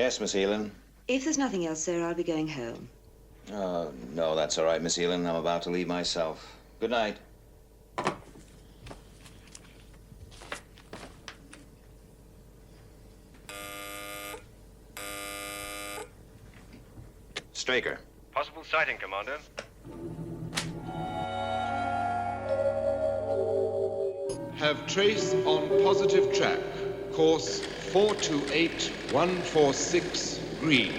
Yes, Miss Heelan. If there's nothing else, sir, I'll be going home. No, that's all right, Miss Heelan. I'm about to leave myself. Good night. Straker. Possible sighting, Commander. Have trace on positive track. Course 428146 green.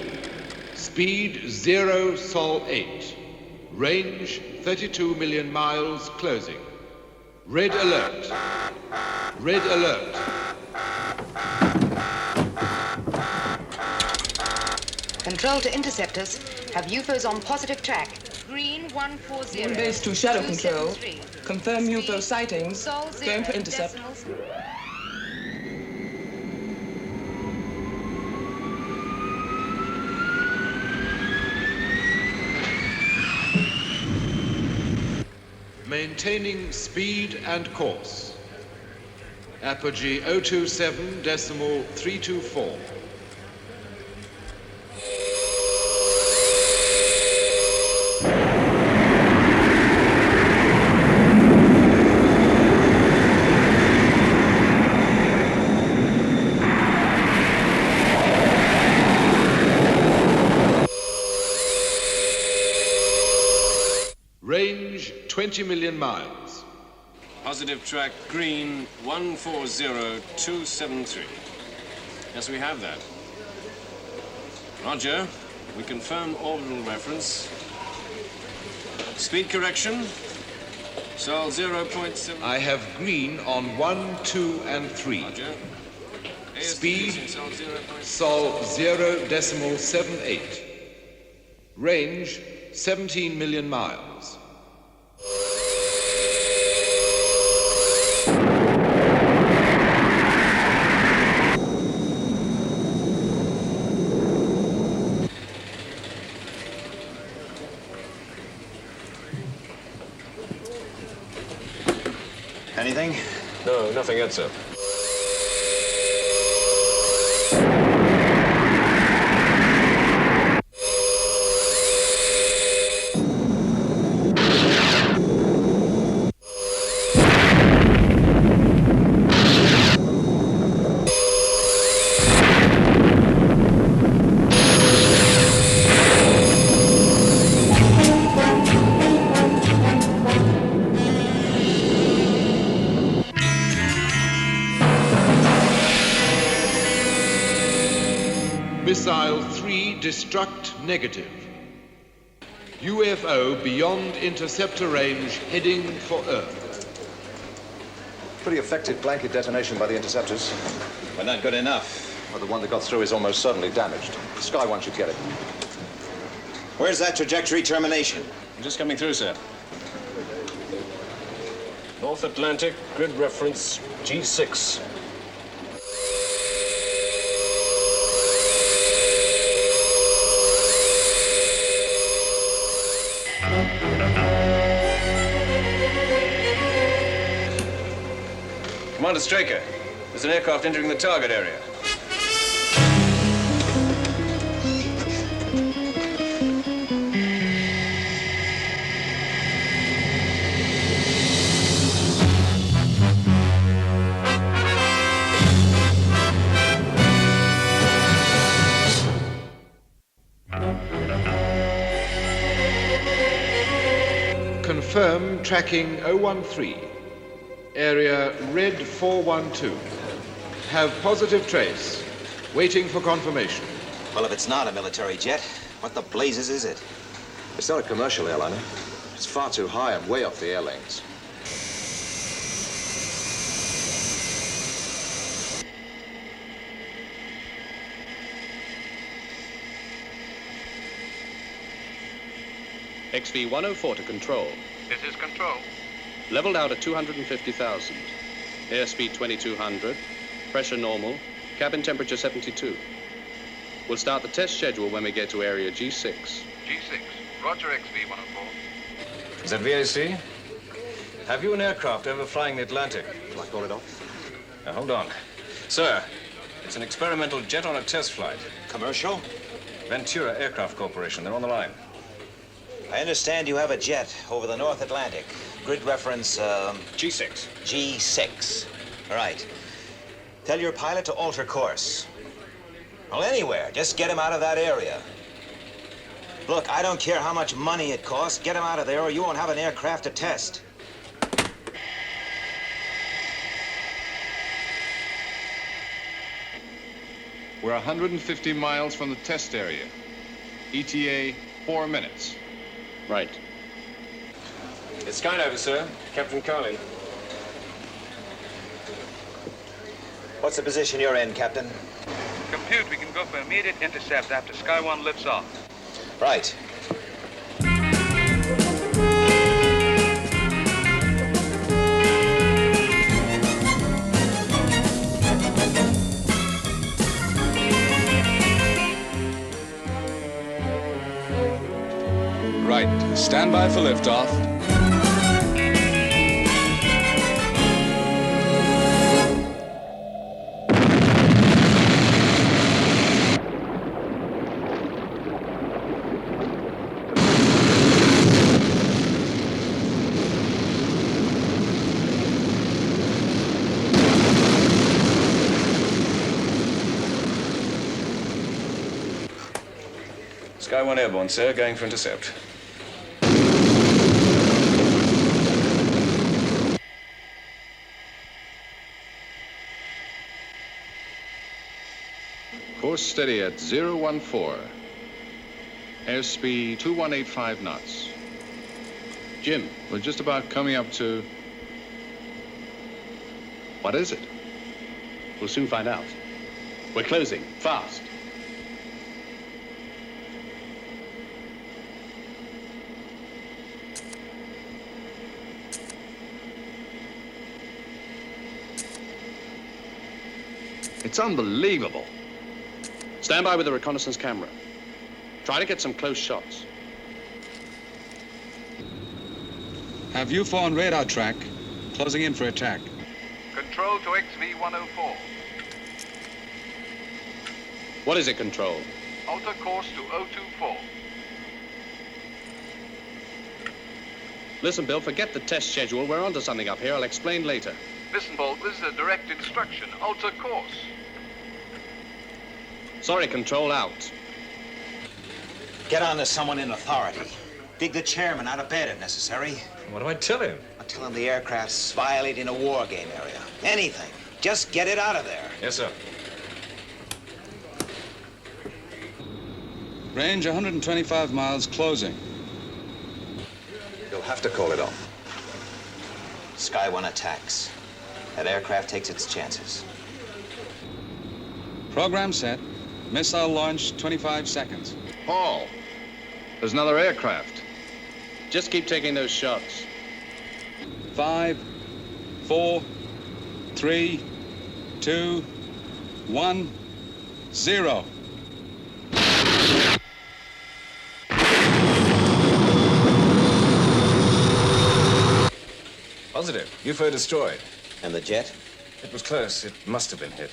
Speed 0 Sol 8. Range 32 million miles closing. Red alert. Red alert. Control to interceptors. Have UFOs on positive track. Green 140. Moon base to shadow control. Confirm UFO sightings. Going for intercept. Maintaining speed and course. Apogee 027.324. Range 20 million miles. Positive track, green 140273. Yes, we have that. Roger. We confirm orbital reference. Speed correction. Sol 0.7. I have green on 1, 2, and 3. Roger. Speed Sol 0.78. Range 17 million miles. Anything? No, nothing yet, sir. Missile 3 destruct negative. UFO beyond interceptor range heading for Earth. Pretty effective blanket detonation by the interceptors. But not good enough. Well, the one that got through is almost certainly damaged. Sky One should get it. Where's that trajectory termination? Just coming through, sir. North Atlantic, grid reference G6. Commander Straker, there's an aircraft entering the target area. Confirm tracking 013. Area red 412. Have positive trace. Waiting for confirmation. Well, if it's not a military jet, what the blazes is it? It's not a commercial airliner. It's far too high and way off the air lanes. XV-104 to control. This is control. Leveled out at 250,000. Airspeed 2200. Pressure normal. Cabin temperature 72. We'll start the test schedule when we get to area G6. G6. Roger, XV-104. Is that VAC? Have you an aircraft overflying the Atlantic? Shall I call it off? Now, hold on. Sir, It's an experimental jet on a test flight. Commercial? Ventura Aircraft Corporation. They're on the line. I understand you have a jet over the North Atlantic. Grid reference, G6. G6. All right. Tell your pilot to alter course. Well, anywhere. Just get him out of that area. Look, I don't care how much money it costs. Get him out of there or you won't have an aircraft to test. We're 150 miles from the test area. ETA, 4 minutes. Right. It's Skydiver, sir. Captain Carling. What's the position you're in, Captain? Compute, we can go for immediate intercept after Sky 1 lifts off. Right. Right. Stand by for liftoff. Sky 1 airborne, sir. Going for intercept. Course steady at 014. Airspeed 2185 knots. Jim, We're just about coming up to... What is it? we'll soon find out. We're closing. Fast. It's unbelievable. Stand by with the reconnaissance camera. Try to get some close shots. Have UFO on radar track. Closing in for attack. Control to XV-104. What is it, Control? Alter course to 024. Listen, Bill, forget the test schedule. We're onto something up here. I'll explain later. Listen, Bolt, this is a direct instruction. Alter course. Sorry, Control, out. Get on to someone in authority. Dig the chairman out of bed if necessary. What do I tell him? I'll tell him the aircraft's violating a war game area. Anything. Just get it out of there. Yes, sir. Range 125 miles, closing. You'll have to call it off. Sky 1 attacks. That aircraft takes its chances. Program set. Missile launch, 25 seconds. Paul, there's another aircraft. Just keep taking those shots. 5, 4, 3, 2, 1, 0. Positive. UFO destroyed. And the jet? It was close. It must have been hit.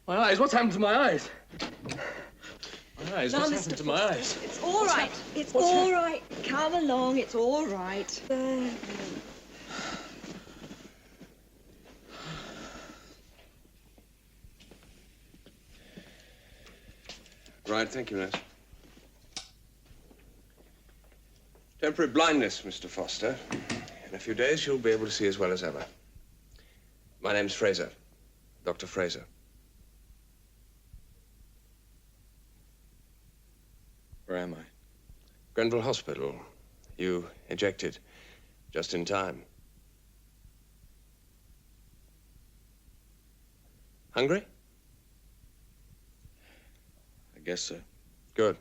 My eyes, what's happened to my eyes? My eyes, Now, what's Mr. happened to my eyes? Foster, it's all right. It's all right. Come along, it's all right. Right, thank you, nurse. Temporary blindness, Mr. Foster. In a few days, you'll be able to see as well as ever. My name's Fraser. Dr. Fraser. Grenville Hospital. You ejected just in time. Hungry? I guess so. Good.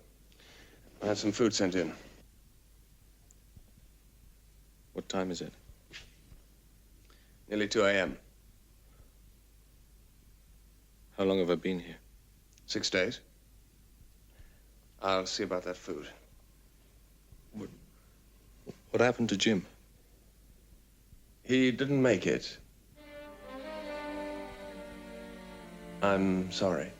I had some food sent in. What time is it? Nearly 2 a.m. How long have I been here? 6 days. I'll see about that food. What happened to Jim? He didn't make it. I'm sorry.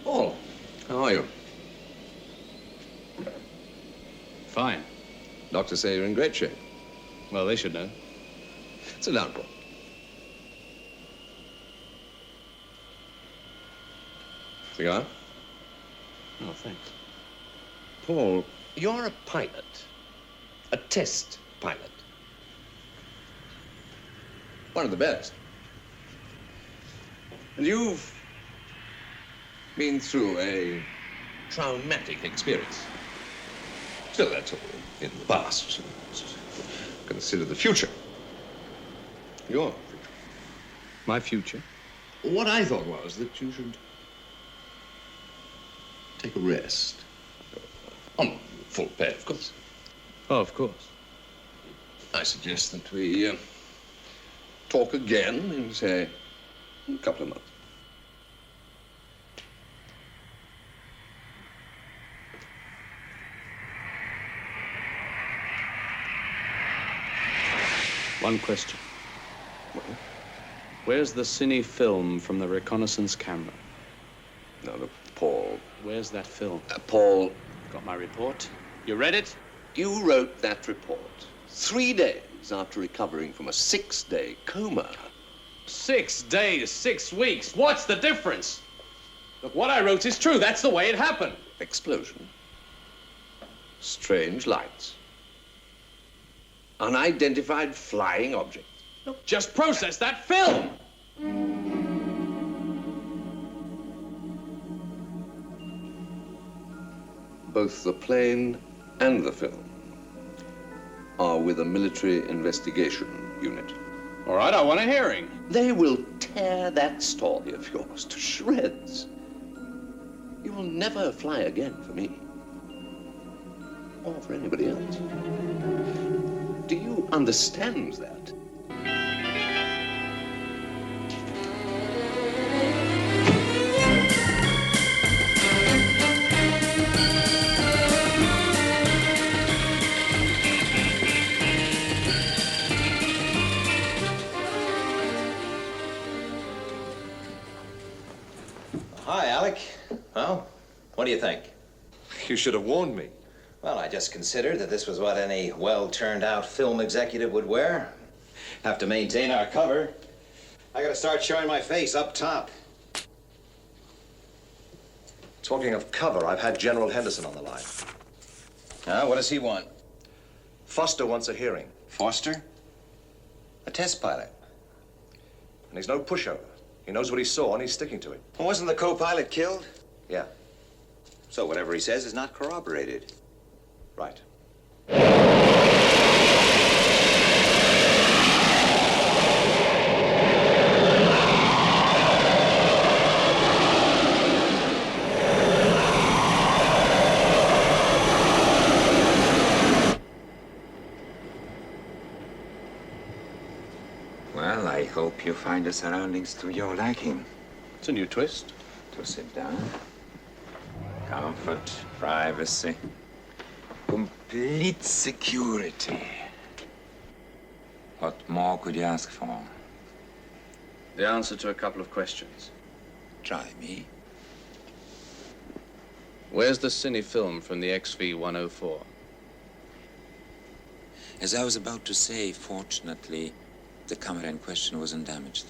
Paul, how are you? Fine. Doctors say you're in great shape. Well, they should know. Sit down, Paul. Cigar? Oh, thanks. Paul, you're a pilot. A test pilot. One of the best. And you've been through a traumatic experience. Still, that's all in the past. Consider the future. Your future. My future? What I thought was that you should take a rest. On full pay, of course. Oh, of course. I suggest that we talk again in, say, a couple of months. One question. Well? Where's the cine film from the reconnaissance camera? Now, look, Paul. Where's that film? Paul. Got my report? You read it? You wrote that report 3 days after recovering from a 6-day coma. 6 days, 6 weeks. What's the difference? Look, what I wrote is true. That's the way it happened. Explosion. Strange lights. Unidentified flying objects. Look, just process that film. Both the plane and the film are with a military investigation unit. All right, I want a hearing. They will tear that story of yours to shreds. You will never fly again for me. Or for anybody else. Do you understand that? Hi, Alec. Well, what do you think? You should have warned me. Well, I just considered that this was what any well-turned-out film executive would wear. Have to maintain our cover. I gotta start showing my face up top. Talking of cover, I've had General Henderson on the line. What does he want? Foster wants a hearing. Foster? A test pilot. And he's no pushover. He knows what he saw and he's sticking to it. Well, wasn't the co-pilot killed? Yeah, So whatever he says is not corroborated. right. Well, I hope you find the surroundings to your liking. It's a new twist. To sit down. Comfort, privacy, complete security. What more could you ask for? The answer to a couple of questions. Try me. Where's the cine film from the XV-104? As I was about to say, fortunately, the camera in question wasn't damaged.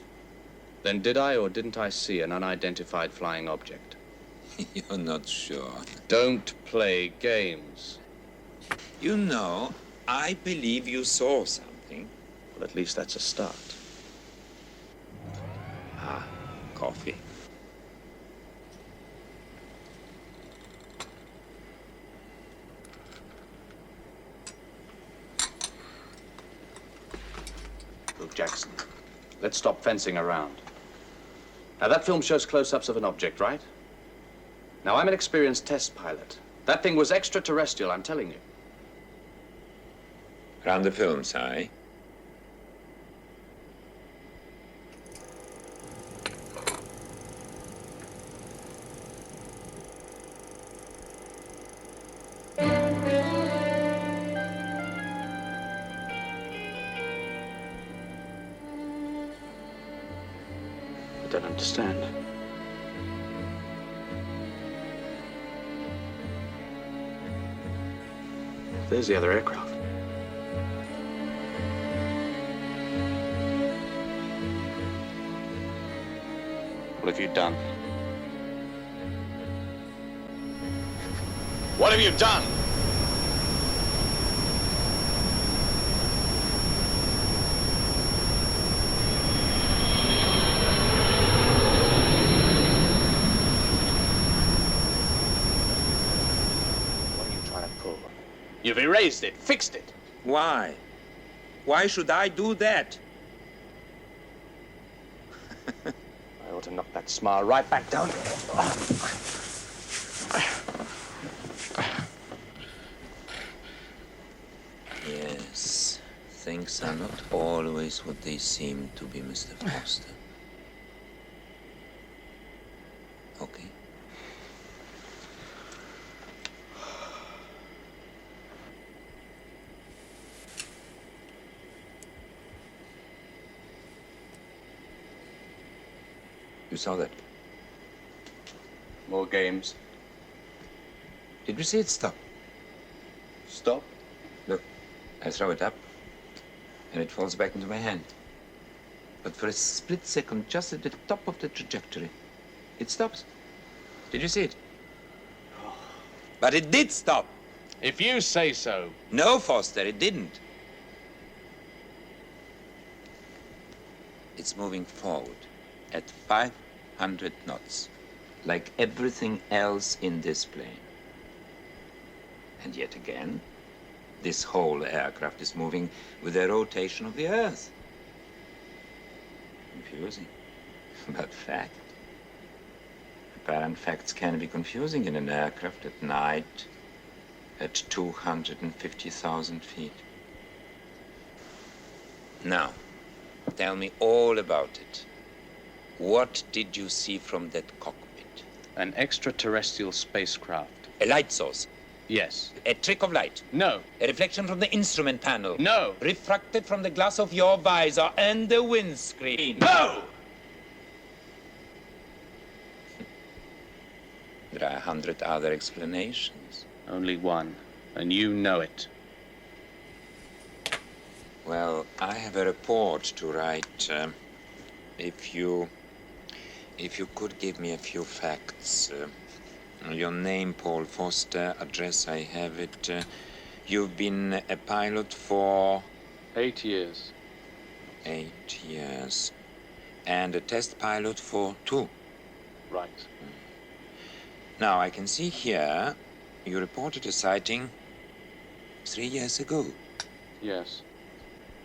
Then did I or didn't I see an unidentified flying object? You're not sure. Don't play games. You know, I believe you saw something. Well, at least that's a start. Ah, coffee. Luke Jackson, let's stop fencing around. Now, that film shows close-ups of an object, right? Now, I'm an experienced test pilot. That thing was extraterrestrial, I'm telling you. Run the film, Si. I don't understand. There's the other aircraft. What have you done? What have you done? What are you trying to pull? You've erased it, fixed it. Why? Why should I do that? I ought to knock that smile right back down. Yes, things are not always what they seem to be, Mr. Foster. Okay. You saw that? More games. Did you see it stop? Stop? Look, I throw it up, and it falls back into my hand. But for a split second, just at the top of the trajectory, it stops. Did you see it? But it did stop. If you say so. No, Foster, it didn't. It's moving forward at 500 knots, like everything else in this plane. And yet again, this whole aircraft is moving with the rotation of the Earth. Confusing, but fact. Apparent facts can be confusing in an aircraft at night at 250,000 feet. Now, tell me all about it. What did you see from that cockpit? An extraterrestrial spacecraft. A light source? Yes. A trick of light? No. A reflection from the instrument panel? No. Refracted from the glass of your visor and the windscreen? No! There are 100 other explanations. Only one, and you know it. Well, I have a report to write. If you could give me a few facts. Your name, Paul Foster. Address, I have it. You've been a pilot for... 8 years. 8 years. And a test pilot for 2. Right. Now, I can see here you reported a sighting 3 years ago. Yes.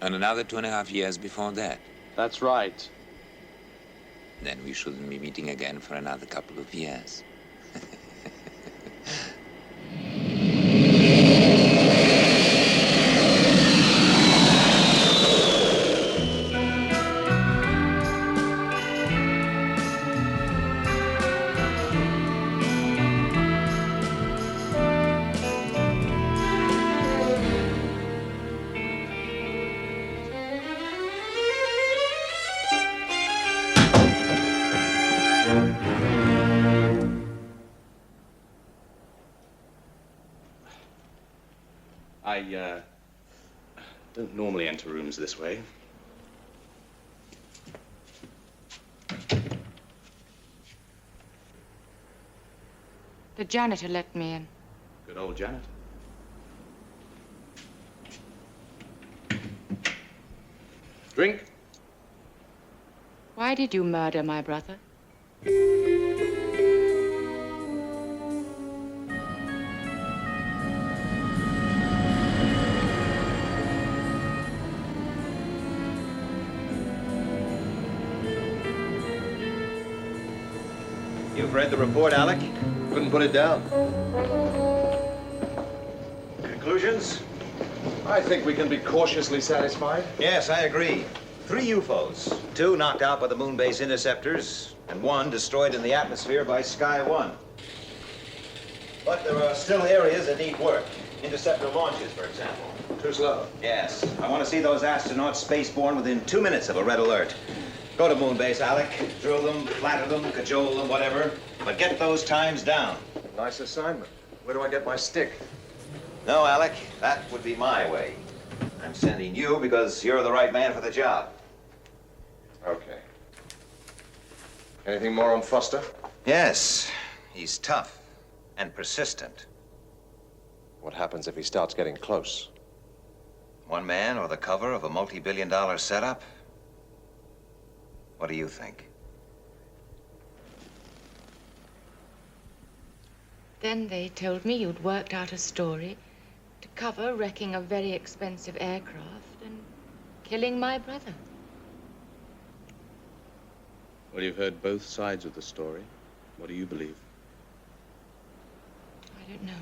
And another 2.5 years before that. That's right. Then we shouldn't be meeting again for another couple of years. I don't normally enter rooms this way. The janitor let me in. Good old janitor. Drink? Why did you murder my brother? You've read the report, Alec? Couldn't put it down. Conclusions? I think we can be cautiously satisfied. Yes, I agree. 3 UFOs. 2 knocked out by the moon base interceptors, and 1 destroyed in the atmosphere by Sky 1. But there are still areas that need work. Interceptor launches, for example. Too slow. Yes. I want to see those astronauts spaceborne within 2 minutes of a red alert. Go to moon base, Alec. Drill them, flatter them, cajole them, whatever. But get those times down. Nice assignment. Where do I get my stick? No, Alec, that would be my way. I'm sending you because you're the right man for the job. Okay. Anything more on Foster? Yes. He's tough and persistent. What happens if he starts getting close? One man or the cover of a multi-billion-dollar setup? What do you think? Then they told me you'd worked out a story to cover wrecking a very expensive aircraft and killing my brother. Well, you've heard both sides of the story. What do you believe? I don't know.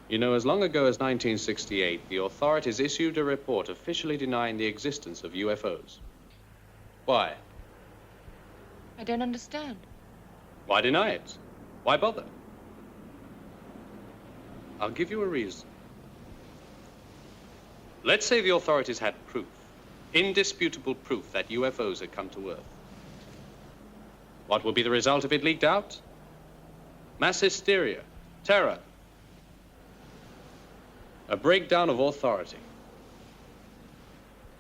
You know, as long ago as 1968, the authorities issued a report officially denying the existence of UFOs. Why? I don't understand. Why deny it? Why bother? I'll give you a reason. Let's say the authorities had proof, indisputable proof that UFOs had come to Earth. What would be the result if it leaked out? Mass hysteria, terror, a breakdown of authority.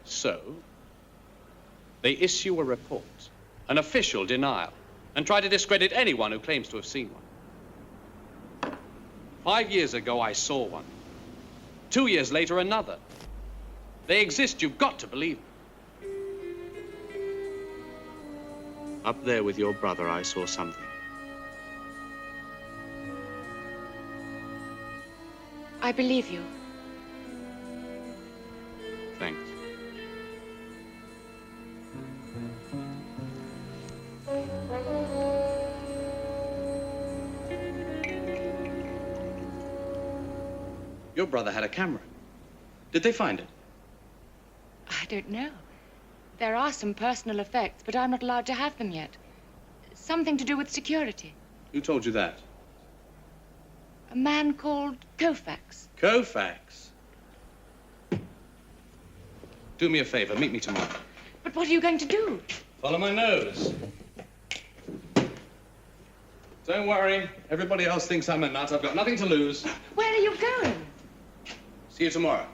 So, they issue a report, an official denial, and try to discredit anyone who claims to have seen one. 5 years ago, I saw one. 2 years later, another. They exist, you've got to believe them. Up there with your brother, I saw something. I believe you. Thanks. Your brother had a camera. Did they find it? I don't know. There are some personal effects, but I'm not allowed to have them yet. Something to do with security. Who told you that? A man called Koufax. Koufax? Do me a favor, meet me tomorrow. But what are you going to do? Follow my nose. Don't worry. Everybody else thinks I'm a nut. I've got nothing to lose. Where are you going? See you tomorrow.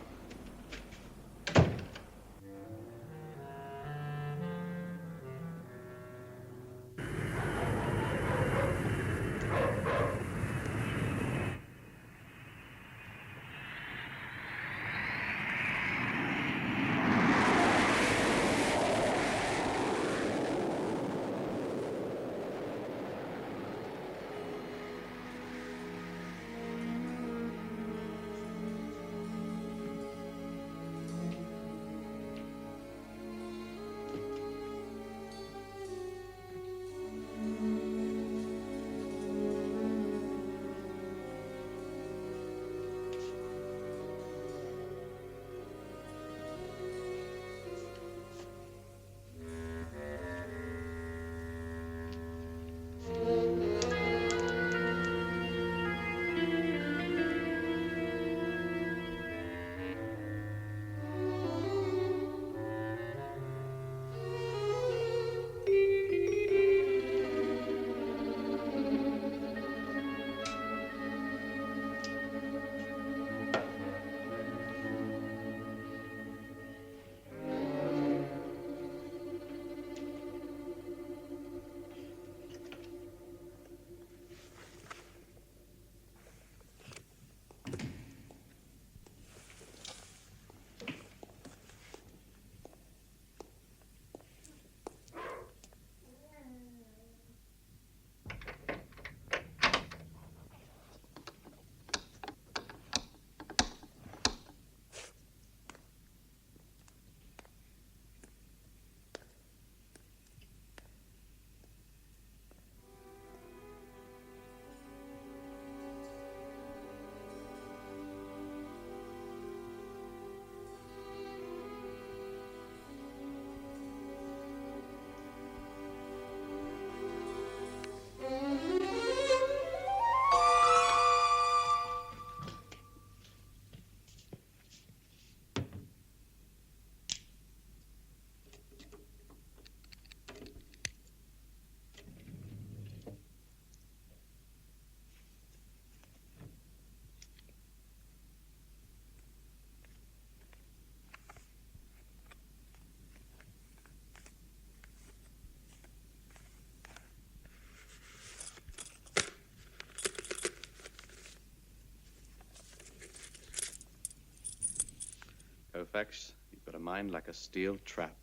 Koufax, you've got a mind like a steel trap.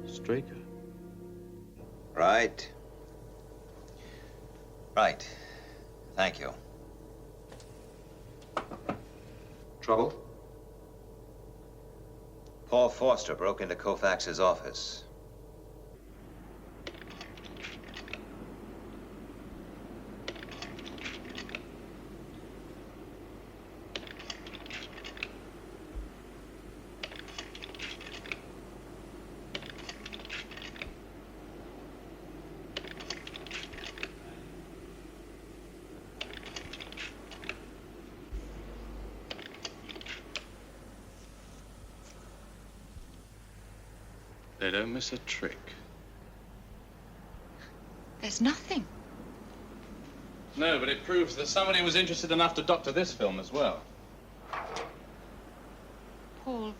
Straker. Right. Right. Thank you. Trouble? Paul Forster broke into Koufax's office. They don't miss a trick. There's nothing. No, but it proves that somebody was interested enough to doctor this film as well. Paul,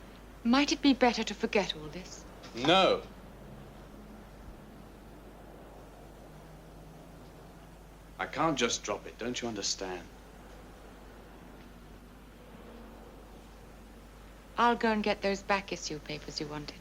might it be better to forget all this? No. I can't just drop it, don't you understand? I'll go and get those back issue papers you wanted.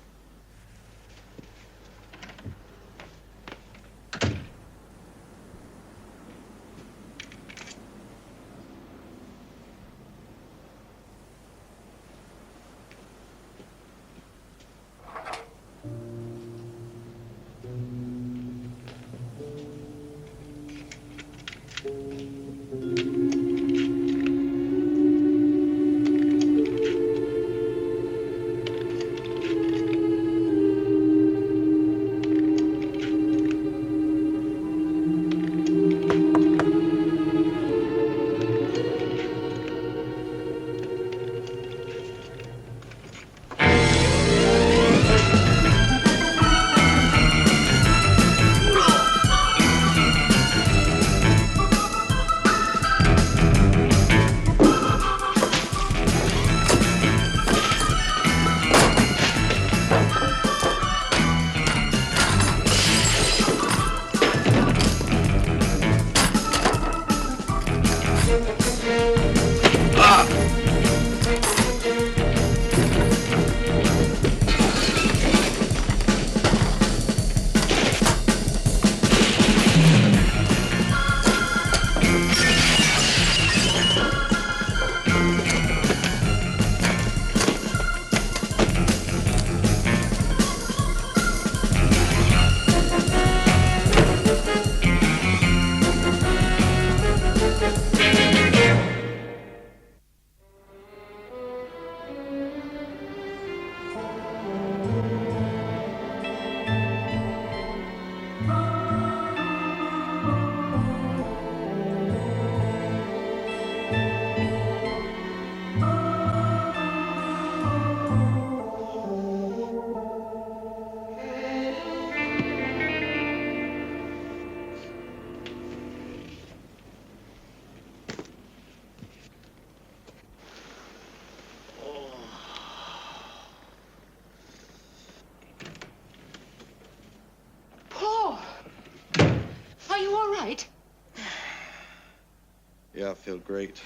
Yeah, I feel great.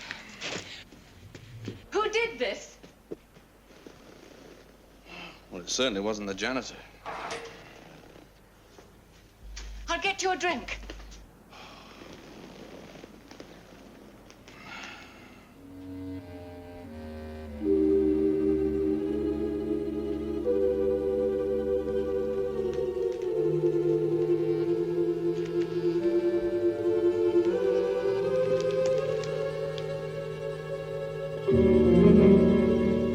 Who did this? Well, it certainly wasn't the janitor. I'll get you a drink.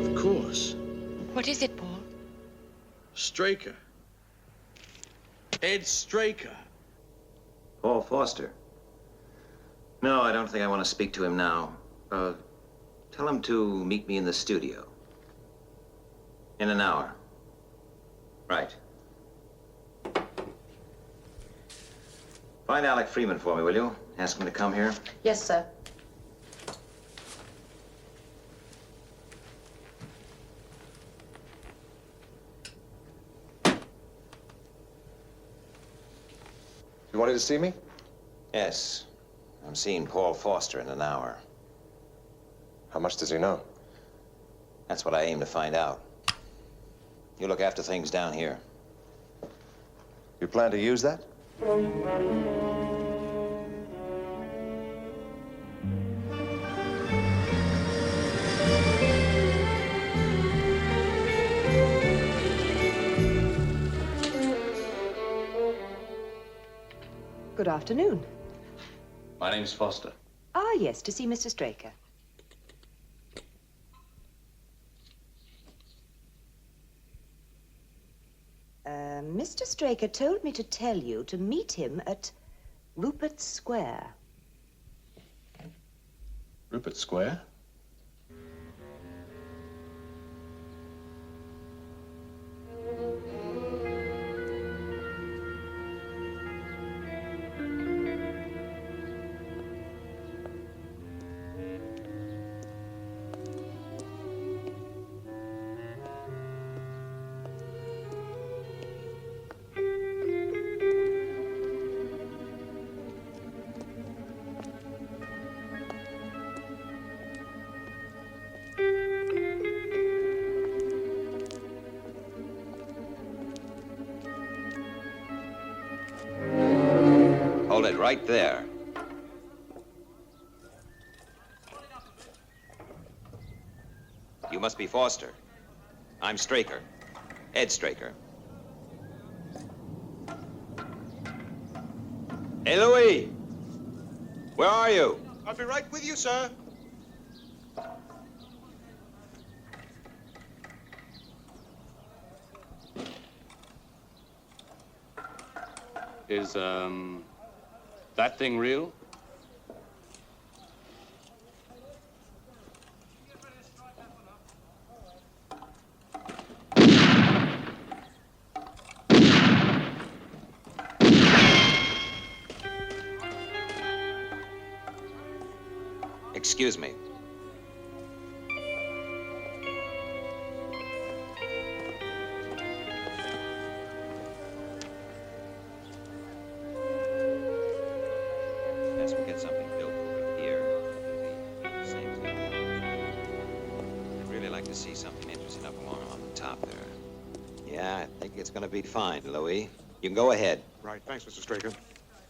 Of course. What is it, Paul? Straker. Ed Straker. Paul Forster. No, I don't think I want to speak to him now. Tell him to meet me in the studio. In an hour. Right. Find Alec Freeman for me, will you? Ask him to come here. Yes, sir. You wanted to see me? Yes. I'm seeing Paul Foster in an hour. How much does he know? That's what I aim to find out. You look after things down here. You plan to use that? Good afternoon. My name's Foster. Ah, yes, to see Mr. Straker. Mr. Straker told me to tell you to meet him at Rupert Square. Rupert Square? Hold it right there. You must be Foster. I'm Straker. Ed Straker. Hey, Louis! Where are you? I'll be right with you, sir. Is, that thing real? Excuse me. Yes, we'll get something built over here. The same thing. I'd really like to see something interesting up along on the top there. Yeah, I think it's gonna be fine, Louis. You can go ahead. Right, thanks, Mr. Straker.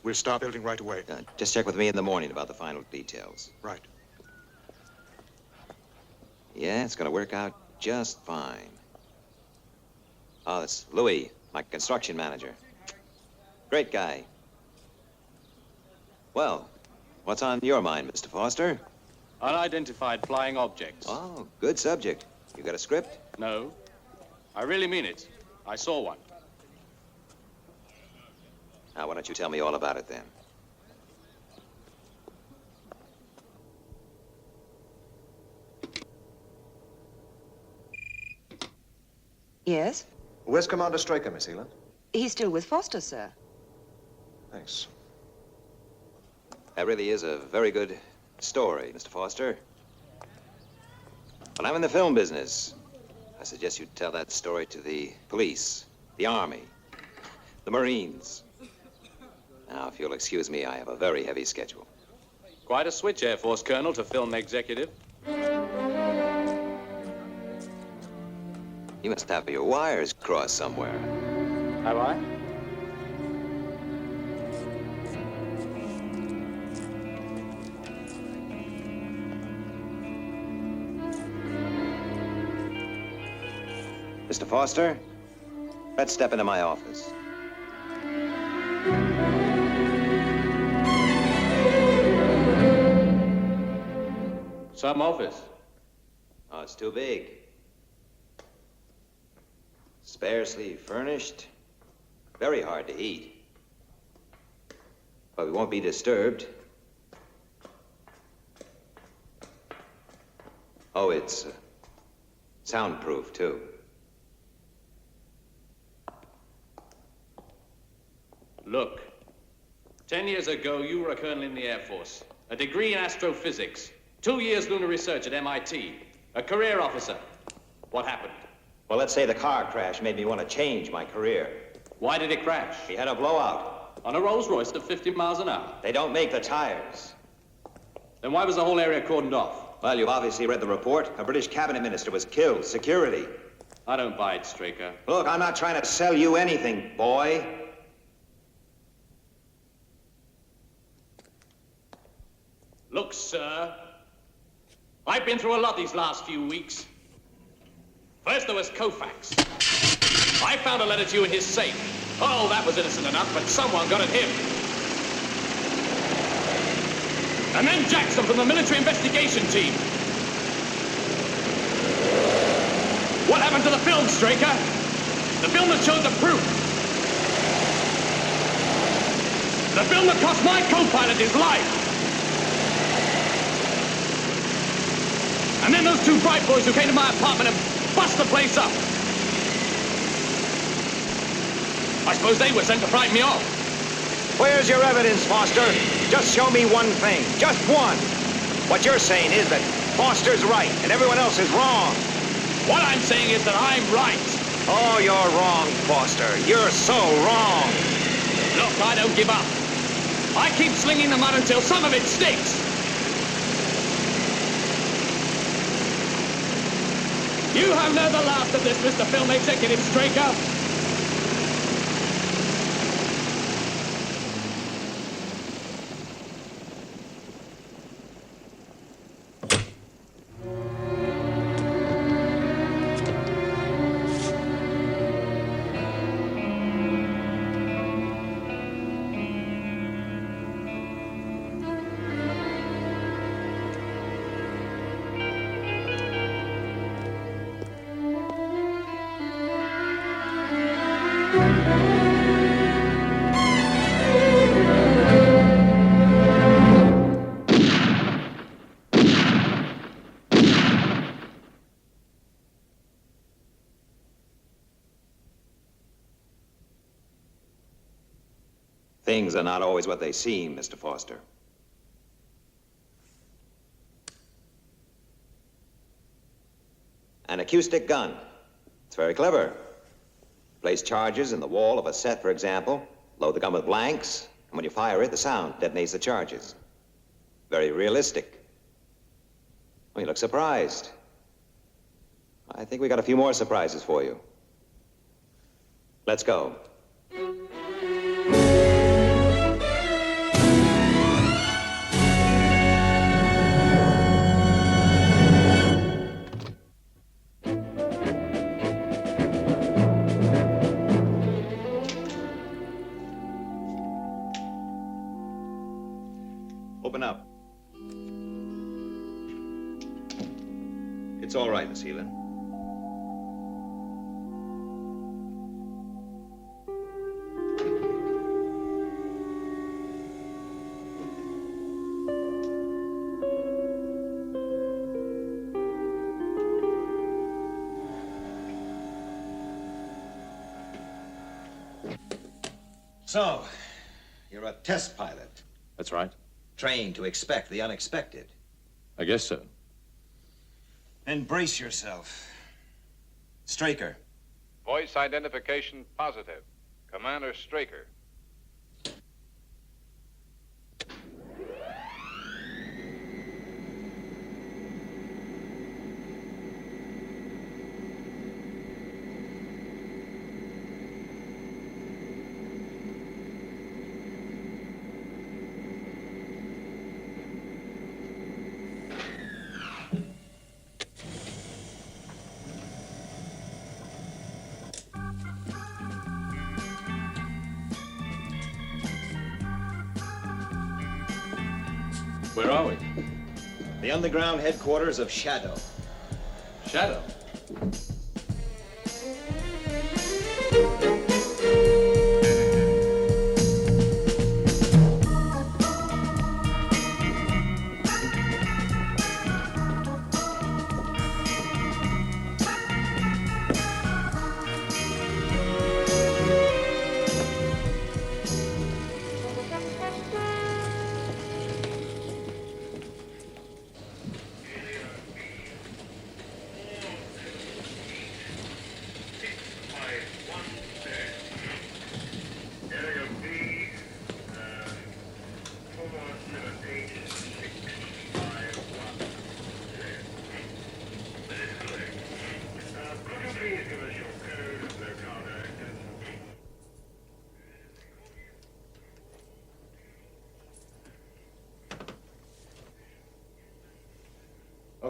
We'll start building right away. Just check with me in the morning about the final details. Right. Yeah, it's gonna work out just fine. Oh, that's Louis, my construction manager. Great guy. Well, what's on your mind, Mr. Foster? Unidentified flying objects. Oh, good subject. You got a script? No. I really mean it. I saw one. Now, why don't you tell me all about it then? Yes? Where's Commander Straker, Miss Eland? He's still with Foster, sir. Thanks. That really is a very good story, Mr. Foster. But I'm in the film business. I suggest you tell that story to the police, the Army, the Marines. Now, if you'll excuse me, I have a very heavy schedule. Quite a switch, Air Force Colonel, to film executive. You must have your wires crossed somewhere. Have I? Mr. Foster, let's step into my office. Some office. Oh, it's too big. Sparsely furnished. Very hard to eat. But we won't be disturbed. Oh, it's soundproof, too. Look, 10 years ago, you were a colonel in the Air Force, a degree in astrophysics, 2 years lunar research at MIT, a career officer. What happened? Well, let's say the car crash made me want to change my career. Why did it crash? We had a blowout. On a Rolls Royce at 50 miles an hour. They don't make the tires. Then why was the whole area cordoned off? Well, you've obviously read the report. A British cabinet minister was killed. Security. I don't buy it, Straker. Look, I'm not trying to sell you anything, boy. Look, sir, I've been through a lot these last few weeks. First there was Koufax. I found a letter to you in his safe. Oh, that was innocent enough, but someone got at him. And then Jackson from the military investigation team. What happened to the film, Straker? The film that showed the proof. The film that cost my co-pilot his life. And then those two bright boys who came to my apartment and bust the place up. I suppose they were sent to frighten me off. Where's your evidence, Foster? Just show me one thing. Just one. What you're saying is that Foster's right and everyone else is wrong. What I'm saying is that I'm right. Oh, you're wrong, Foster. You're so wrong. Look, I don't give up. I keep slinging the mud until some of it sticks. You have never laughed at this, Mr. Film Executive Straker. Things are not always what they seem, Mr. Foster. An acoustic gun. It's very clever. Place charges in the wall of a set, for example, load the gun with blanks, and when you fire it, the sound detonates the charges. Very realistic. Well, you look surprised. I think we got a few more surprises for you. Let's go. Open up. It's all right, Miss Heelan. So, you're a test pilot. That's right. Trained to expect the unexpected. I guess so. Then brace yourself. Straker. Voice identification positive. Commander Straker. Where are we? The underground headquarters of SHADO. SHADO?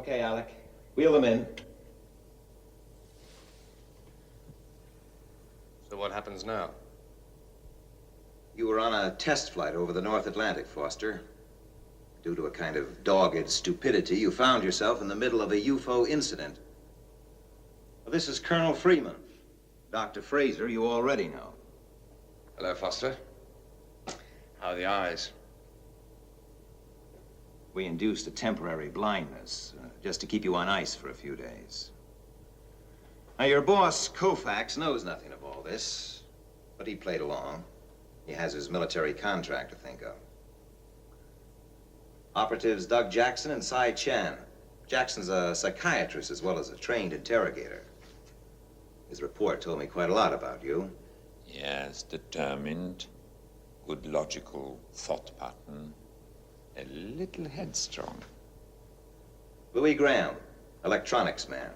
Okay, Alec. Wheel them in. So what happens now? You were on a test flight over the North Atlantic, Foster. Due to a kind of dogged stupidity, you found yourself in the middle of a UFO incident. Well, this is Colonel Freeman. Dr. Fraser, you already know. Hello, Foster. How are the eyes? We induced a temporary blindness, just to keep you on ice for a few days. Now, your boss, Koufax, knows nothing of all this, but he played along. He has his military contract to think of. Operatives Doug Jackson and Cy Chan. Jackson's a psychiatrist as well as a trained interrogator. His report told me quite a lot about you. Yes, determined, good logical thought pattern, a little headstrong. Louis Graham, electronics man.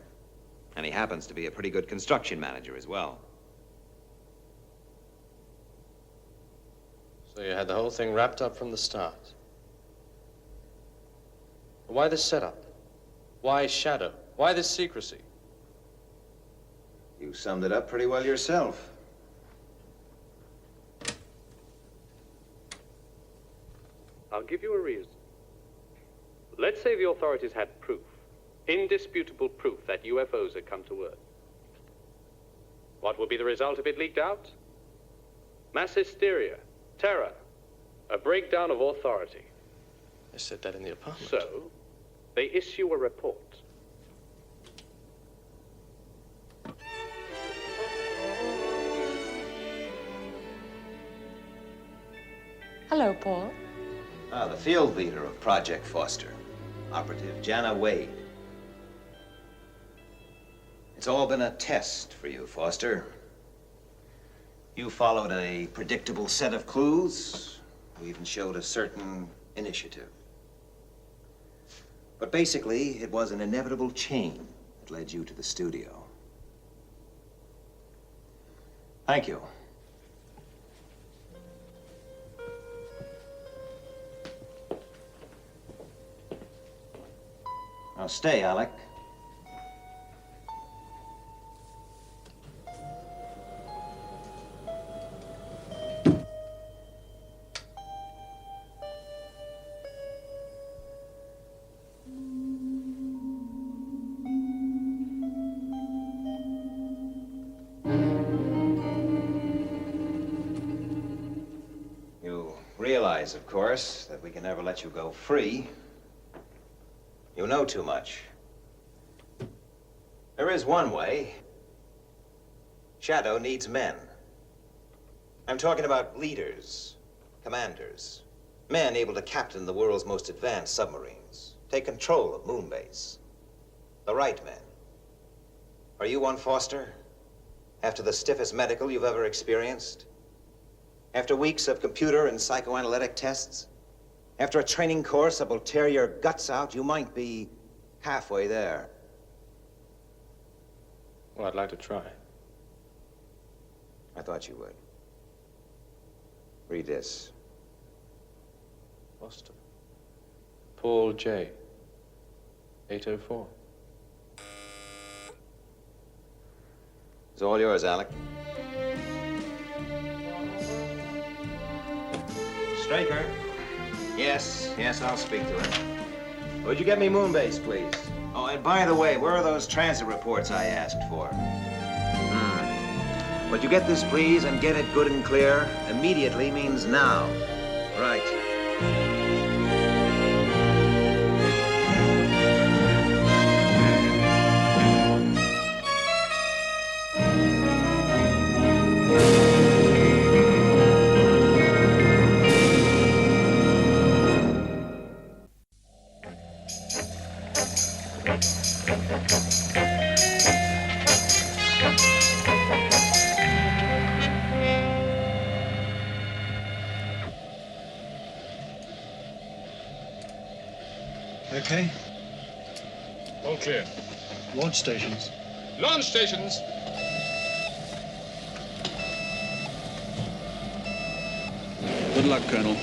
And he happens to be a pretty good construction manager as well. So you had the whole thing wrapped up from the start. Why this setup? Why SHADO? Why this secrecy? You summed it up pretty well yourself. I'll give you a reason. Let's say the authorities had proof, indisputable proof that UFOs had come to Earth. What would be the result if it leaked out? Mass hysteria, terror, a breakdown of authority. I said that in the apartment. So, they issue a report. Hello, Paul. The field leader of Project Foster, Operative Jana Wade. It's all been a test for you, Foster. You followed a predictable set of clues. You even showed a certain initiative. But basically, it was an inevitable chain that led you to the studio. Thank you. Now stay, Alec. You realize, of course, that we can never let you go free. You know too much. There is one way. SHADO needs men. I'm talking about leaders, commanders, men able to captain the world's most advanced submarines, take control of Moonbase. The right men. Are you one, Foster? After the stiffest medical you've ever experienced? After weeks of computer and psychoanalytic tests? After a training course that will tear your guts out, you might be halfway there. Well, I'd like to try. I thought you would. Read this. Foster. Paul J. 804. It's all yours, Alec. Straker. Yes, I'll speak to him. Would you get me Moonbase, please? Oh, and by the way, where are those transit reports I asked for? Would you get this, please, and get it good and clear? Immediately means now. Right. Okay. All clear. Launch stations. Launch stations! Good luck, Colonel.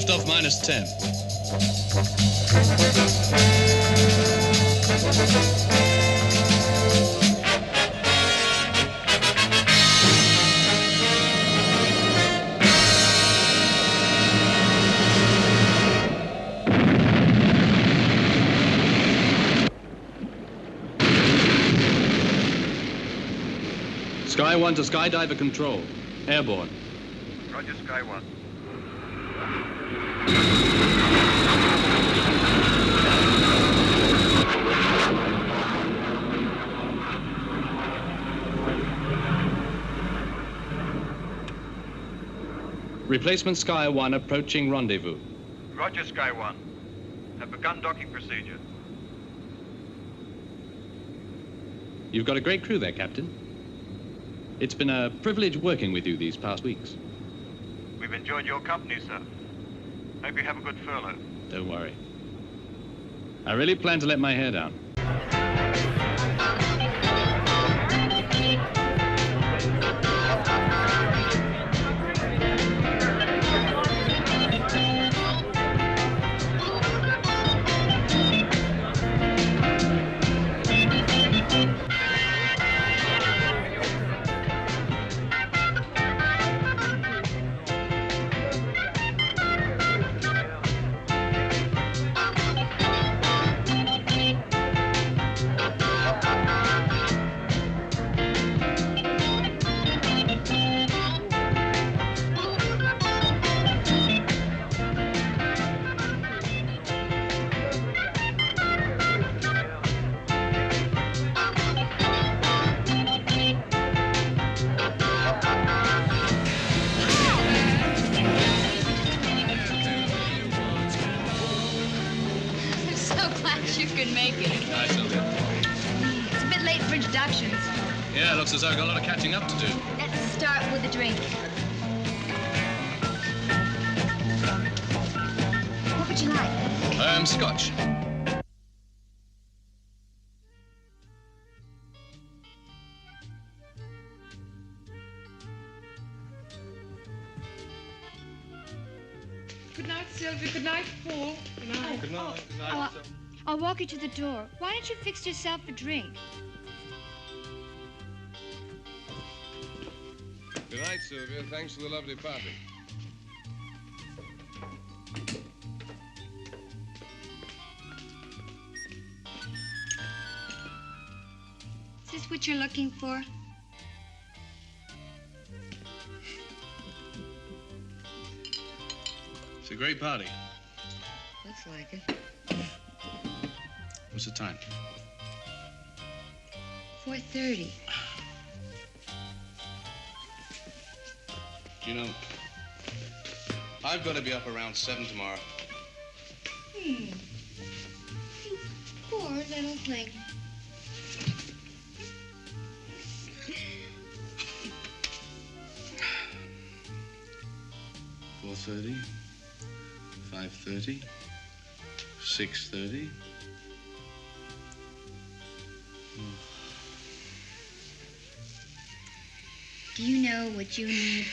Liftoff -10. Sky 1 to skydiver control. Airborne. Roger, Sky 1. Replacement Sky 1 approaching rendezvous. Roger, Sky 1. Have begun docking procedure. You've got a great crew there, Captain. It's been a privilege working with you these past weeks. We've enjoyed your company, sir. Hope you have a good furlough. Don't worry. I really plan to let my hair down. Yeah, looks as though I've got a lot of catching up to do. Let's start with a drink. What would you like? Scotch. Good night, Sylvia. Good night, Paul. Good night. Good night. Good night. I'll walk you to the door. Why don't you fix yourself a drink? Good night, Sylvia. Thanks for the lovely party. Is this what you're looking for? It's a great party. Looks like it. What's the time? 4:30. Do you know, I've got to be up around 7 tomorrow. You poor little thing. $4:30, $5:30, $6:30. Do you know what you need?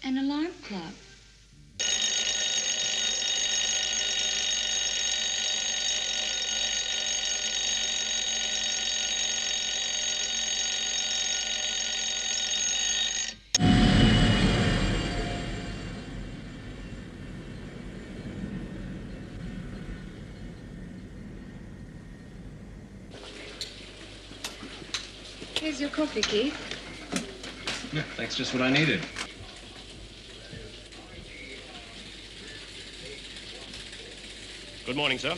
An alarm clock. Here's your coffee, Keith. Yeah, that's just what I needed. Good morning, sir.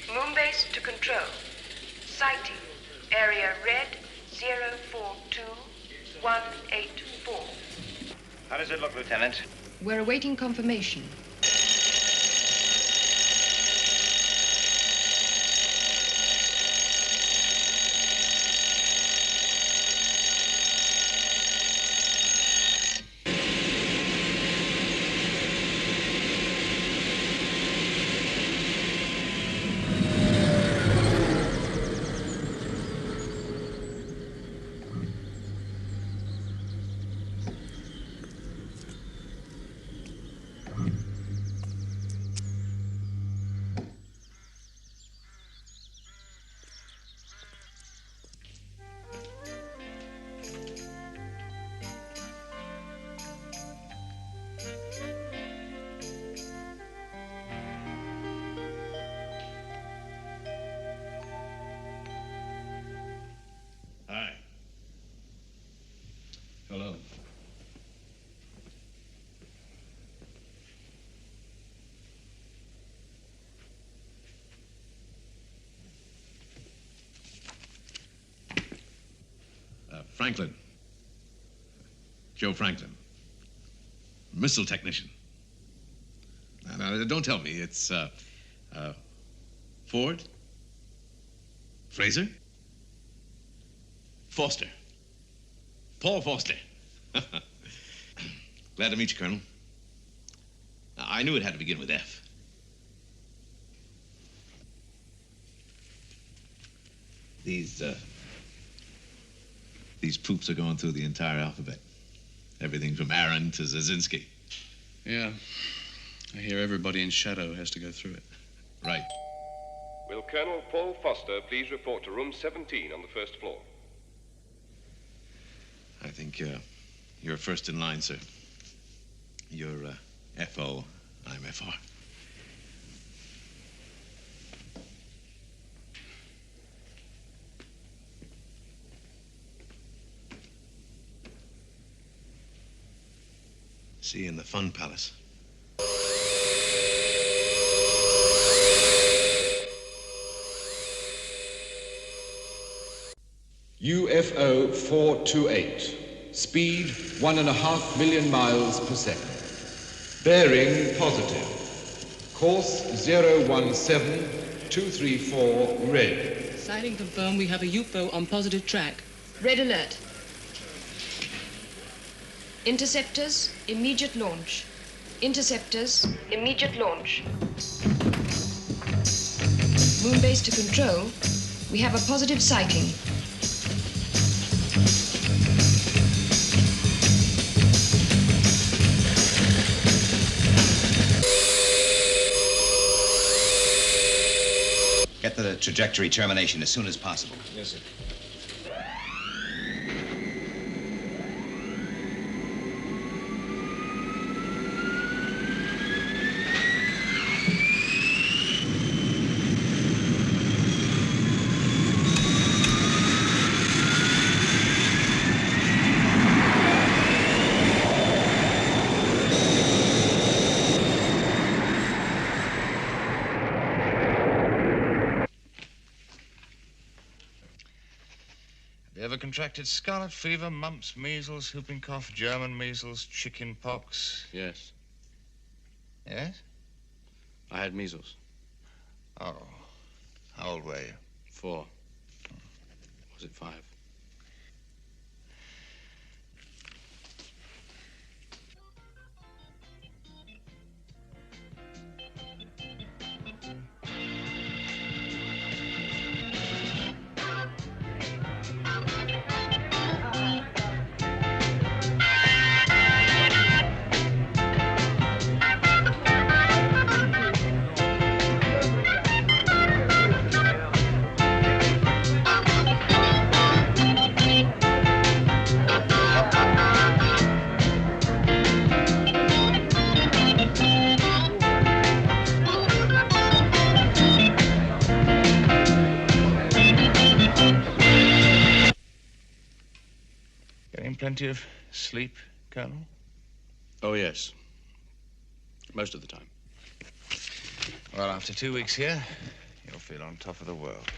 Moonbase to control. Sighting. Area red 042184. How does it look, Lieutenant? We're awaiting confirmation. Franklin. Joe Franklin. Missile technician. No, don't tell me. It's, Ford? Fraser? Foster. Paul Foster. Glad to meet you, Colonel. I knew it had to begin with F. These poops are going through the entire alphabet. Everything from Aaron to Zazinski. Yeah. I hear everybody in SHADO has to go through it. Right. Will Colonel Paul Foster please report to room 17 on the first floor? I think you're first in line, sir. You're FO, I'm FR. See you in the Fun Palace. UFO 428. Speed 1.5 million miles per second. Bearing positive. Course 017234 red. Sighting confirmed. We have a UFO on positive track. Red alert. Interceptors, immediate launch. Interceptors, immediate launch. Moon base to control. We have a positive sighting. Get the trajectory termination as soon as possible. Yes, sir. Ever contracted scarlet fever, mumps, measles, whooping cough, German measles, chicken pox? Yes. Yes? I had measles. Oh. How old were you? 4. Was it 5? Plenty of sleep, Colonel? Oh, yes. Most of the time. Well, after 2 weeks here, you'll feel on top of the world.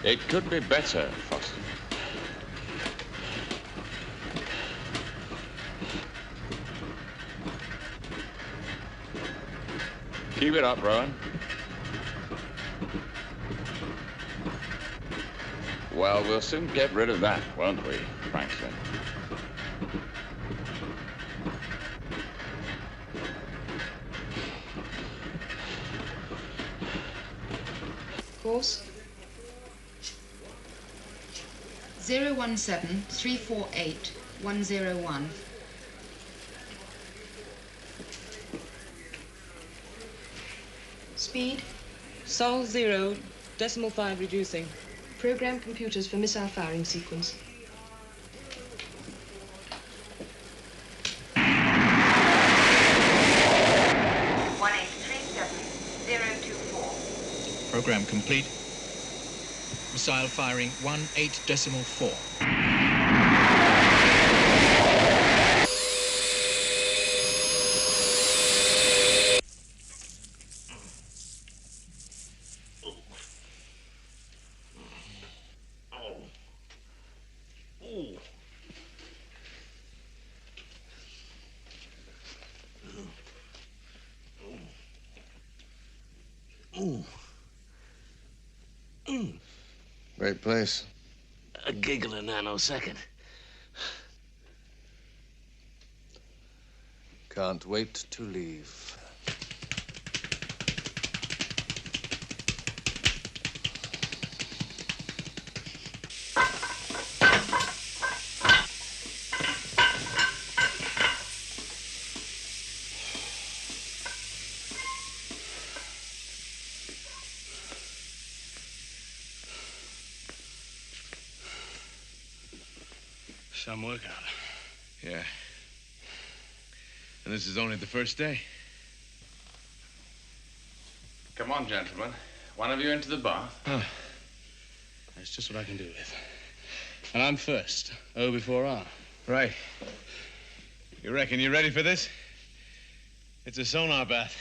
It could be better, Foster. Keep it up, Rowan. Well, we'll soon get rid of that, won't we, Franklin? Course 017-348-101. Speed? Sol 0, decimal 5 reducing. Program computers for missile firing sequence. Program complete. missile firing 18.4. Great place. A giggle a nanosecond. Can't wait to leave. Some workout. Yeah. And this is only the first day. Come on, gentlemen. One of you into the bar. Oh. That's just what I can do with. And I'm first. O before R. Right. You reckon you're ready for this? It's a sonar bath.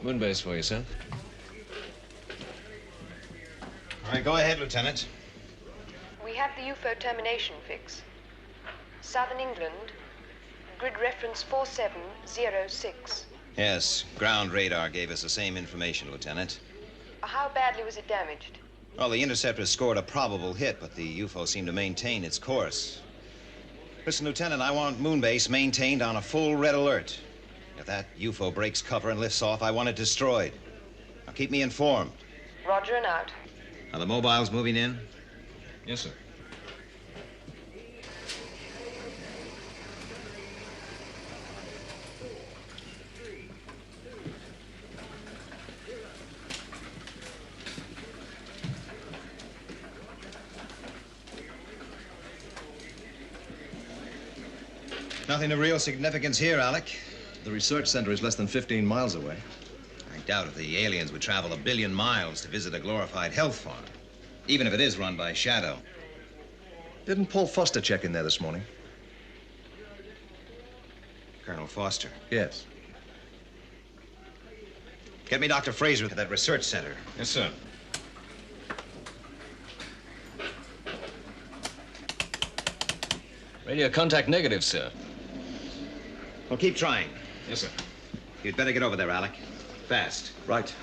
Moonbase for you, sir. All right, go ahead, Lieutenant. We have the UFO termination fix. Southern England, grid reference 4706. Yes, ground radar gave us the same information, Lieutenant. How badly was it damaged? Well, the interceptor scored a probable hit, but the UFO seemed to maintain its course. Listen, Lieutenant, I want Moonbase maintained on a full red alert. If that UFO breaks cover and lifts off, I want it destroyed. Now, keep me informed. Roger and out. Are the mobiles moving in? Yes, sir. Nothing of real significance here, Alec. The research center is less than 15 miles away. I doubt if the aliens would travel 1 billion miles to visit a glorified health farm, even if it is run by SHADO. Didn't Paul Foster check in there this morning? Colonel Foster. Yes. Get me Dr. Fraser at that research center. Yes, sir. Radio contact negative, sir. Well, keep trying. Yes, sir. You'd better get over there, Alec. Fast. Right.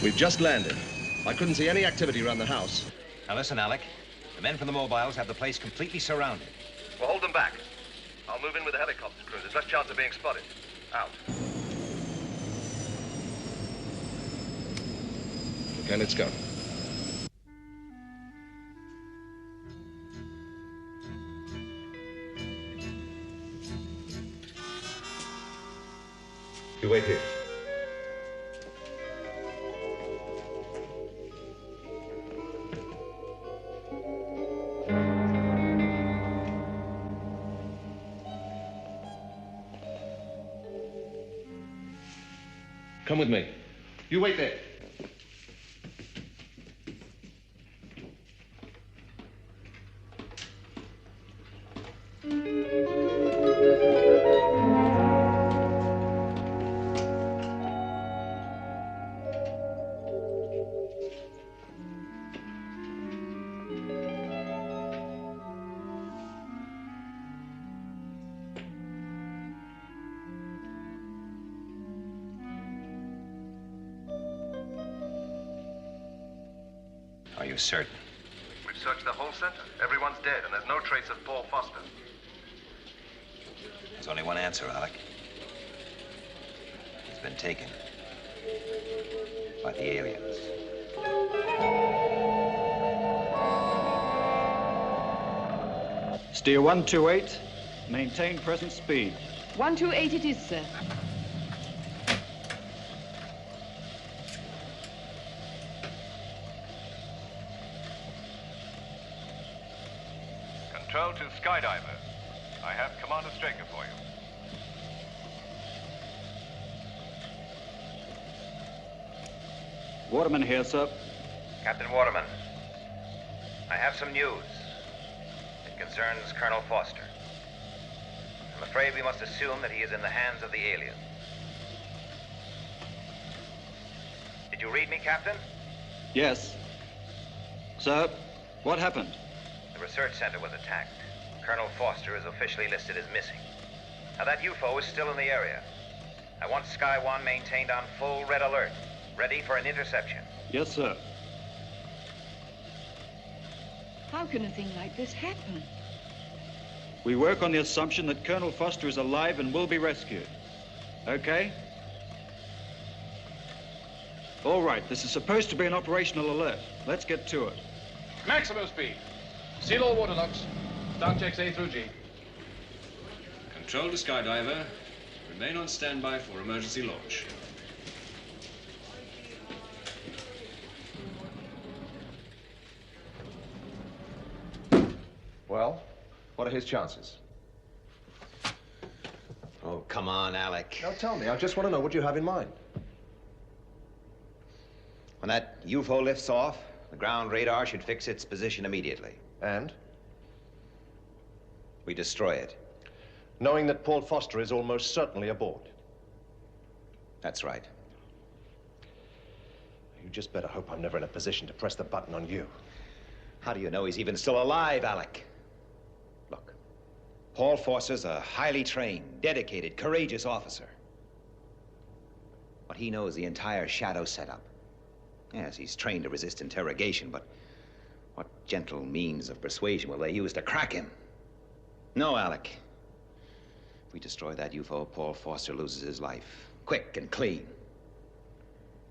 We've just landed. I couldn't see any activity around the house. Now listen, Alec. The men from the mobiles have the place completely surrounded. Well, hold them back. I'll move in with the helicopter crew. There's less chance of being spotted. Out. Okay, let's go. You wait here. Come with me. You wait there. Are you certain? We've searched the whole center. Everyone's dead, and there's no trace of Paul Foster. There's only one answer, Alec. He's been taken by the aliens. Steer 128. Maintain present speed. 128 it is, sir. Control to Skydiver. I have Commander Straker for you. Waterman here, sir. Captain Waterman, I have some news. It concerns Colonel Foster. I'm afraid we must assume that he is in the hands of the aliens. Did you read me, Captain? Yes. Sir, what happened? The research center was attacked. Colonel Foster is officially listed as missing. Now, that UFO is still in the area. I want Sky One maintained on full red alert, ready for an interception. Yes, sir. How can a thing like this happen? We work on the assumption that Colonel Foster is alive and will be rescued. Okay? All right, this is supposed to be an operational alert. Let's get to it. Maximum speed. Seal all water locks. Start checks A through G. Control to skydiver. Remain on standby for emergency launch. Well, what are his chances? Oh, come on, Alec. Now tell me, I just want to know what you have in mind. When that UFO lifts off, the ground radar should fix its position immediately. And? We destroy it. Knowing that Paul Foster is almost certainly aboard. That's right. You just better hope I'm never in a position to press the button on you. How do you know he's even still alive, Alec? Look, Paul Foster's a highly trained, dedicated, courageous officer. But he knows the entire SHADO setup. Yes, he's trained to resist interrogation, but what gentle means of persuasion will they use to crack him? No, Alec. If we destroy that UFO, Paul Foster loses his life. Quick and clean.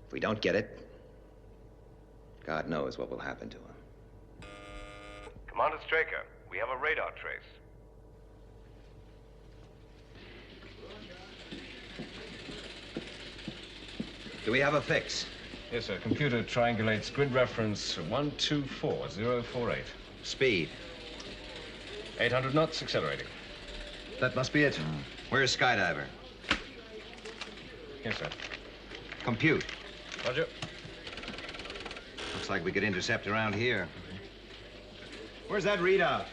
If we don't get it, God knows what will happen to him. Commander Straker, we have a radar trace. Do we have a fix? Yes, sir. Computer triangulates grid reference 124048. Speed? 800 knots, accelerating. That must be it. Where's Skydiver? Yes, sir. Compute. Roger. Looks like we could intercept around here. Where's that readout?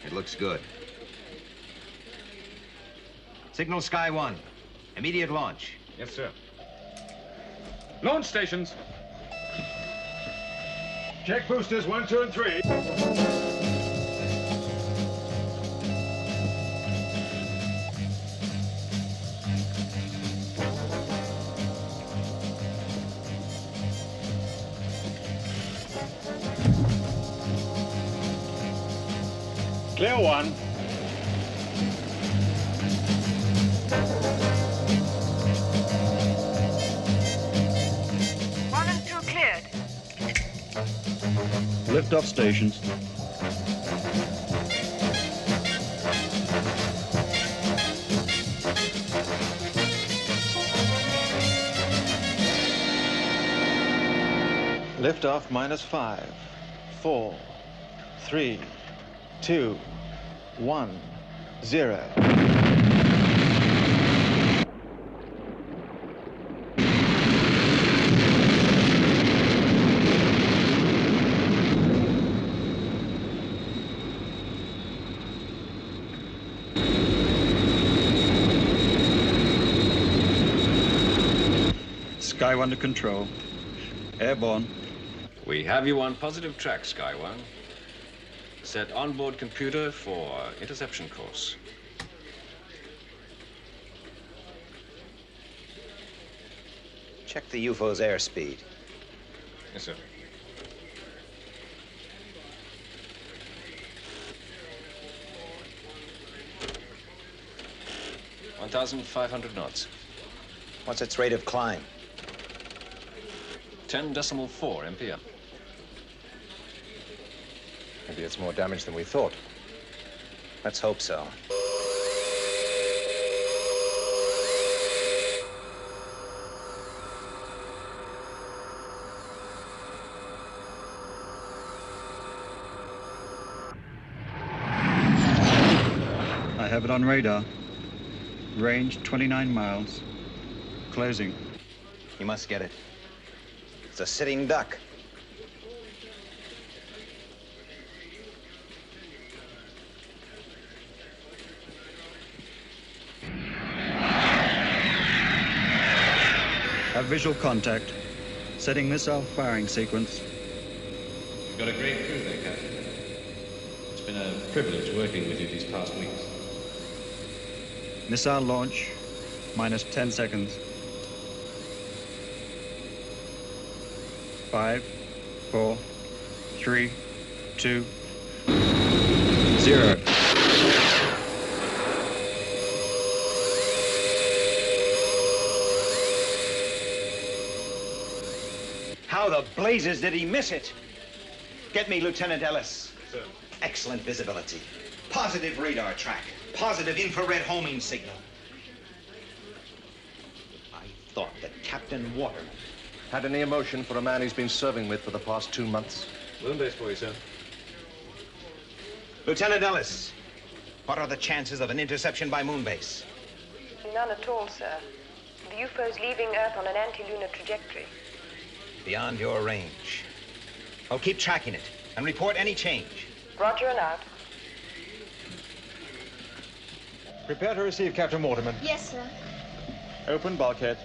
It looks good. Signal Sky 1. Immediate launch. Yes, sir. Launch stations. Check boosters 1, 2, and 3. Clear 1. Liftoff stations. Liftoff -5, 4, 3, 2, 1, 0. Sky 1 to control. Airborne. We have you on positive track, Sky 1. Set onboard computer for interception course. Check the UFO's airspeed. Yes, sir. $1,500 knots. What's its rate of climb? 10.4 MPM. Maybe it's more damage than we thought. Let's hope so. I have it on radar. Range 29 miles. Closing. You must get it. It's a sitting duck. Have visual contact. Setting missile firing sequence. You've got a great crew there, Captain. It's been a privilege working with you these past weeks. Missile launch. -10 seconds. 5, 4, 3, 2, 0. How the blazes did he miss it? Get me Lieutenant Ellis. Sir. Excellent visibility. Positive radar track. Positive infrared homing signal. I thought that Captain Waterman Had any emotion for a man he's been serving with for the past 2 months? Moonbase for you, sir. Lieutenant Ellis, what are the chances of an interception by Moonbase? None at all, sir. The UFO's leaving Earth on an anti-lunar trajectory. Beyond your range. I'll keep tracking it and report any change. Roger and out. Prepare to receive Captain Waterman. Yes, sir. Open bulkhead.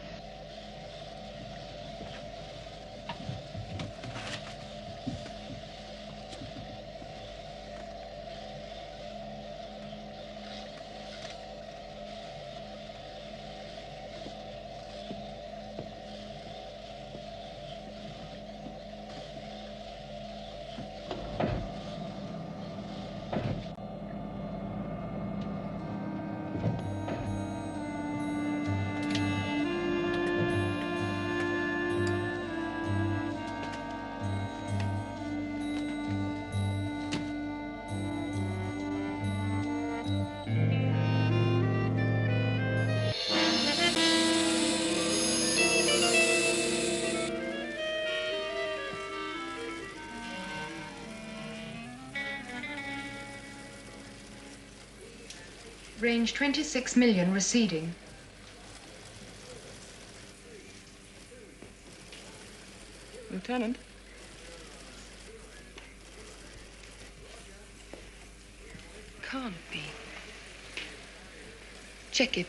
Range 26 million receding. Lieutenant? Can't be. Check it.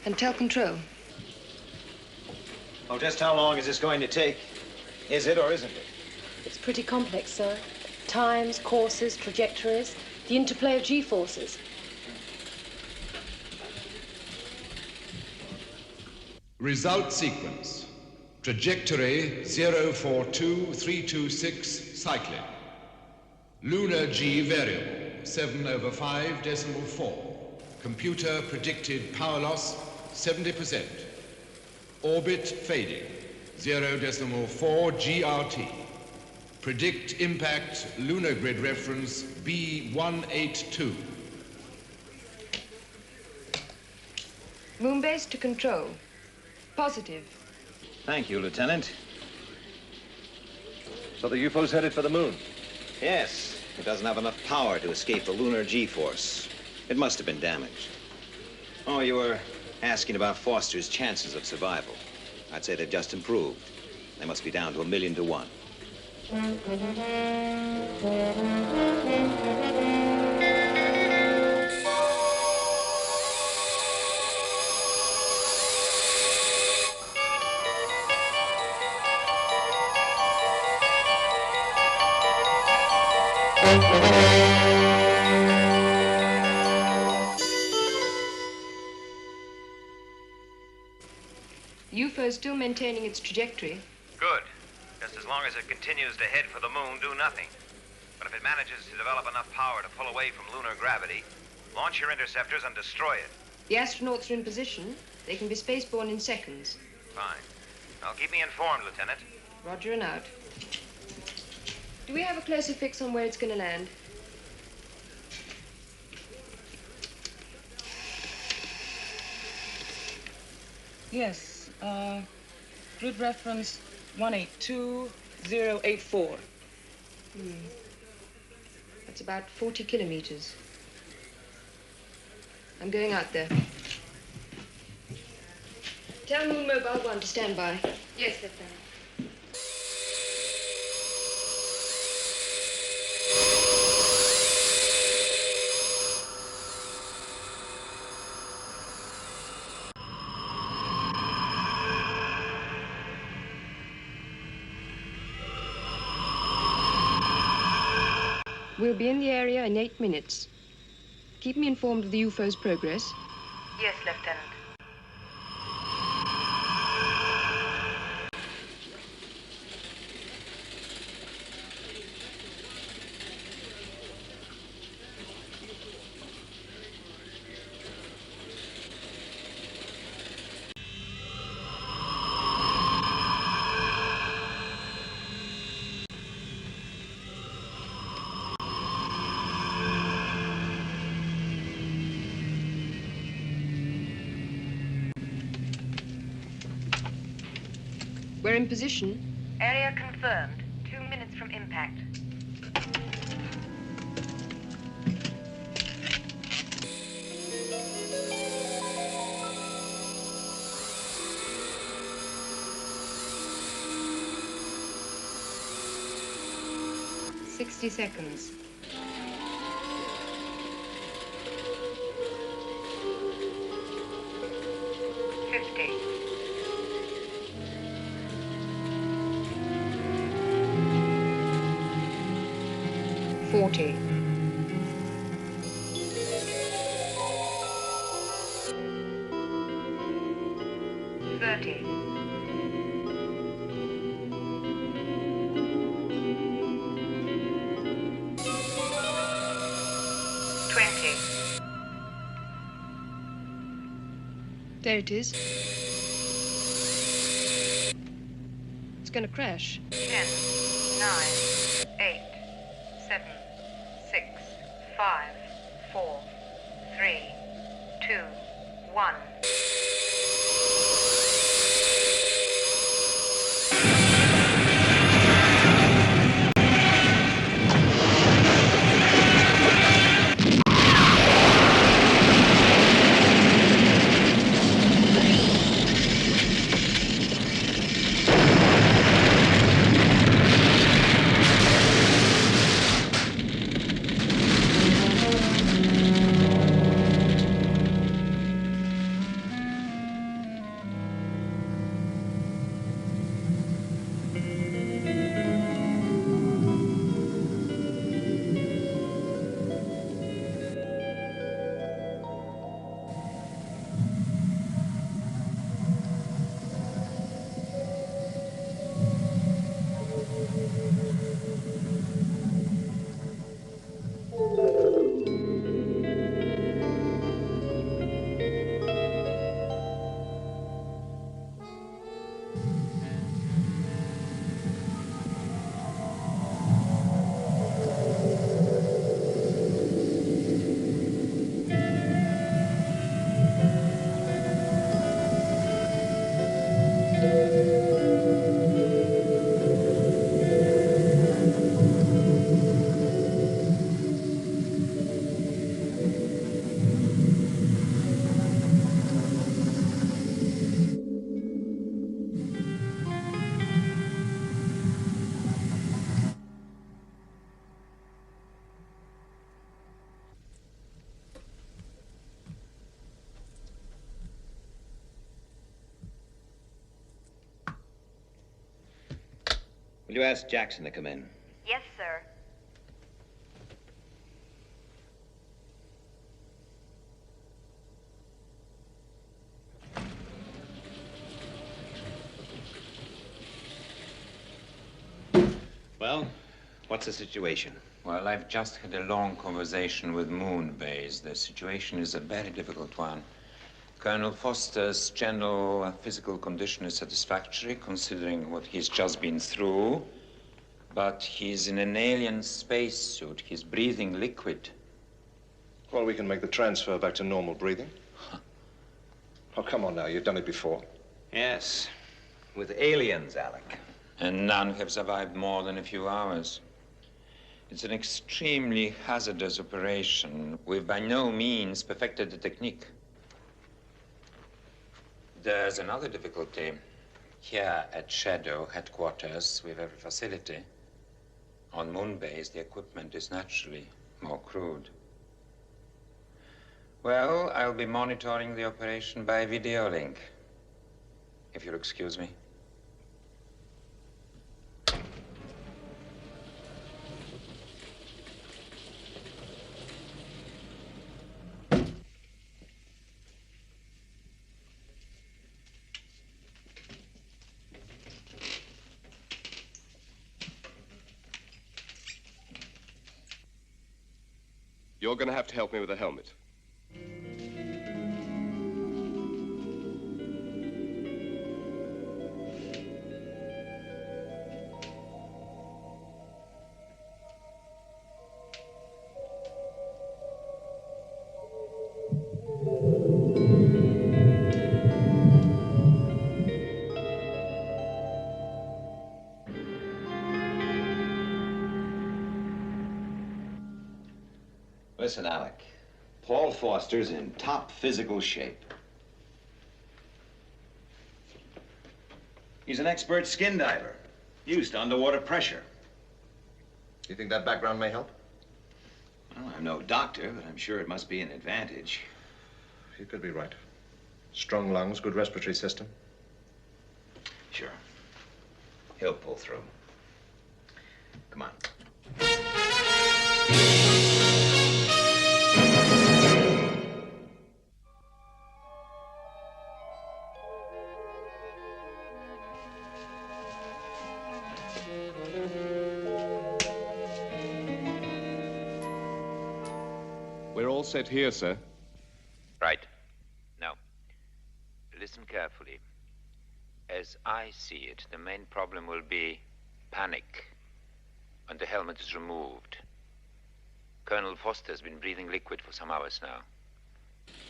And tell Control. Oh, just how long is this going to take? Is it or isn't it? It's pretty complex, sir. Times, courses, trajectories, the interplay of G-forces. Result sequence. Trajectory 042326 cycling. Lunar G variable 7/5.4. Computer predicted power loss 70%. Orbit fading 0.4 GRT. Predict impact lunar grid reference B182. Moonbase to Control. Positive. Thank you, Lieutenant. So the UFO's headed for the moon? Yes. It doesn't have enough power to escape the lunar G-force. It must have been damaged. Oh, you were asking about Foster's chances of survival. I'd say they've just improved. They must be down to 1,000,000 to 1. UFO is still maintaining its trajectory. Good. Just as long as it continues to head for the moon, do nothing. But if it manages to develop enough power to pull away from lunar gravity, launch your interceptors and destroy it. The astronauts are in position. They can be spaceborne in seconds. Fine. Well, keep me informed, Lieutenant. Roger and out. Do we have a closer fix on where it's going to land? Yes. Grid reference 182084. That's about 40 kilometers. I'm going out there. Tell Moon Mobile 1 to stand by. Yes, Lieutenant. We'll be in the area in 8 minutes. Keep me informed of the UFO's progress. Yes, Lieutenant. We're in position. Area confirmed. 2 minutes from impact. Seconds. 50. 40. 30. 20. There it is. It's going to crash. 10, 9, 8, 7, 6, 5, 4, 3, 2, 1. Will you ask Jackson to come in? Yes, sir. Well, what's the situation? Well, I've just had a long conversation with Moonbase. The situation is a very difficult one. Colonel Foster's general physical condition is satisfactory, considering what he's just been through. But he's in an alien spacesuit. He's breathing liquid. Well, we can make the transfer back to normal breathing. Oh, come on now. You've done it before. Yes, with aliens, Alec. And none have survived more than a few hours. It's an extremely hazardous operation. We've by no means perfected the technique. There's another difficulty. Here at SHADO headquarters, we have a facility. On Moonbase, the equipment is naturally more crude. Well, I'll be monitoring the operation by video link, if you'll excuse me. You're going to have to help me with a helmet. Listen, Alec. Paul Foster's in top physical shape. He's an expert skin diver, used to underwater pressure. You think that background may help? Well, I'm no doctor, but I'm sure it must be an advantage. You could be right. Strong lungs, good respiratory system. Sure. He'll pull through. Come on. We're all set here, sir. Right. Now, listen carefully. As I see it, the main problem will be panic when the helmet is removed. Colonel Foster has been breathing liquid for some hours now.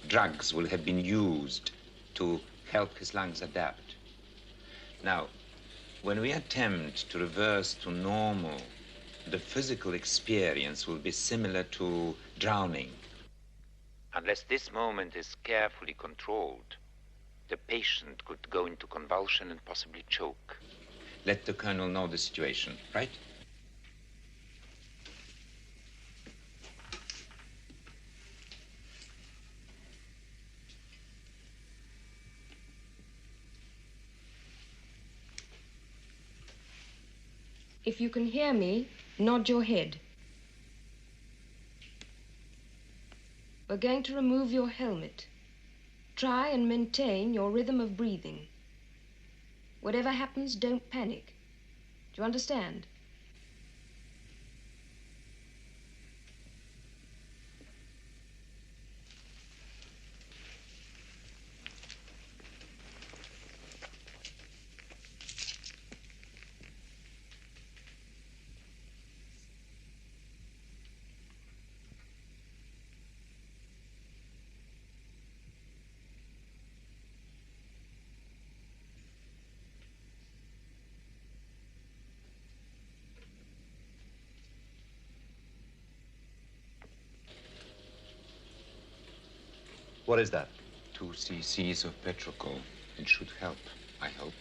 Drugs will have been used to help his lungs adapt. Now, when we attempt to reverse to normal, the physical experience will be similar to drowning. Unless this moment is carefully controlled, the patient could go into convulsion and possibly choke. Let the colonel know the situation, right? If you can hear me, nod your head. We're going to remove your helmet. Try and maintain your rhythm of breathing. Whatever happens, don't panic. Do you understand? What is that? 2 cc's of petrochol. It should help, I hope.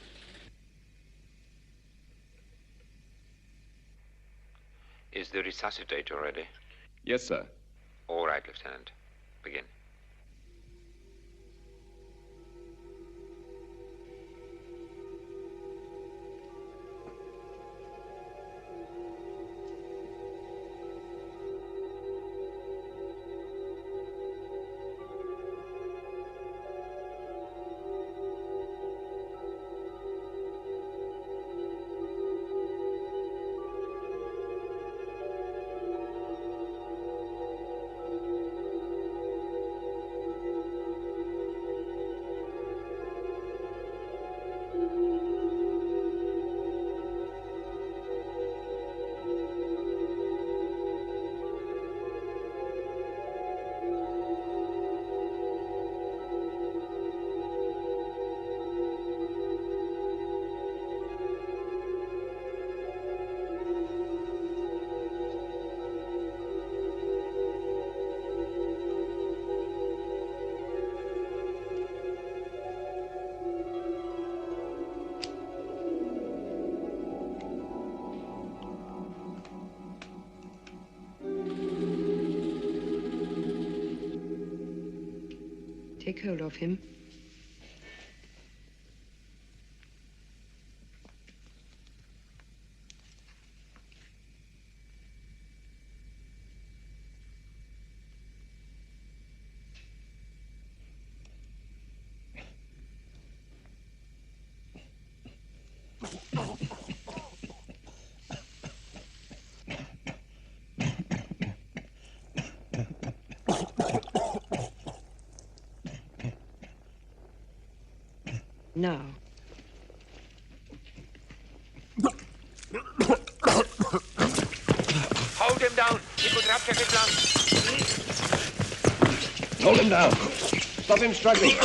Is the resuscitator ready? Yes, sir. All right, Lieutenant. Begin. Take hold of him. Now. Hold him down. He could rupture his lungs. Hold him down. Stop him struggling.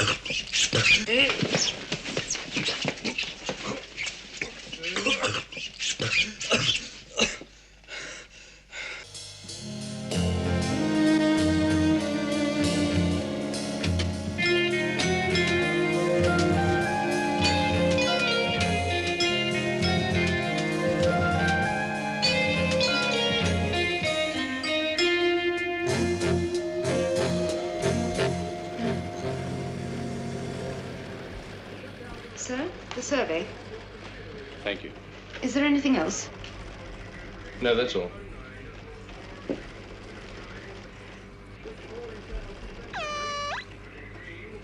survey. Thank you. Is there anything else? No, that's all.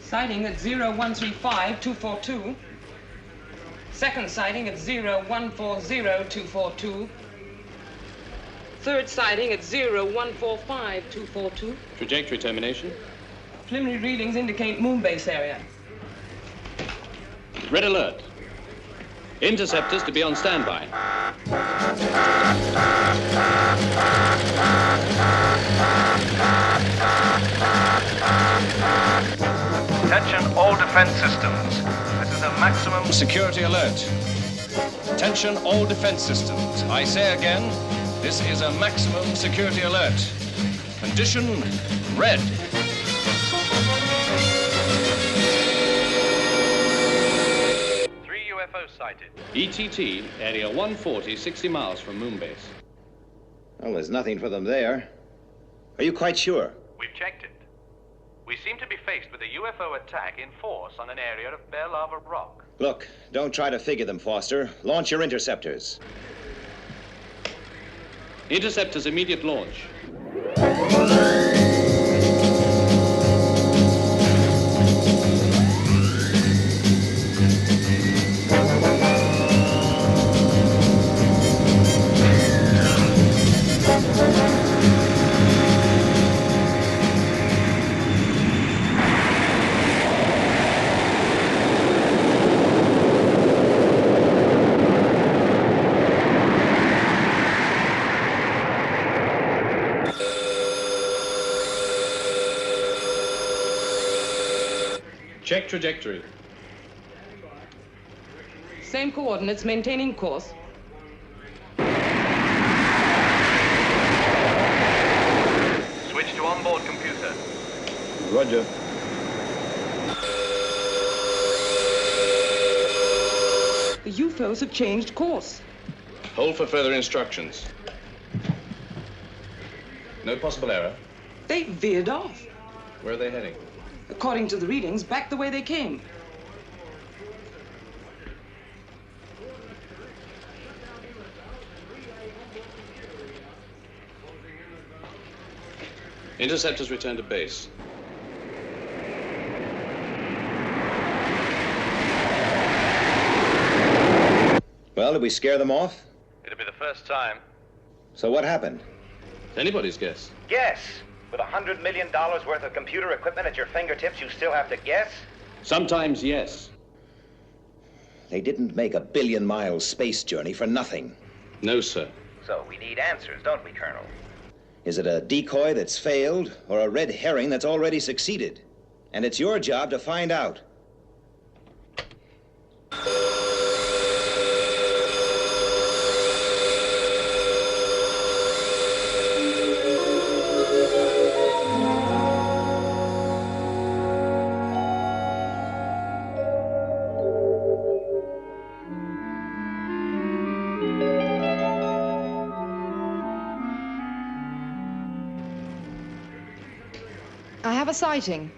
Sighting at 0135242. Second sighting at 0140242. Third sighting at 0145242. Trajectory termination. Preliminary readings indicate moon base area. Red alert. Interceptors to be on standby. Attention all defense systems. This is a maximum Security alert. Attention all defense systems. I say again, this is a maximum security alert. Condition red. UFO sighted. ETT, area 140, 60 miles from Moonbase. Well, there's nothing for them there. Are you quite sure? We've checked it. We seem to be faced with a UFO attack in force on an area of bare lava rock. Look, don't try to figure them, Foster. Launch your interceptors. Interceptors immediate launch. Check trajectory. Same coordinates, maintaining course. Switch to onboard computer. Roger. The UFOs have changed course. Hold for further instructions. No possible error. They veered off. Where are they heading? According to the readings, back the way they came. Interceptors return to base. Well, did we scare them off? It'll be the first time. So what happened? It's anybody's guess. Guess? With $100 million worth of computer equipment at your fingertips, you still have to guess? Sometimes, yes. They didn't make a billion-mile space journey for nothing. No, sir. So we need answers, don't we, Colonel? Is it a decoy that's failed or a red herring that's already succeeded? And it's your job to find out. I have a sighting.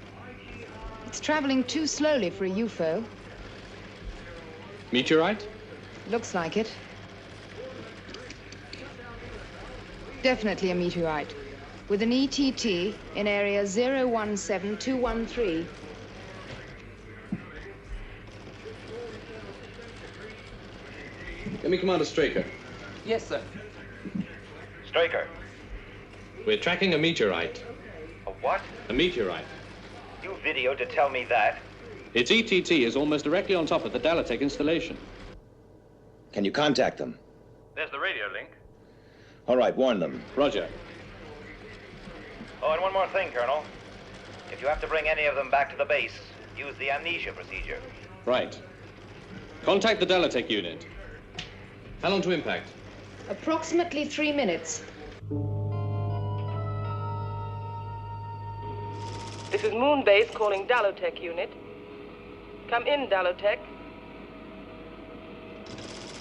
It's traveling too slowly for a UFO. Meteorite? Looks like it. Definitely a meteorite. With an ETT in area 017213. Let me Commander Straker. Yes, sir. Straker. We're tracking a meteorite. A what? A meteorite. You videoed to tell me that. Its ETT is almost directly on top of the Dalatech installation. Can you contact them? There's the radio link. All right, warn them. Roger. Oh, and one more thing, Colonel. If you have to bring any of them back to the base, use the amnesia procedure. Right. Contact the Dalatech unit. How long to impact? Approximately 3 minutes. This is Moonbase calling Dalotech unit. Come in, Dalotech.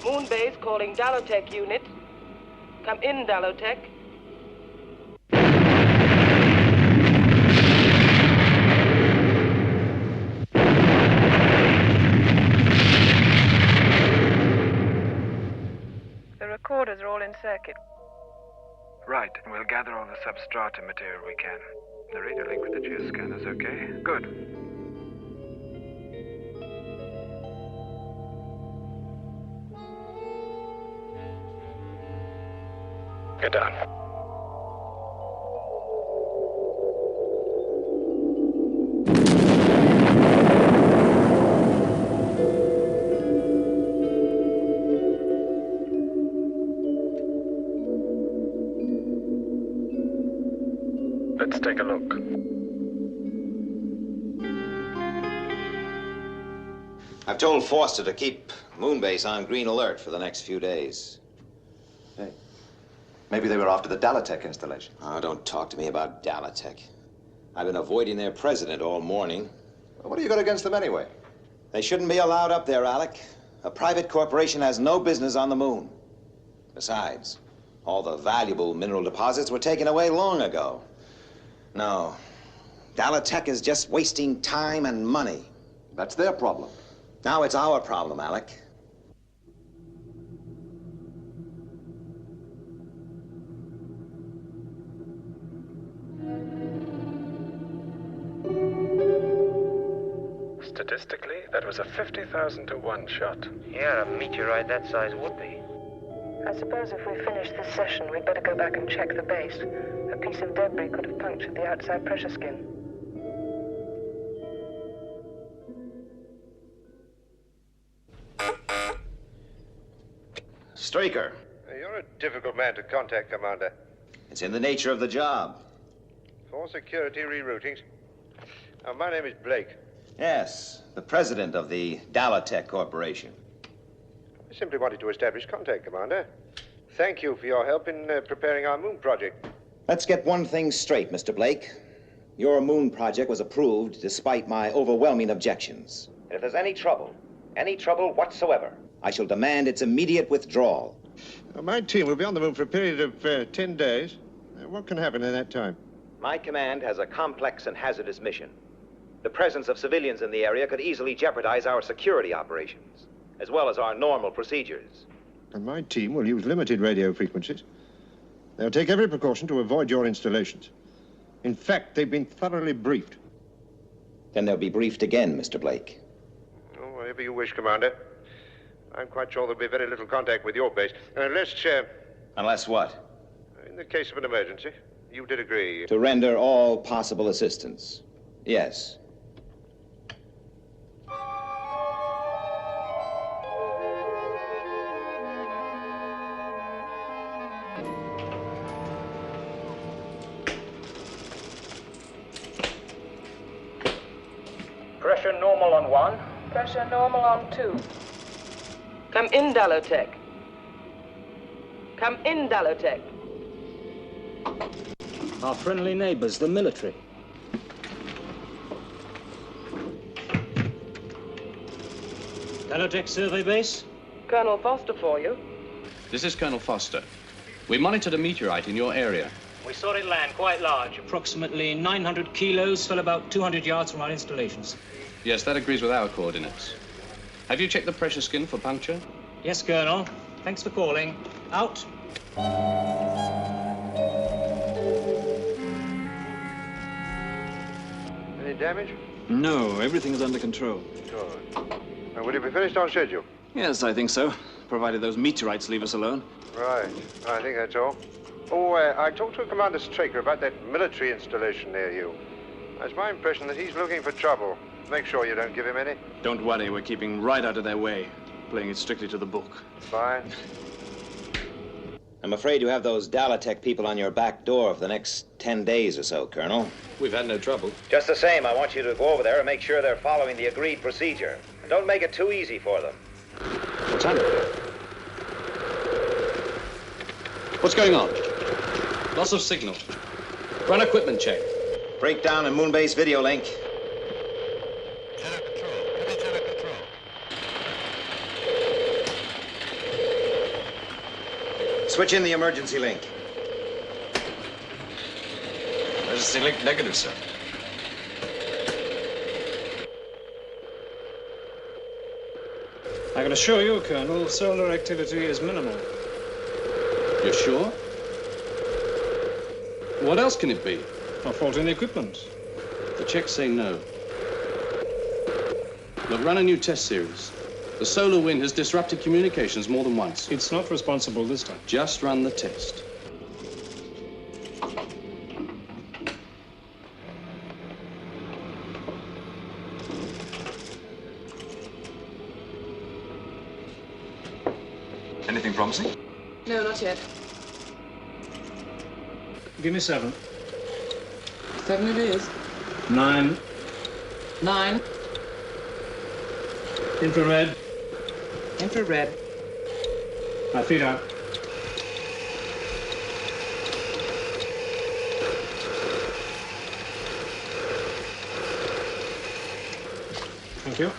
Moonbase calling Dalotech unit. Come in, Dalotech. recorders are all in circuit. Right, we'll gather all the substrata material we can. The radio link with the geoscanner's okay? Good. Get down. Let's take a look. I've told Foster to keep Moonbase on green alert for the next few days. Hey, maybe they were after the Dalatech installation. Oh, don't talk to me about Dalatech. I've been avoiding their president all morning. Well, what do you got against them anyway? They shouldn't be allowed up there, Alec. A private corporation has no business on the moon. Besides, all the valuable mineral deposits were taken away long ago. No, Dalatech is just wasting time and money. That's their problem. Now it's our problem, Alec. Statistically, that was a 50,000 to 1 shot. Yeah, a meteorite that size would be. I suppose if we finish this session, we'd better go back and check the base. A piece of debris could have punctured the outside pressure skin. Straker. You're a difficult man to contact, Commander. It's in the nature of the job. For security reroutings. My name is Blake. Yes, the president of the Dalatech Corporation. I simply wanted to establish contact, Commander. Thank you for your help in preparing our moon project. Let's get one thing straight, Mr. Blake. Your moon project was approved despite my overwhelming objections. And if there's any trouble whatsoever, I shall demand its immediate withdrawal. My team will be on the moon for a period of 10 days. What can happen in that time? My command has a complex and hazardous mission. The presence of civilians in the area could easily jeopardize our security operations, as well as our normal procedures. And my team will use limited radio frequencies. They'll take every precaution to avoid your installations. In fact, they've been thoroughly briefed. Then they'll be briefed again, Mr. Blake. Oh, whatever you wish, Commander. I'm quite sure there'll be very little contact with your base. Unless what? In the case of an emergency, you did agree. To render all possible assistance. Yes. Pressure normal on 1. Pressure normal on 2. Come in, Dalatech. Come in, Dalatech. Our friendly neighbors, the military. Dalatech survey base? Colonel Foster for you. This is Colonel Foster. We monitored a meteorite in your area. We saw it land quite large, approximately 900 kilos, fell about 200 yards from our installations. Yes, that agrees with our coordinates. Have you checked the pressure skin for puncture? Yes, Colonel. Thanks for calling. Out. Any damage? No, everything is under control. Good. Will you be finished on schedule? Yes, I think so, provided those meteorites leave us alone. Right. I think that's all. Oh, I talked to Commander Straker about that military installation near you. It's my impression that he's looking for trouble. Make sure you don't give him any. Don't worry, we're keeping right out of their way, playing it strictly to the book. Fine. I'm afraid you have those Dalatech people on your back door for the next 10 days or so, Colonel. We've had no trouble. Just the same, I want you to go over there and make sure they're following the agreed procedure. And don't make it too easy for them. What's happening? What's going on? Loss of signal. Run equipment check. Breakdown in Moonbase video link. Switch in the emergency link. Emergency link negative, sir. I can assure you, Colonel, solar activity is minimal. You're sure? What else can it be? A fault in the equipment. The checks say no. Look, run a new test series. The solar wind has disrupted communications more than once. It's not responsible this time. Just run the test. Anything promising? No, not yet. Give me 7. 7 it is. 9. 9. Infrared. Infrared. My feet out. Thank you.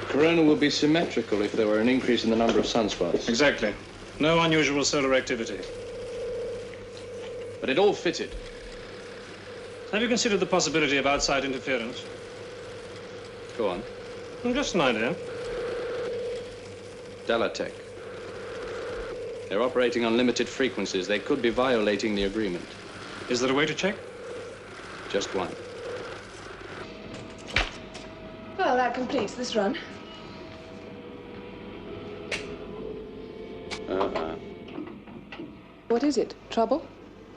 Corona would be symmetrical if there were an increase in the number of sunspots. Exactly. No unusual solar activity. But it all fitted. Have you considered the possibility of outside interference? Go on. Just an idea. Dalatech. They're operating on limited frequencies. They could be violating the agreement. Is there a way to check? Just one. Well, that completes this run. What is it? Trouble?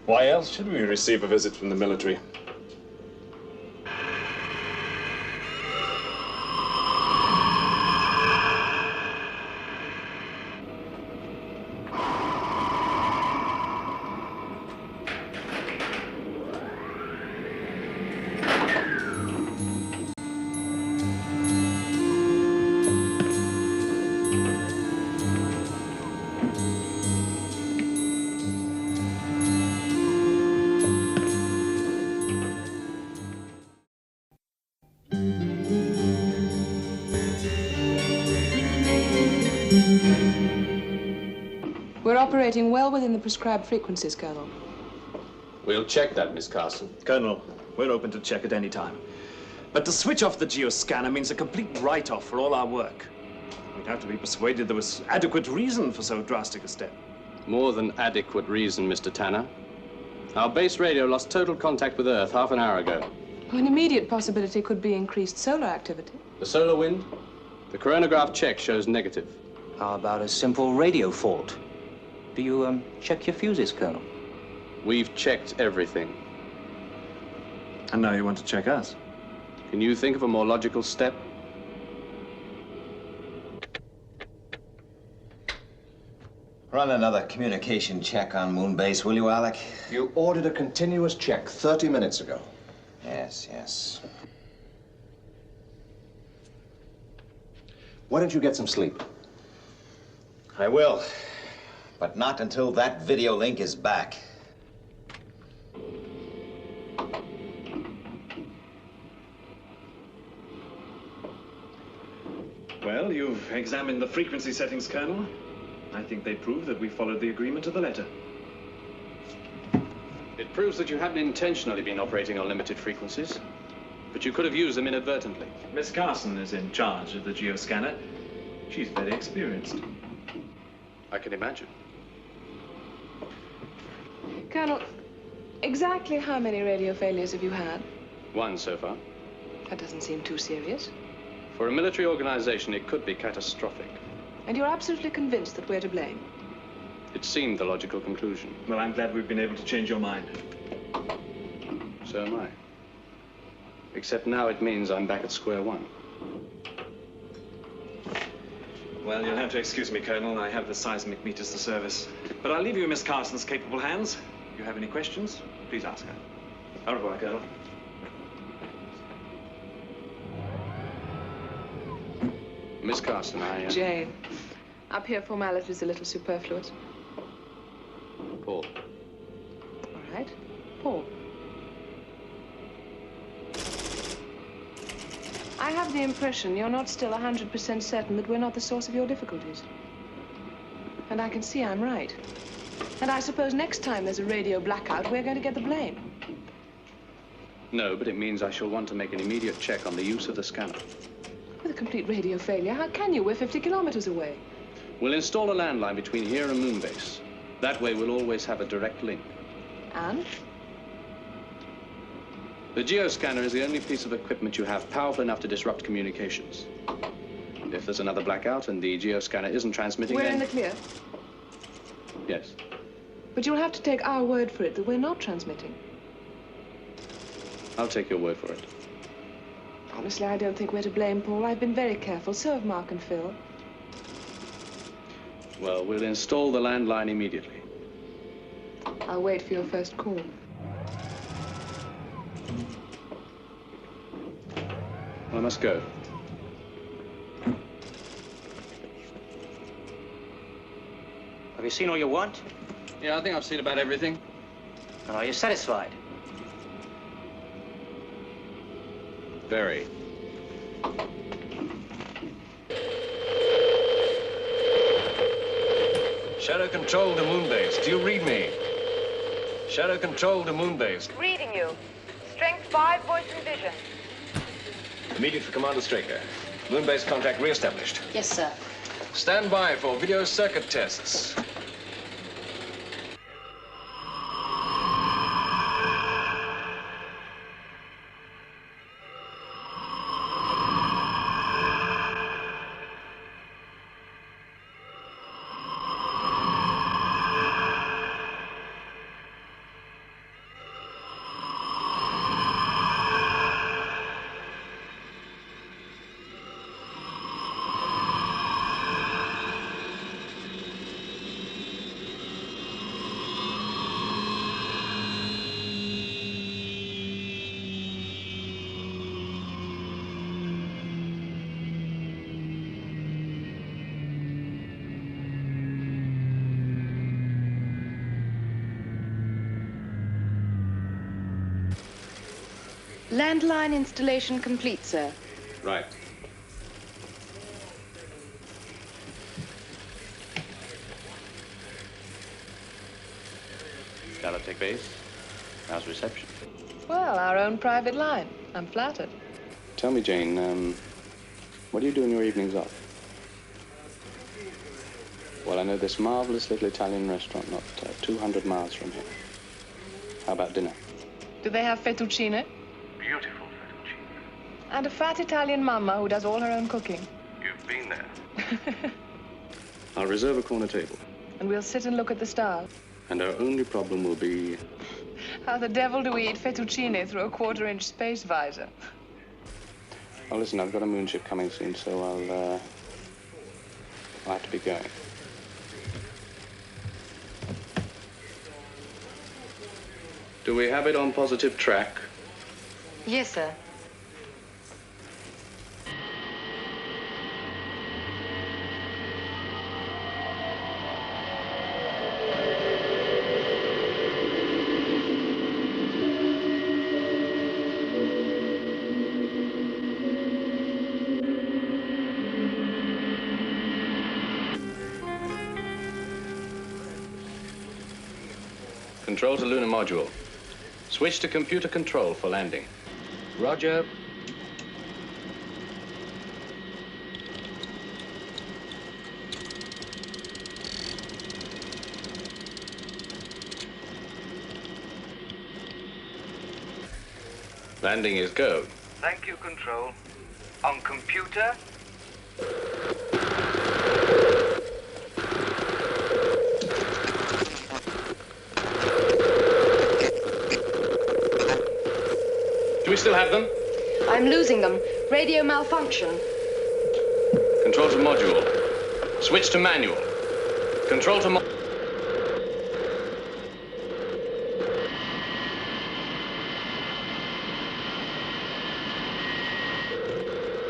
Why else should we receive a visit from the military? We're operating well within the prescribed frequencies, Colonel. We'll check that, Miss Carson. Colonel, we're open to check at any time. But to switch off the geoscanner means a complete write-off for all our work. We'd have to be persuaded there was adequate reason for so drastic a step. More than adequate reason, Mr. Tanner. Our base radio lost total contact with Earth half an hour ago. An immediate possibility could be increased solar activity. The solar wind? The coronagraph check shows negative. How about a simple radio fault? Do you, check your fuses, Colonel? We've checked everything. And now you want to check us? Can you think of a more logical step? Run another communication check on Moonbase, will you, Alec? You ordered a continuous check 30 minutes ago. Yes, yes. Why don't you get some sleep? I will, but not until that video link is back. Well, you've examined the frequency settings, Colonel. I think they prove that we followed the agreement to the letter. It proves that you haven't intentionally been operating on limited frequencies, but you could have used them inadvertently. Miss Carson is in charge of the geoscanner. She's very experienced. I can imagine. Colonel, exactly how many radio failures have you had? One so far. That doesn't seem too serious. For a military organization, it could be catastrophic. And you're absolutely convinced that we're to blame? It seemed the logical conclusion. Well, I'm glad we've been able to change your mind. So am I. Except now it means I'm back at square one. Well, you'll have to excuse me, Colonel. I have the seismic meters to service. But I'll leave you in Miss Carson's capable hands. If you have any questions, please ask her. Au revoir, Colonel. Miss Carson, Jane, up here formality's a little superfluous. Paul. All right, Paul. I have the impression you're not still 100% certain that we're not the source of your difficulties. And I can see I'm right. And I suppose next time there's a radio blackout, we're going to get the blame. No, but it means I shall want to make an immediate check on the use of the scanner. With a complete radio failure. How can you? We're 50 kilometers away. We'll install a landline between here and Moonbase. That way we'll always have a direct link. And? The geoscanner is the only piece of equipment you have powerful enough to disrupt communications. If there's another blackout and the geoscanner isn't transmitting, We're then... in the clear. Yes. But you'll have to take our word for it that we're not transmitting. I'll take your word for it. Honestly, I don't think we're to blame, Paul. I've been very careful. So have Mark and Phil. Well, we'll install the landline immediately. I'll wait for your first call. I must go. Have you seen all you want? Yeah, I think I've seen about everything. And are you satisfied? Very. Shadow Control to Moonbase. Do you read me? Shadow Control to Moonbase. Reading you. Strength 5, voice and vision. Immediate for Commander Straker. Moonbase contact re-established. Yes, sir. Stand by for video circuit tests. Landline installation complete, sir. Right. Galactic base. How's reception? Well, our own private line. I'm flattered. Tell me, Jane, what do you do in your evenings off? Well, I know this marvelous little Italian restaurant not 200 miles from here. How about dinner? Do they have fettuccine? Beautiful fettuccine. And a fat Italian mama who does all her own cooking. You've been there. I'll reserve a corner table. And we'll sit and look at the stars. And our only problem will be... How the devil do we eat fettuccine through a 1/4-inch space visor? Oh, listen, I've got a moonship coming soon, so I'll have to be going. Do we have it on positive track? Yes, sir. Control to lunar module. Switch to computer control for landing. Roger. Landing is go. Thank you, Control. On computer. Do we still have them? I'm losing them. Radio malfunction. Control to module. Switch to manual. Control to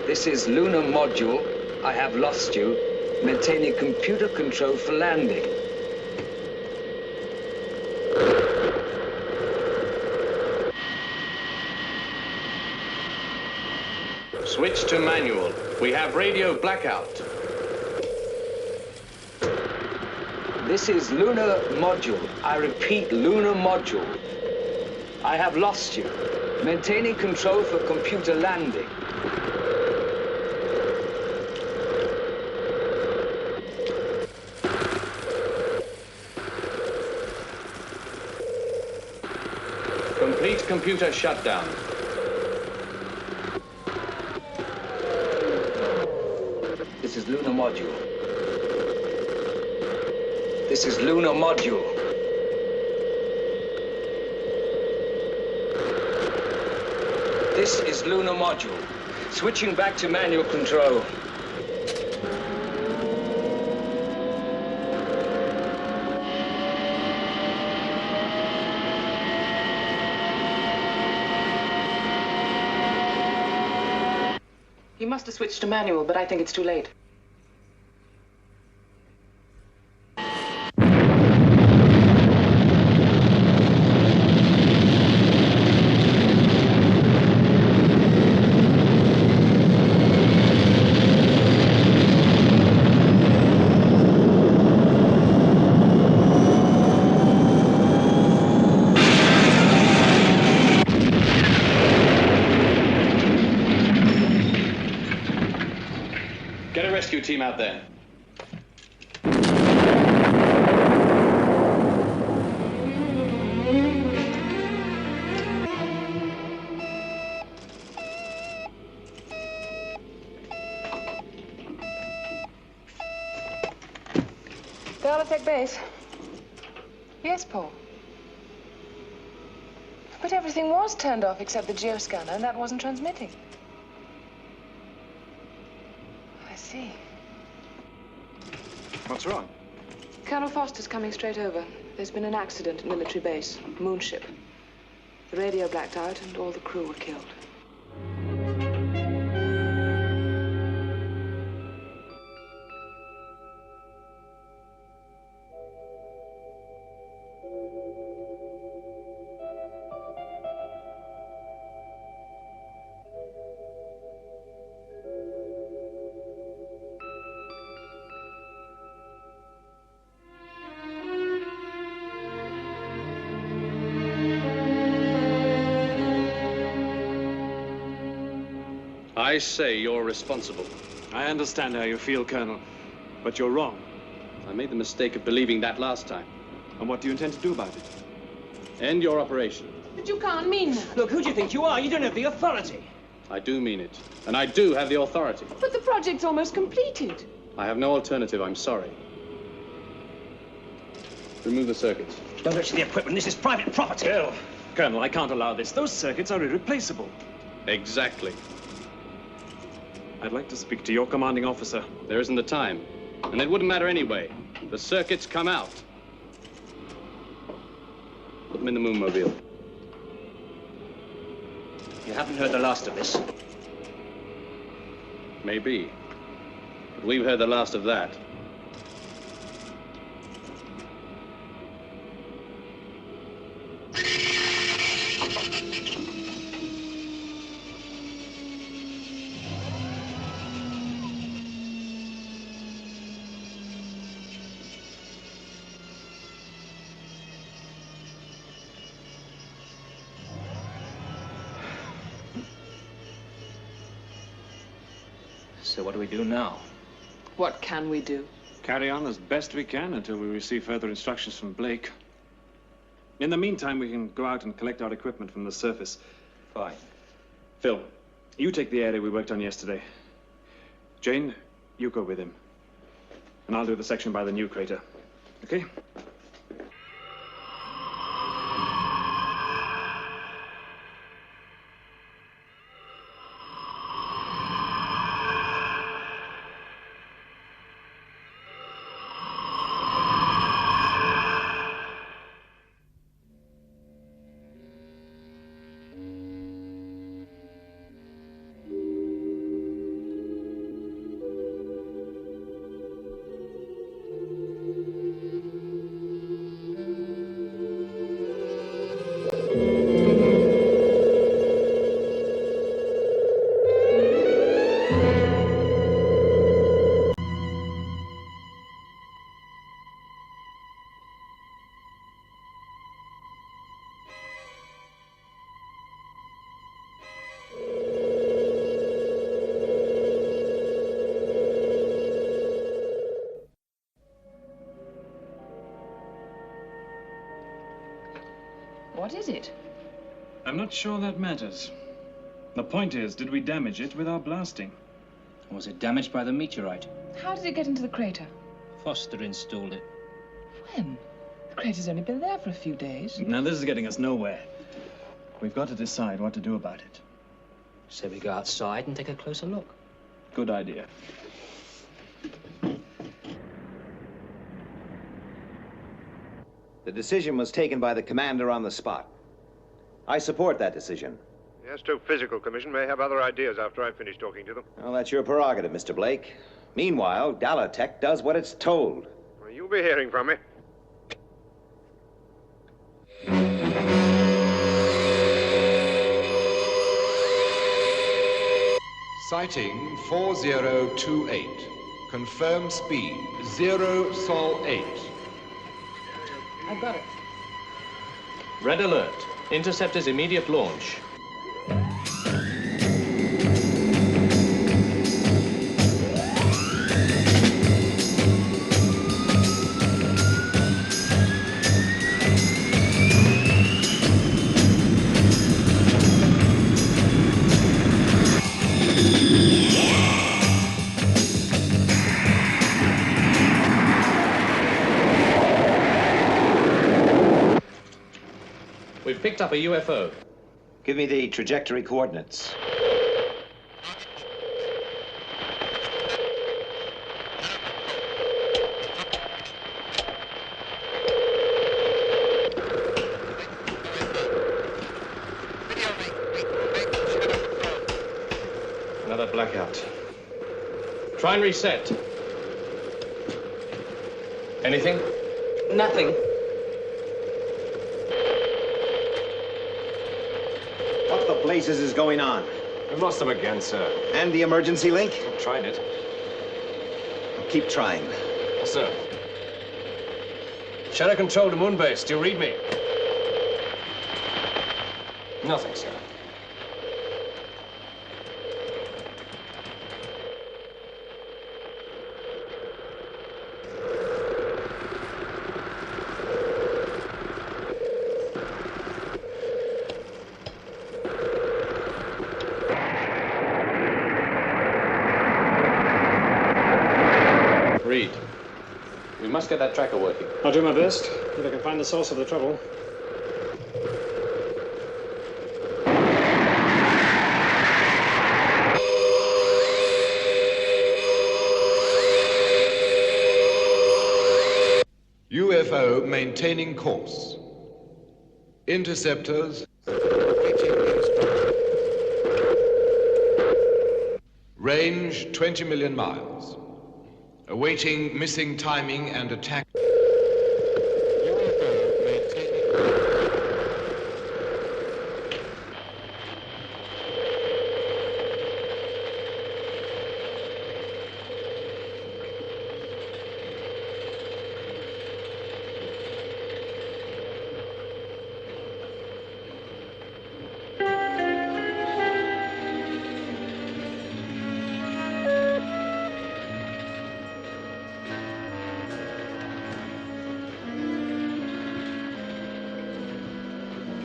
This is lunar module. I have lost you. Maintaining computer control for landing. Switch to manual. We have radio blackout. This is lunar module. I repeat, lunar module. I have lost you. Maintaining control for computer landing. Alert computer shutdown. This is lunar module. This is lunar module. This is lunar module. Switching back to manual control. He must have switched to manual, but I think it's too late. Get a rescue team out there. Dalotech base. Yes, Paul. But everything was turned off except the geoscanner, and that wasn't transmitting. I see. What's wrong? Colonel Foster's coming straight over. There's been an accident at military base, Moonship. The radio blacked out and all the crew were killed. I say you're responsible. I understand how you feel, Colonel, but you're wrong. I made the mistake of believing that last time. And what do you intend to do about it? End your operation. But you can't mean that. Look, who do you think you are? You don't have the authority. I do mean it. And I do have the authority. But the project's almost completed. I have no alternative, I'm sorry. Remove the circuits. Don't touch the equipment. This is private property. Colonel, I can't allow this. Those circuits are irreplaceable. Exactly. I'd like to speak to your commanding officer. There isn't the time. And it wouldn't matter anyway. The circuits come out. Put them in the Moonmobile. You haven't heard the last of this. Maybe. But we've heard the last of that. So what do we do now? What can we do? Carry on as best we can until we receive further instructions from Blake. In the meantime, we can go out and collect our equipment from the surface. Fine. Phil, you take the area we worked on yesterday. Jane, you go with him. And I'll do the section by the new crater. Okay? What is it? I'm not sure that matters. The point is, did we damage it with our blasting? Or was it damaged by the meteorite? How did it get into the crater? Foster installed it. When? The crater's only been there for a few days. Now, this is getting us nowhere. We've got to decide what to do about it. So we go outside and take a closer look. Good idea. The decision was taken by the commander on the spot. I support that decision. The Astrophysical Commission may have other ideas after I've finished talking to them. Well, that's your prerogative, Mr. Blake. Meanwhile, Dalotech does what it's told. Well, you'll be hearing from me. Sighting 4028. Confirmed speed 0 Sol 8. I've got it. Red alert. Interceptor's immediate launch. We've picked up a UFO. Give me the trajectory coordinates. Another blackout. Try and reset. Anything? Nothing. What the blazes is going on? We've lost them again, sir. And the emergency link? I've tried it. Keep trying. Yes, sir. Shadow control to moon base. Do you read me? Nothing, sir. Reed, we must get that tracker working. I'll do my best, if I can find the source of the trouble. UFO maintaining course. Interceptors. Range 20 million miles. Awaiting missing timing and attack.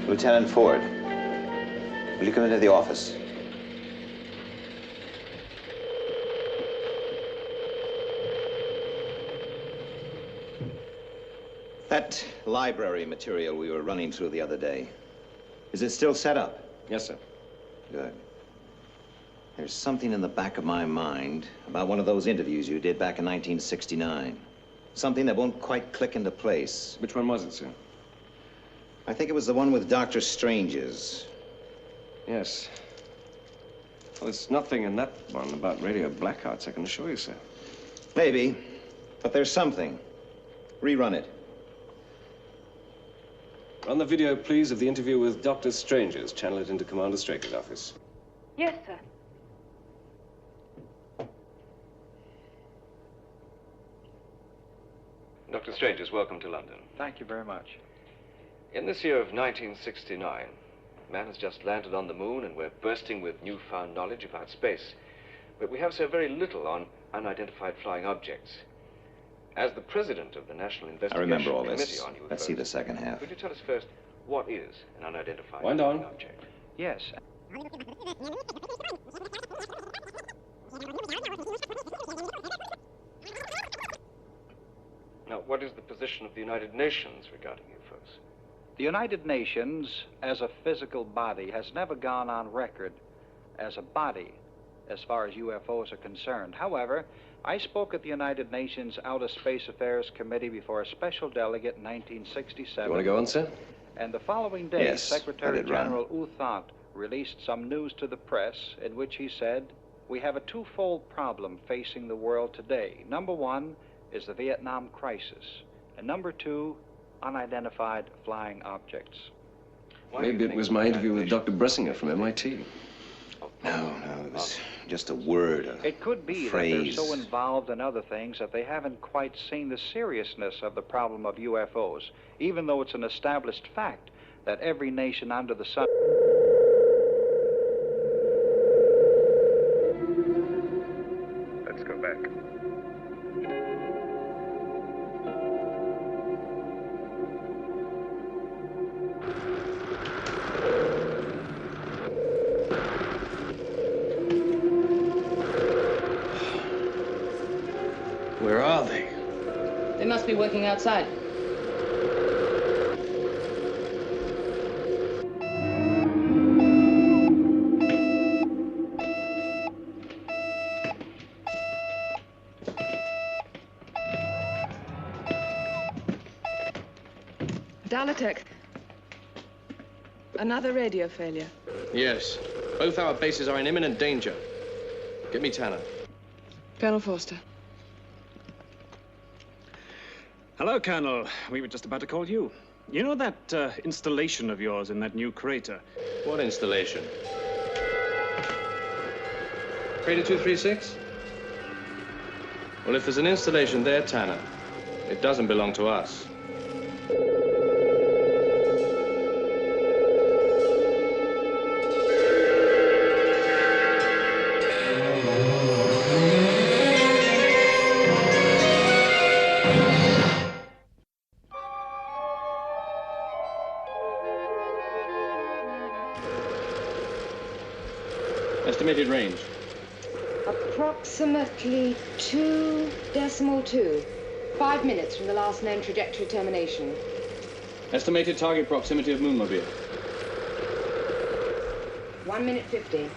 Lieutenant Ford, will you come into the office? That library material we were running through the other day, is it still set up? Yes, sir. Good. There's something in the back of my mind about one of those interviews you did back in 1969. Something that won't quite click into place. Which one was it, sir? I think it was the one with Dr. Strange's. Yes. Well, there's nothing in that one about radio blackouts, I can assure you, sir. Maybe, but there's something. Rerun it. Run the video, please, of the interview with Dr. Strange's. Channel it into Commander Straker's office. Yes, sir. Dr. Strange's, welcome to London. Thank you very much. In this year of 1969, man has just landed on the moon and we're bursting with newfound knowledge about space. But we have so very little on unidentified flying objects. As the president of the National Investigation I remember all Committee this. on UFOs, Let's see the second half. Could you tell us first What is an unidentified Wind on. object? Yes. Now, what is the position of the United Nations regarding UFOs? The United Nations, as a physical body, has never gone on record as a body as far as UFOs are concerned. However, I spoke at the United Nations Outer Space Affairs Committee before a special delegate in 1967. You want to go on, sir? And the following day, Yes, Secretary I did, Ron. General U Thant released some news to the press in which he said, "We have a twofold problem facing the world today. Number one is the Vietnam crisis, and number two, unidentified flying objects." Maybe it was my interview with Dr. Bressinger from MIT. No, it was just a word, It could be that phrase. they're so involved in other things that they haven't quite seen the seriousness of the problem of UFOs, even though it's an established fact that every nation under the sun... Let's go back. Where are they? They must be working outside. Dalatech. Another radio failure. Yes. Both our bases are in imminent danger. Get me Tanner. Colonel Forster. Hello, Colonel. We were just about to call you. You know that installation of yours in that new crater? What installation? Crater 236? Well, if there's an installation there, Tanner, it doesn't belong to us. Estimated range. Approximately 2.2. 5 minutes from the last known trajectory termination. Estimated target proximity of Moonmobile. 1 minute 50.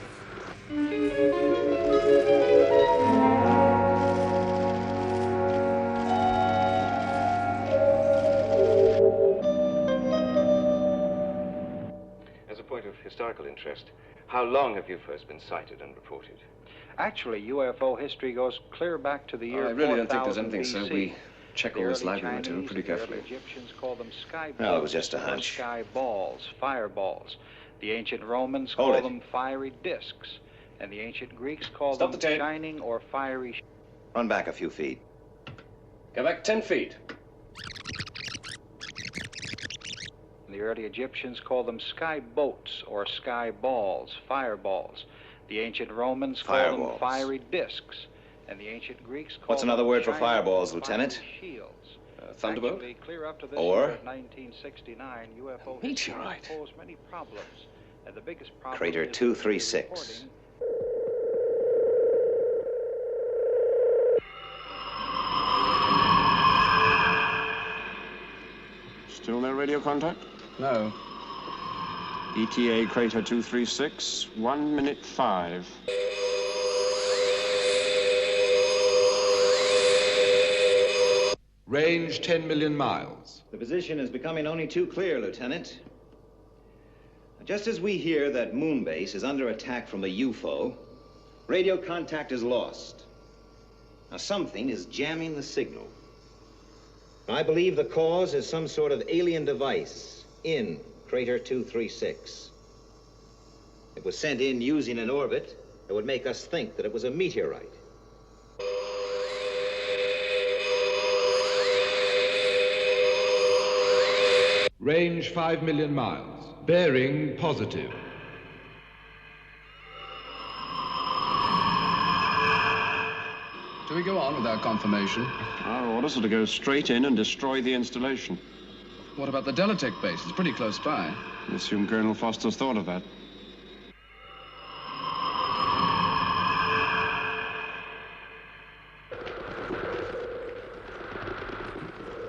As a point of historical interest, how long have UFOs been sighted and reported? Actually, UFO history goes clear back to the year I really don't think there's 4000 anything, sir. BC. We check all The this early library material Chinese, pretty the early carefully. Egyptians called them sky Well, it balls was just a or hunch. sky balls, fireballs. The ancient Romans Hold called it. them fiery discs, and the ancient Greeks called Stop them the tape. shining or fiery. Run back a few feet. Go back 10 feet. The early Egyptians called them sky boats or sky balls, fireballs. The ancient Romans called them Fireballs. fiery discs, and the ancient Greeks called What's them another word for shining fireballs, or Lieutenant? fiery shields. Thunderbolt? Actually, clear up to this Or? year of 1969, UFO history Meteorite. has posed many problems. And the biggest problem Crater is 236. Still no radio contact? No. ETA Crater 236, 1 minute 5. Range 10 million miles. The position is becoming only too clear, Lieutenant. Just as we hear that Moonbase is under attack from a UFO, radio contact is lost. Now, something is jamming the signal. I believe the cause is some sort of alien device in Crater 236. It was sent in using an orbit that would make us think that it was a meteorite. Range 5 million miles. Bearing positive. Do we go on without confirmation? Our orders are to go straight in and destroy the installation. What about the Delatech base? It's pretty close by. I assume Colonel Foster's thought of that.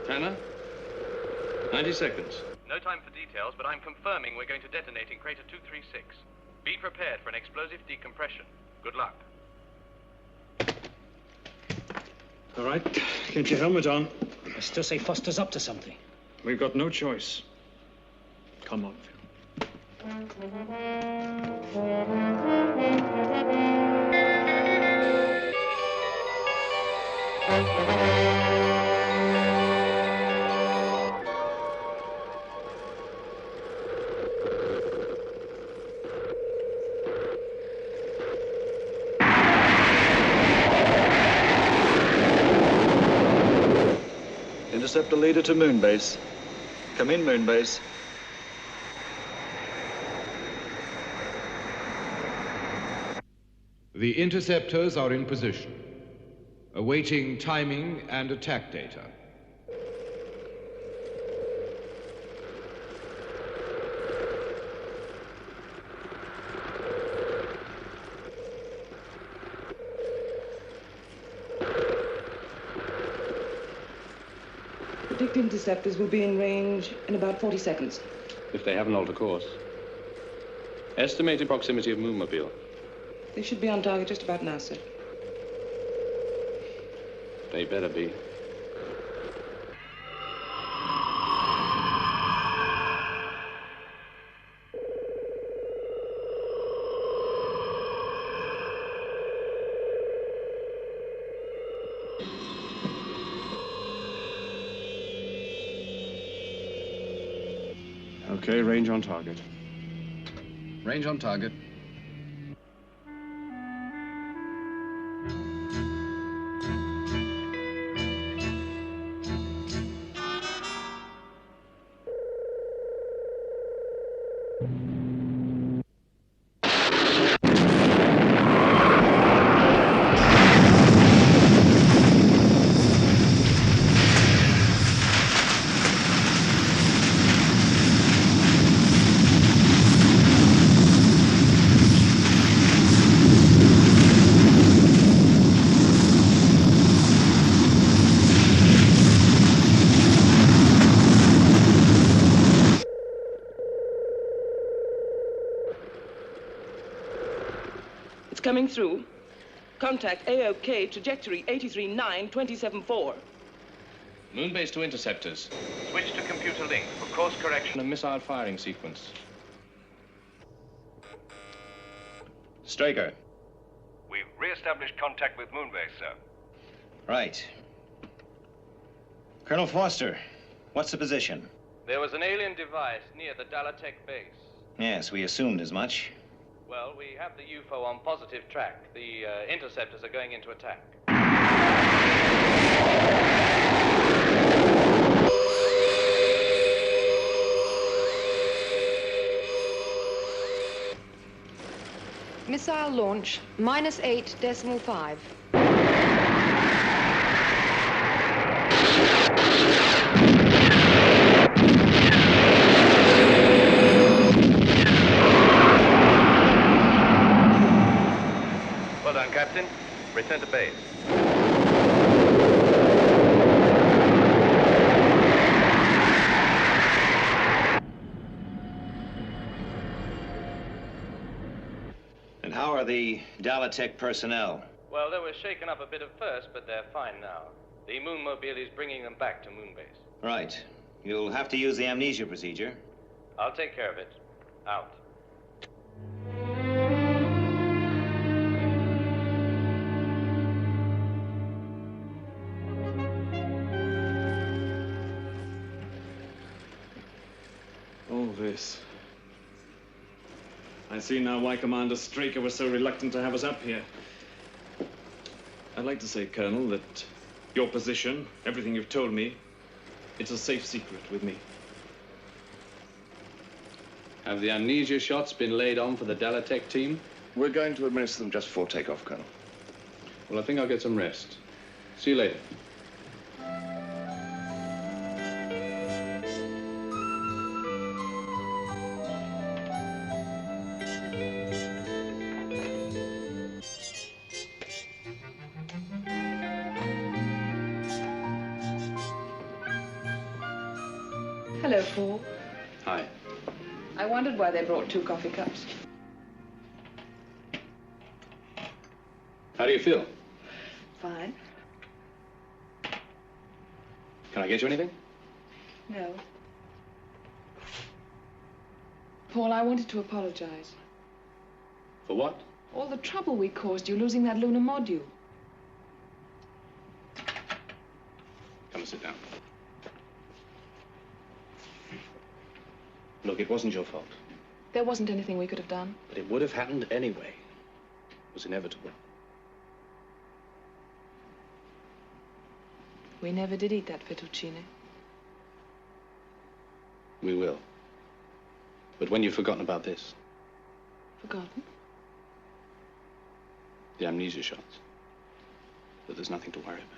Tanner? 90 seconds. No time for details, but I'm confirming we're going to detonate in crater 236. Be prepared for an explosive decompression. Good luck. All right, get your helmet on. I still say Foster's up to something. We've got no choice. Come on, Interceptor leader to Moonbase. Come in, Moonbase. The interceptors are in position, awaiting timing and attack data. Predict interceptors will be in range in about 40 seconds. If they haven't altered course. Estimated proximity of Moonmobile. They should be on target just about now, sir. They better be. Okay, range on target. Range on target. Coming through. Contact AOK trajectory 839274. Moonbase to interceptors. Switch to computer link for course correction and missile firing sequence. Straker. We've re-established contact with Moonbase, sir. Right. Colonel Foster, what's the position? There was an alien device near the Delatech base. Yes, we assumed as much. Well, we have the UFO on positive track. The interceptors are going into attack. Missile launch, -8.5. Well done, Captain. Return to base. And how are the Delatech personnel? Well, they were shaken up a bit at first, but they're fine now. The Moonmobile is bringing them back to Moonbase. Right. You'll have to use the amnesia procedure. I'll take care of it. Out. All this. I see now why Commander Straker was so reluctant to have us up here. I'd like to say, Colonel, that your position, everything you've told me, it's a safe secret with me. Have the amnesia shots been laid on for the Delatech team? We're going to administer them just before takeoff, Colonel. Well, I think I'll get some rest. See you later. Hello, Paul. Hi. I wondered why they brought 2 coffee cups. How do you feel? Fine. Can I get you anything? No. Paul, I wanted to apologize. For what? All the trouble we caused you losing that lunar module. Come and sit down. Look, it wasn't your fault. There wasn't anything we could have done. But it would have happened anyway. It was inevitable. We never did eat that fettuccine. We will. But when you've forgotten about this, Forgotten? the amnesia shots, that there's nothing to worry about.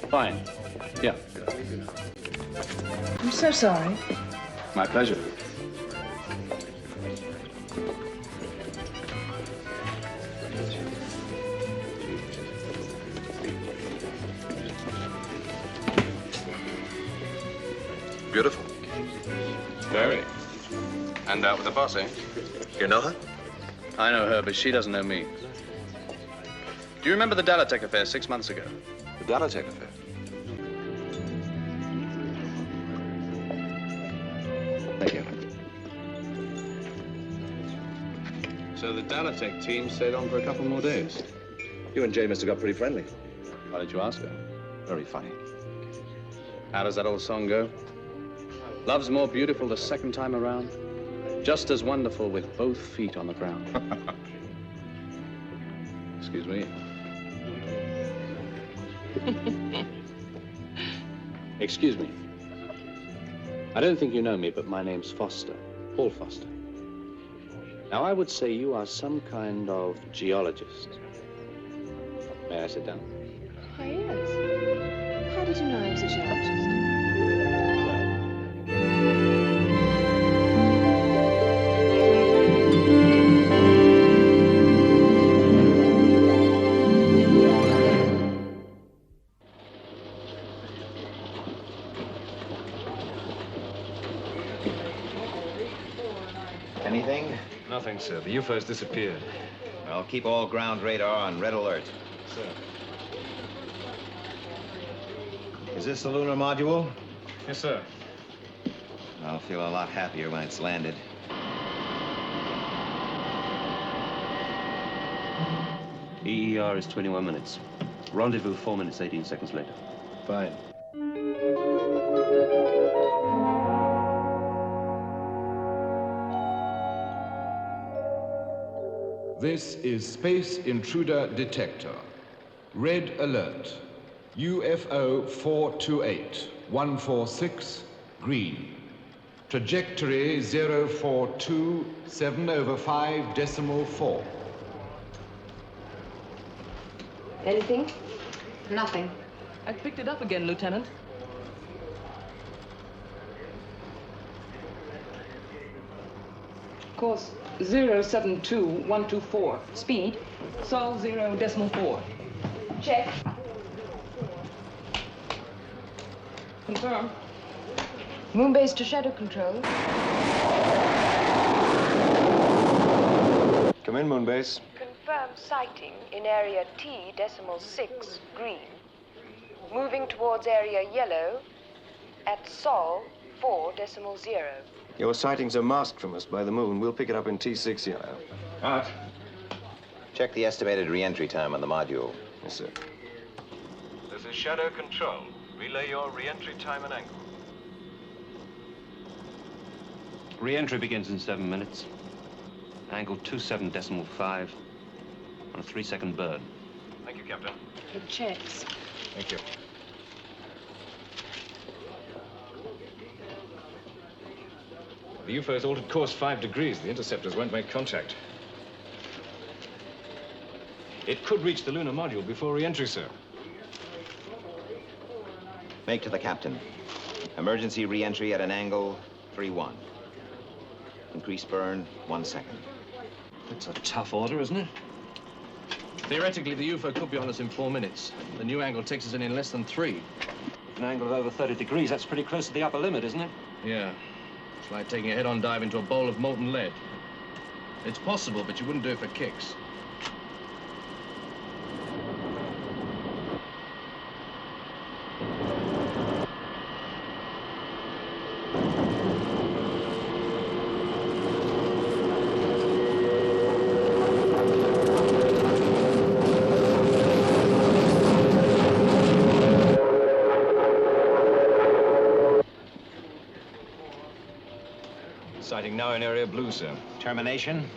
Fine. Yeah. I'm so sorry. My pleasure. Beautiful. Very. And out with the boss, eh? You know her? I know her, but she doesn't know me. Do you remember the Dalatec affair 6 months ago? The Dalatec affair? Thank you. So the Dalatec team stayed on for a couple more days. You and Jay must have got pretty friendly. Why did you ask her? Very funny. How does that old song go? Love's more beautiful the second time around, just as wonderful with both feet on the ground. Excuse me. Excuse me. I don't think you know me, but my name's Foster, Paul Foster. Now, I would say you are some kind of geologist. May I sit down? Why, yes. How did you know I was a geologist? Anything? Nothing, sir. The UFO's disappeared. Well, keep all ground radar on red alert. Sir. Is this the lunar module? Yes, sir. I'll feel a lot happier when it's landed. EER is 21 minutes. Rendezvous 4 minutes, 18 seconds later. Fine. This is Space Intruder Detector. Red alert. UFO 428, 146, green. Trajectory 042, 7/5.4. Anything? Nothing. I picked it up again, Lieutenant. Course 072124. Speed, Sol 0.4. Check. Confirm. Moonbase to Shadow Control. Come in, Moonbase. Confirm sighting in area T.6 green. Moving towards area yellow at Sol 4.0. Your sightings are masked from us by the moon. We'll pick it up in T6 yellow. Out. Check the estimated re-entry time on the module. Yes, sir. This is Shadow Control. Relay your re-entry time and angle. Re-entry begins in 7 minutes. Angle 27.5 on a 3-second burn. Thank you, Captain. It checks. Thank you. The UFO has altered course 5 degrees. The interceptors won't make contact. It could reach the lunar module before re-entry, sir. Make to the captain. Emergency re-entry at an angle 3-1. Increase burn 1 second. It's a tough order, isn't it? Theoretically, the UFO could be on us in 4 minutes. The new angle takes us in less than 3. An angle of over 30 degrees, that's pretty close to the upper limit, isn't it? Yeah. It's like taking a head-on dive into a bowl of molten lead. It's possible, but you wouldn't do it for kicks. Sighting now in area blue, sir. Termination?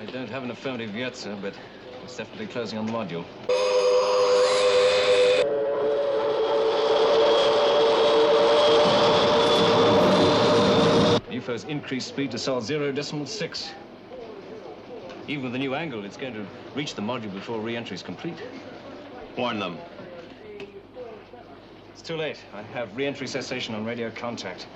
I don't have an affirmative yet, sir, but it's definitely closing on the module. UFO's increased speed to Sol 0.6. Even with the new angle, it's going to reach the module before re-entry is complete. Warn them. It's too late. I have re-entry cessation on radio contact.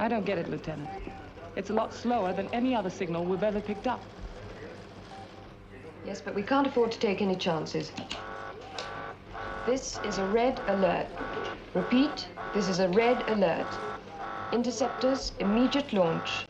I don't get it, Lieutenant. It's a lot slower than any other signal we've ever picked up. Yes, but we can't afford to take any chances. This is a red alert. Repeat, this is a red alert. Interceptors, immediate launch.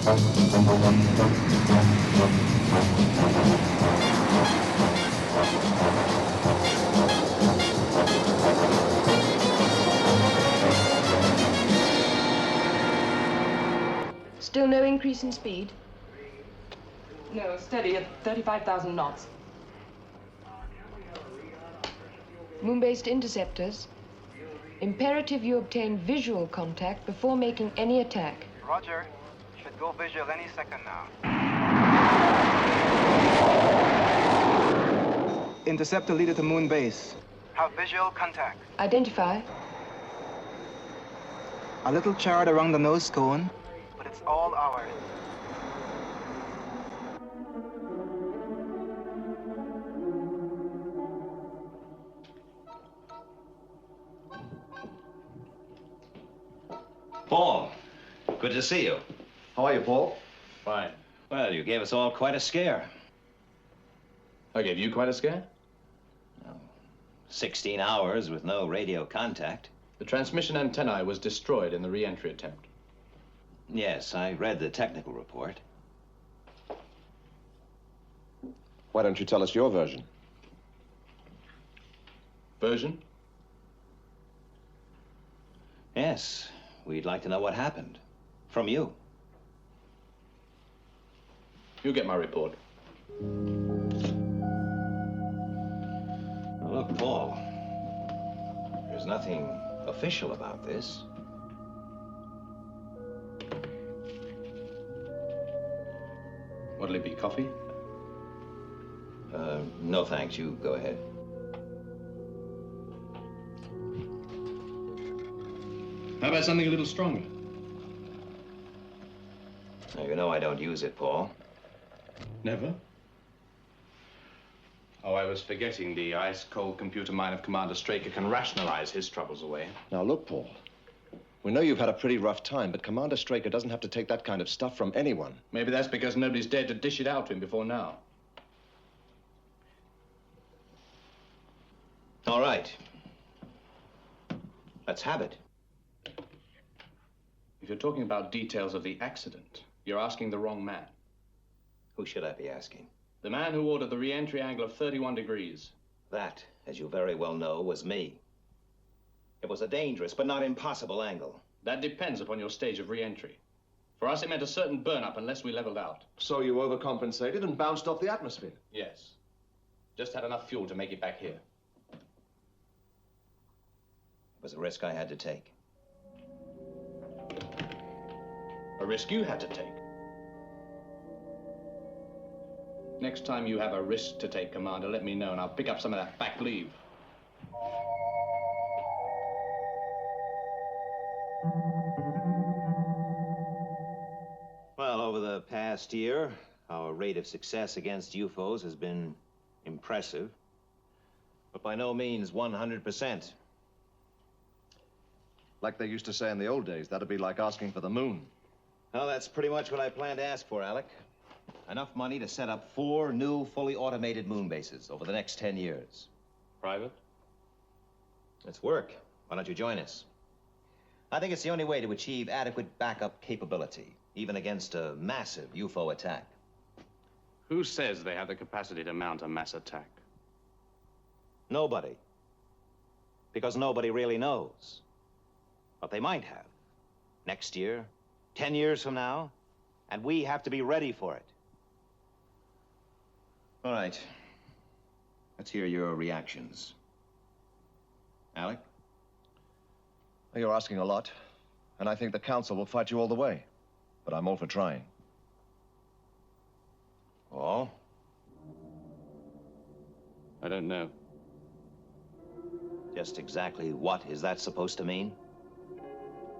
Still no increase in speed? No, steady at 35,000 knots. Moon-based interceptors. Imperative you obtain visual contact before making any attack. Roger. Should go visual any second now. Interceptor leader to moon base. Have visual contact. Identify. A little charred around the nose cone. But it's all ours. Paul, good to see you. How are you, Paul? Fine. Well, you gave us all quite a scare. I gave you quite a scare? 16 hours with no radio contact. The transmission antennae was destroyed in the re-entry attempt. Yes, I read the technical report. Why don't you tell us your version? Version? Yes, we'd like to know what happened. From you. You get my report. Now, look, Paul, there's nothing official about this. What'll it be, coffee? No thanks, you go ahead. How about something a little stronger? Now, you know I don't use it, Paul. Never? Oh, I was forgetting the ice-cold computer mind of Commander Straker can rationalize his troubles away. Now, look, Paul. We know you've had a pretty rough time, but Commander Straker doesn't have to take that kind of stuff from anyone. Maybe that's because nobody's dared to dish it out to him before now. All right. Let's have it. If you're talking about details of the accident, you're asking the wrong man. Who should I be asking? The man who ordered the re-entry angle of 31 degrees. That, as you very well know, was me. It was a dangerous but not impossible angle. That depends upon your stage of re-entry. For us, it meant a certain burn-up unless we leveled out. So you overcompensated and bounced off the atmosphere? Yes. Just had enough fuel to make it back here. It was a risk I had to take. A risk you had to take. Next time you have a risk to take, Commander, let me know and I'll pick up some of that back leave. Well, over the past year, our rate of success against UFOs has been impressive, but by no means 100%. Like they used to say in the old days, that'd be like asking for the moon. Well, that's pretty much what I plan to ask for, Alec. Enough money to set up 4 new, fully automated moon bases over the next 10 years. Private? Let's work. Why don't you join us? I think it's the only way to achieve adequate backup capability, even against a massive UFO attack. Who says they have the capacity to mount a mass attack? Nobody. Because nobody really knows. But they might have. Next year, 10 years from now, and we have to be ready for it. All right. Let's hear your reactions. Alec? You're asking a lot, and I think the Council will fight you all the way. But I'm all for trying. Paul? I don't know. Just exactly what is that supposed to mean?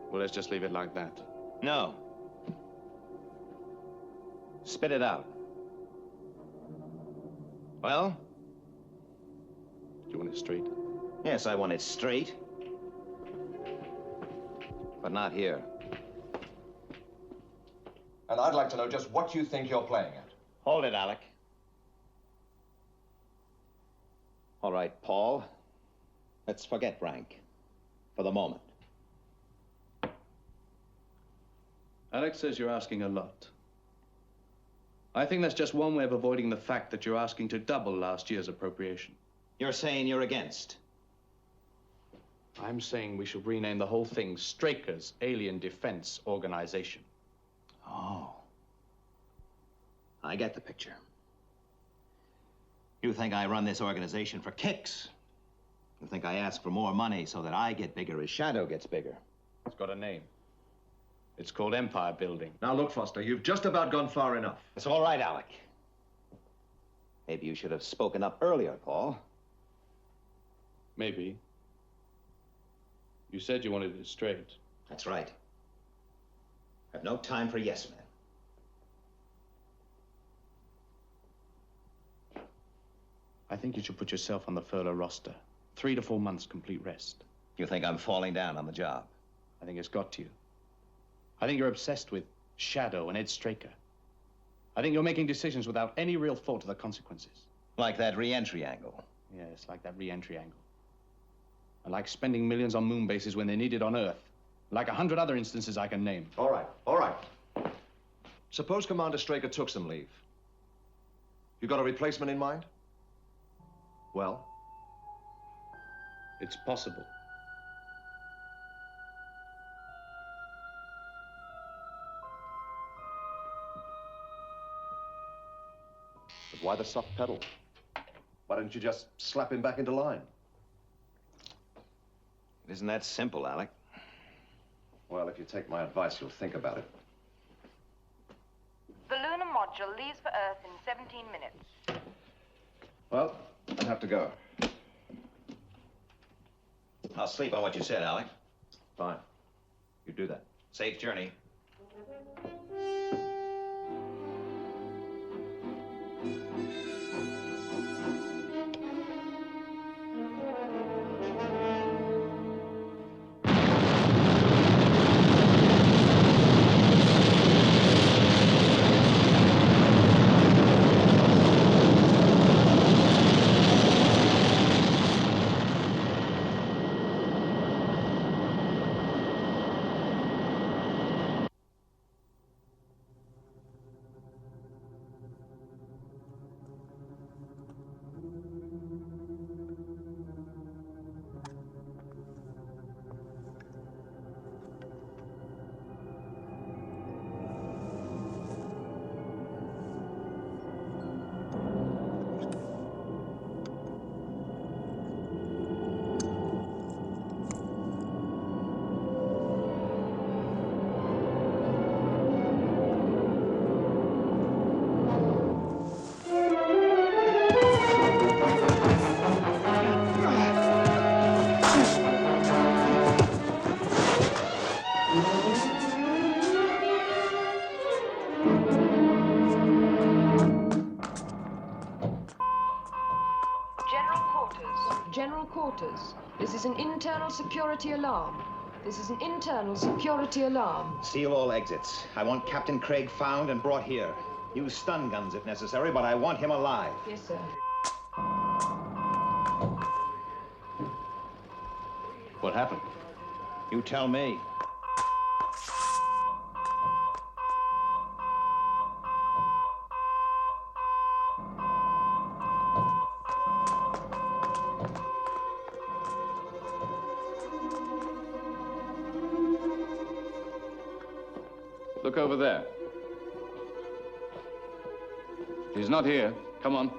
Well, let's just leave it like that. No. Spit it out. Well? Do you want it straight? Yes, I want it straight. But not here. And I'd like to know just what you think you're playing at. Hold it, Alec. All right, Paul. Let's forget rank. For the moment. Alex says you're asking a lot. I think that's just one way of avoiding the fact that you're asking to double last year's appropriation. You're saying you're against? I'm saying we should rename the whole thing Straker's Alien Defense Organization. Oh. I get the picture. You think I run this organization for kicks? You think I ask for more money so that I get bigger as Shadow gets bigger? It's got a name. It's called Empire Building. Now, look, Foster, you've just about gone far enough. It's all right, Alec. Maybe you should have spoken up earlier, Paul. Maybe. You said you wanted it straight. That's right. I have no time for yes men. I think you should put yourself on the furlough roster. 3 to 4 months complete rest. You think I'm falling down on the job? I think it's got to you. I think you're obsessed with Shadow and Ed Straker. I think you're making decisions without any real thought to the consequences. Like that re-entry angle. Yes, like that re-entry angle. I like spending millions on moon bases when they're needed on Earth. Like 100 other instances I can name. All right, all right. Suppose Commander Straker took some leave. You got a replacement in mind? Well? It's possible. But why the soft pedal? Why didn't you just slap him back into line? It isn't that simple, Alec. Well, if you take my advice, you'll think about it. The lunar module leaves for Earth in 17 minutes. Well, I'd have to go. I'll sleep on what you said, Alec. Fine. You do that. Safe journey. General quarters. This is an internal security alarm. This is an internal security alarm. Seal all exits. I want Captain Craig found and brought here. Use stun guns if necessary, but I want him alive. Yes, sir. What happened? You tell me. Look over there. He's not here. Come on.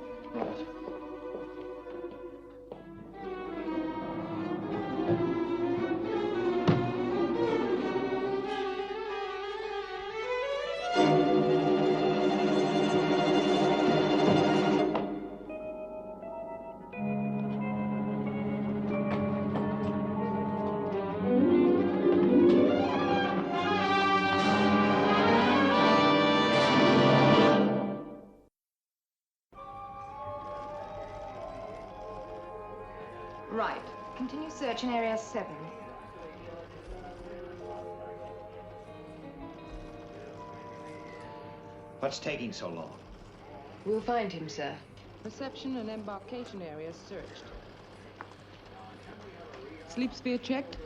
Right. Continue search in Area 7. What's taking so long? We'll find him, sir. Reception and embarkation areas searched. Sleep sphere checked?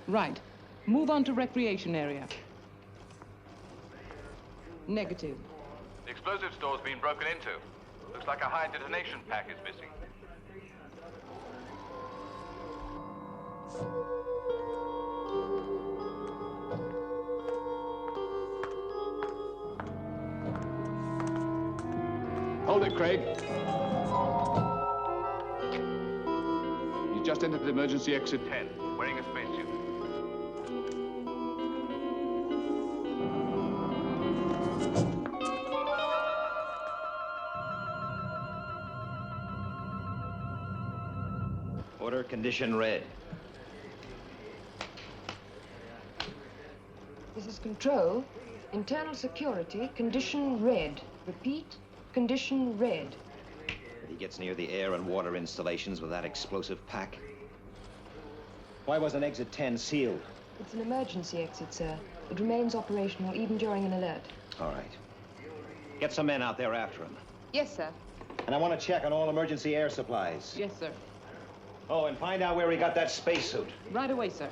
Right. Move on to recreation area. Negative. The explosive store's been broken into. Looks like a high detonation pack is missing. Hold it, Craig. He's just entered the emergency exit 10, wearing a spacesuit. Order condition red. This is Control. Internal security, condition red. Repeat, condition red. He gets near the air and water installations with that explosive pack. Why wasn't exit 10 sealed? It's an emergency exit, sir. It remains operational even during an alert. All right. Get some men out there after him. Yes, sir. And I want to check on all emergency air supplies. Yes, sir. Oh, and find out where he got that spacesuit. Right away, sir.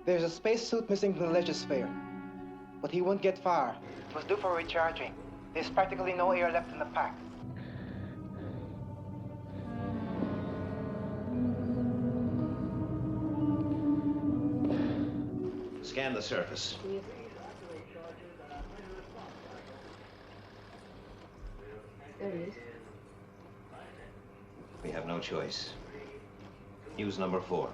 There's a spacesuit missing from the leisure sphere, but he won't get far. It was due for recharging. There's practically no air left in the pack. Scan the surface. There he is. We have no choice. Use number 4.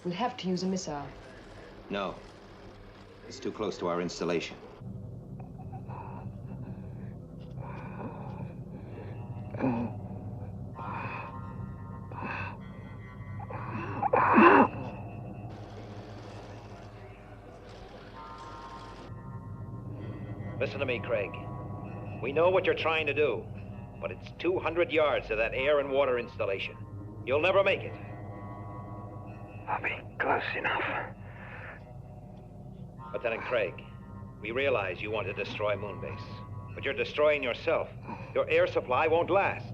We'll have to use a missile. No. It's too close to our installation. Listen to me, Craig. We know what you're trying to do, but it's 200 yards to that air and water installation. You'll never make it. I'll be close enough. Lieutenant Craig, we realize you want to destroy Moonbase, but you're destroying yourself. Your air supply won't last.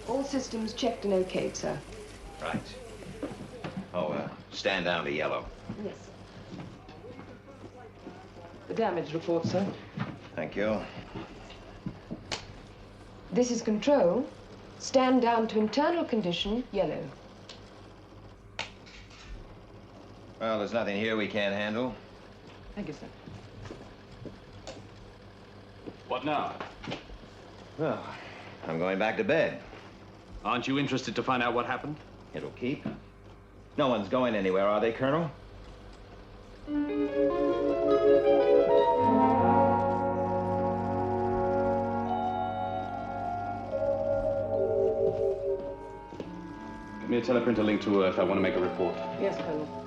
All systems checked and okayed, sir. Right. Oh, stand down to yellow. Yes. The damage report, sir. Thank you. This is Control. Stand down to internal condition, yellow. Well, there's nothing here we can't handle. Thank you, sir. What now? Well, I'm going back to bed. Aren't you interested to find out what happened? It'll keep. No one's going anywhere, are they, Colonel? Give me a teleprinter link to Earth. I want to make a report. Yes, Colonel.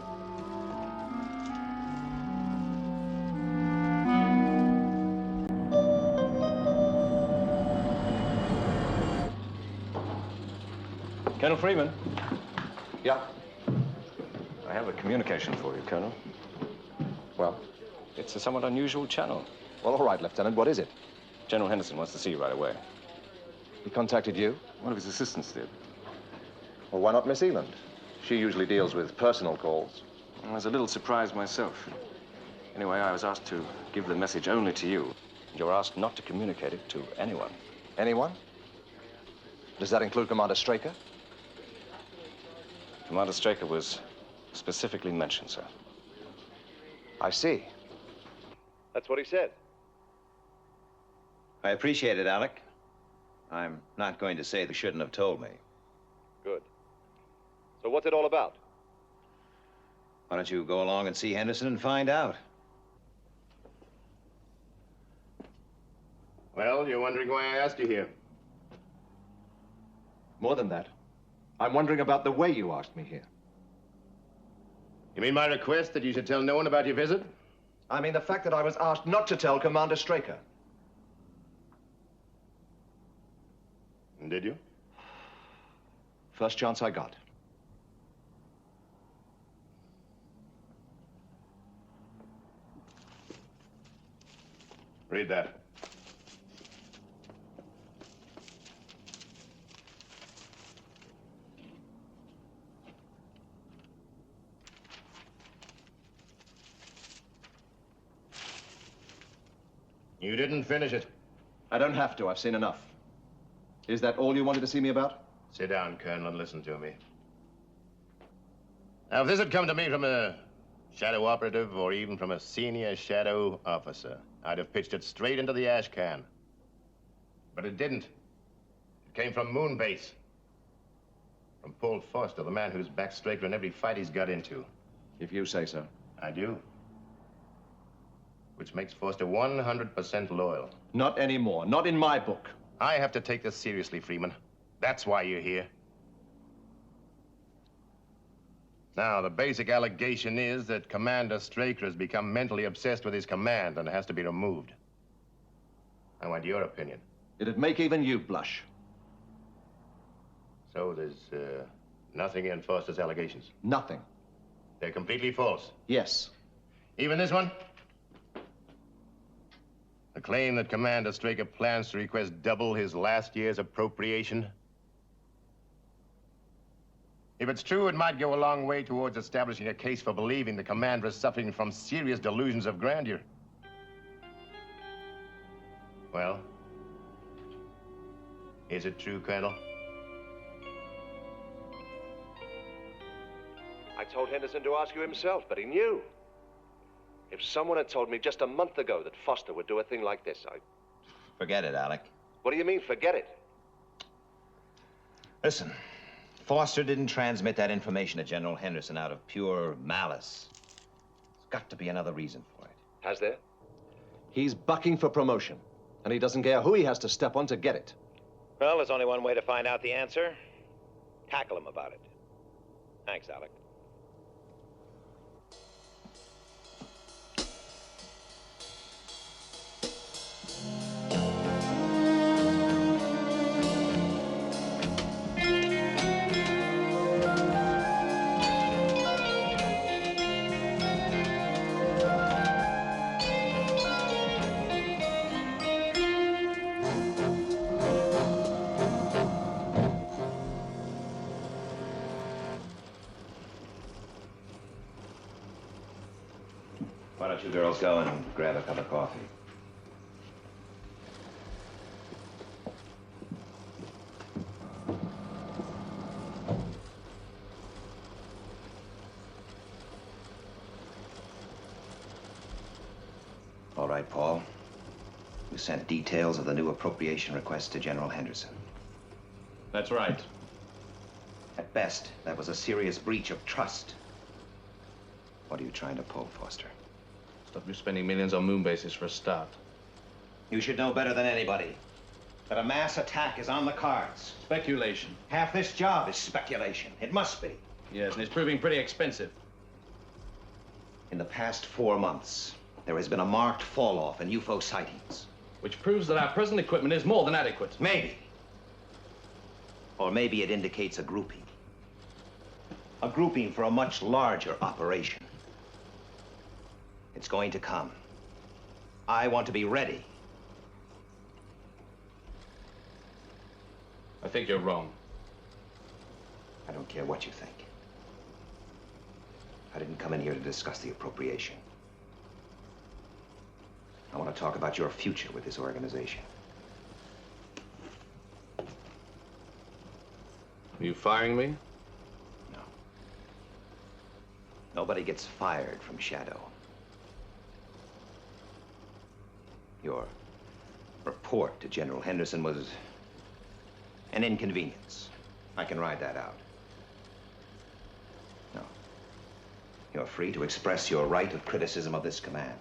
Colonel Freeman. Yeah? I have a communication for you, Colonel. Well? It's a somewhat unusual channel. Well, all right, Lieutenant. What is it? General Henderson wants to see you right away. He contacted you? One of his assistants did. Well, why not Miss Eland? She usually deals with personal calls. I was a little surprised myself. Anyway, I was asked to give the message only to you. You're asked not to communicate it to anyone. Anyone? Does that include Commander Straker? Commander Straker was specifically mentioned, sir. I see. That's what he said. I appreciate it, Alec. I'm not going to say they shouldn't have told me. Good. So what's it all about? Why don't you go along and see Henderson and find out? Well, you're wondering why I asked you here. More than that. I'm wondering about the way you asked me here. You mean my request that you should tell no one about your visit? I mean the fact that I was asked not to tell Commander Straker. And did you? First chance I got. Read that. You didn't finish it. I don't have to. I've seen enough. Is that all you wanted to see me about? Sit down, Colonel, and listen to me. Now, if this had come to me from a shadow operative or even from a senior shadow officer, I'd have pitched it straight into the ash can. But it didn't. It came from Moon Base. From Paul Foster, the man who's backed Straker in every fight he's got into. If you say so. I do. Which makes Foster 100% loyal. Not anymore. Not in my book. I have to take this seriously, Freeman. That's why you're here. Now, the basic allegation is that Commander Straker has become mentally obsessed with his command and has to be removed. I want your opinion. It'd make even you blush. So there's nothing in Foster's allegations? Nothing. They're completely false? Yes. Even this one? The claim that Commander Straker plans to request double his last year's appropriation? If it's true, it might go a long way towards establishing a case for believing the commander is suffering from serious delusions of grandeur. Well, is it true, Colonel? I told Henderson to ask you himself, but he knew. If someone had told me just a month ago that Foster would do a thing like this, Forget it, Alec. What do you mean, forget it? Listen, Foster didn't transmit that information to General Henderson out of pure malice. There's got to be another reason for it. Has there? He's bucking for promotion, and he doesn't care who he has to step on to get it. Well, there's only one way to find out the answer. Tackle him about it. Thanks, Alec. Why don't you girls go and grab a cup of coffee? All right, Paul. You sent details of the new appropriation request to General Henderson. That's right. At best, that was a serious breach of trust. What are you trying to pull, Foster? Stop you spending millions on moon bases for a start. You should know better than anybody that a mass attack is on the cards. Speculation. Half this job is speculation. It must be. Yes, and it's proving pretty expensive. In the past 4 months, there has been a marked fall-off in UFO sightings. Which proves that our present equipment is more than adequate. Maybe. Or maybe it indicates a grouping. A grouping for a much larger operation. It's going to come. I want to be ready. I think you're wrong. I don't care what you think. I didn't come in here to discuss the appropriation. I want to talk about your future with this organization. Are you firing me? No. Nobody gets fired from Shadow. Your report to General Henderson was an inconvenience. I can ride that out. No. You're free to express your right of criticism of this command.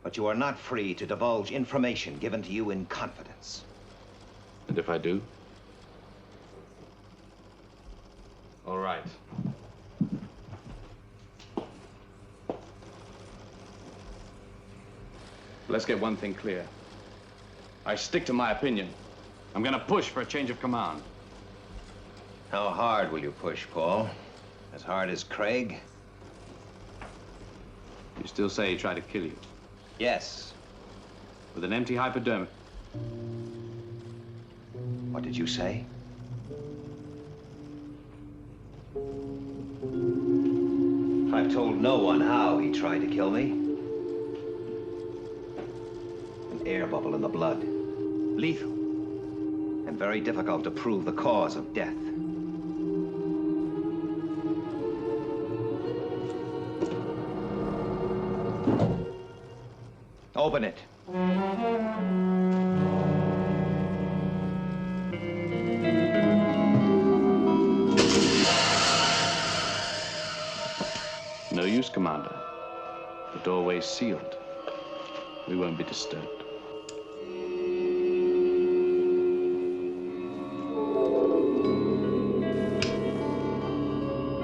But you are not free to divulge information given to you in confidence. And if I do? All right. Let's get one thing clear. I stick to my opinion. I'm gonna push for a change of command. How hard will you push, Paul? As hard as Craig? You still say he tried to kill you? Yes. With an empty hypodermic? What did you say? I've told no one how he tried to kill me. An air bubble in the blood. Lethal. And very difficult to prove the cause of death. Open it. No use, Commander. The doorway's sealed. We won't be disturbed.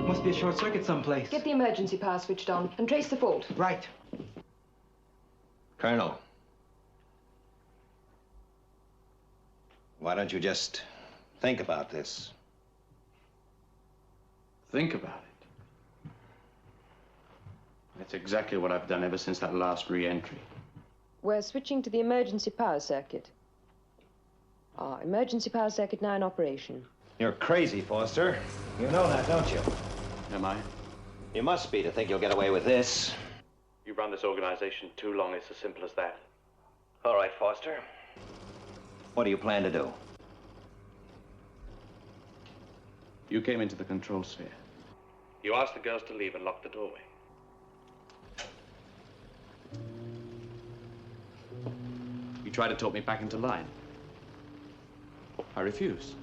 Must be a short circuit someplace. Get the emergency power switched on and trace the fault. Right. Colonel. Why don't you just think about this? Think about it. That's exactly what I've done ever since that last re-entry. We're switching to the emergency power circuit. Emergency power circuit now in operation. You're crazy, Foster. You know that, don't you? Am I? You must be to think you'll get away with this. You've run this organization too long. It's as simple as that. All right, Foster. What do you plan to do? You came into the control sphere. You asked the girls to leave and lock the doorway. You tried to talk me back into line. I refused.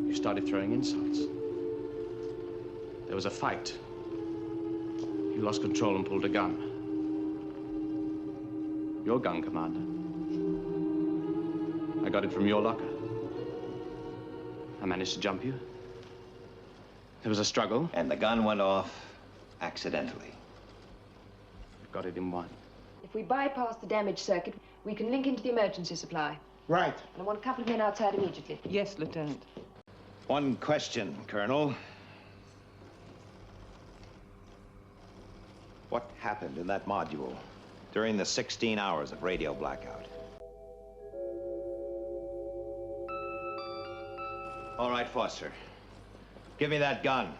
You started throwing insults. There was a fight. You lost control and pulled a gun. Your gun, Commander. I got it from your locker. I managed to jump you. There was a struggle. And the gun went off accidentally. Got it in one. If we bypass the damaged circuit, we can link into the emergency supply. Right. And I want a couple of men outside immediately. Yes, Lieutenant. One question, Colonel. What happened in that module during the 16 hours of radio blackout? All right, Foster. Give me that gun.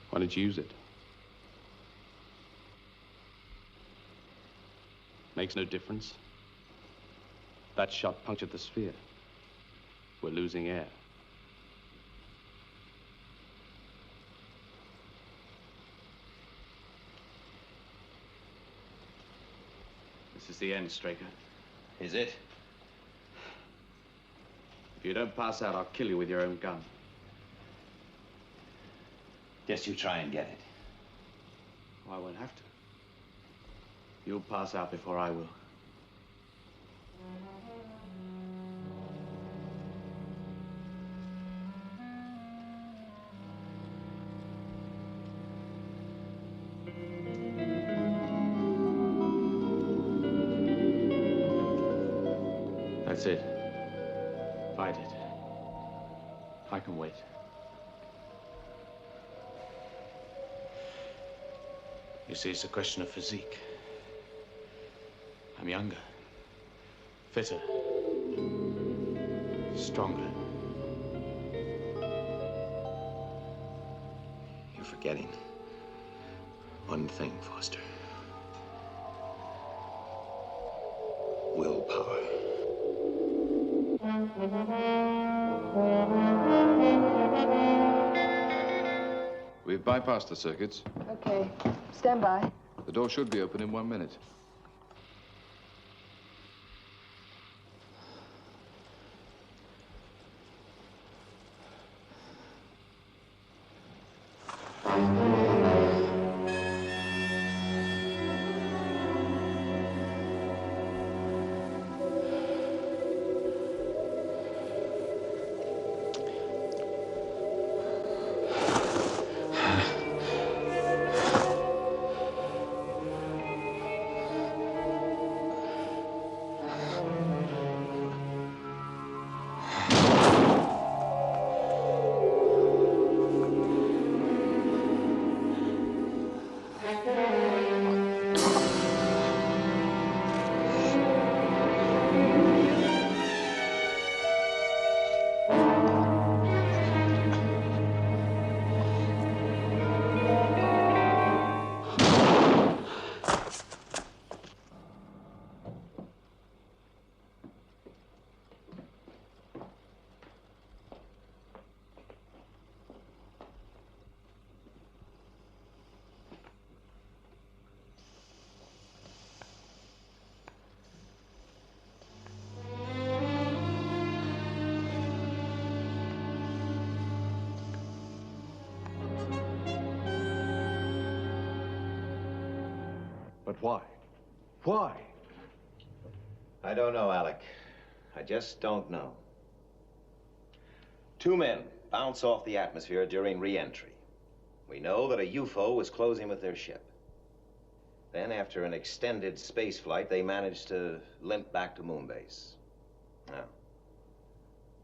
Why did you use it? Makes no difference. That shot punctured the sphere. We're losing air. the end, Straker. Is it? If you don't pass out, I'll kill you with your own gun. Guess you try and get it. Well, I won't have to. You'll pass out before I will. That's it. Fight it. I can wait. You see, it's a question of physique. I'm younger, fitter, stronger. You're forgetting one thing, Foster. Willpower. We've bypassed the circuits. Okay. Stand by. The door should be open in 1 minute. But why? Why? I don't know, Alec. I just don't know. 2 men bounce off the atmosphere during re-entry. We know that a UFO was closing with their ship. Then, after an extended space flight, they managed to limp back to Moonbase. Now,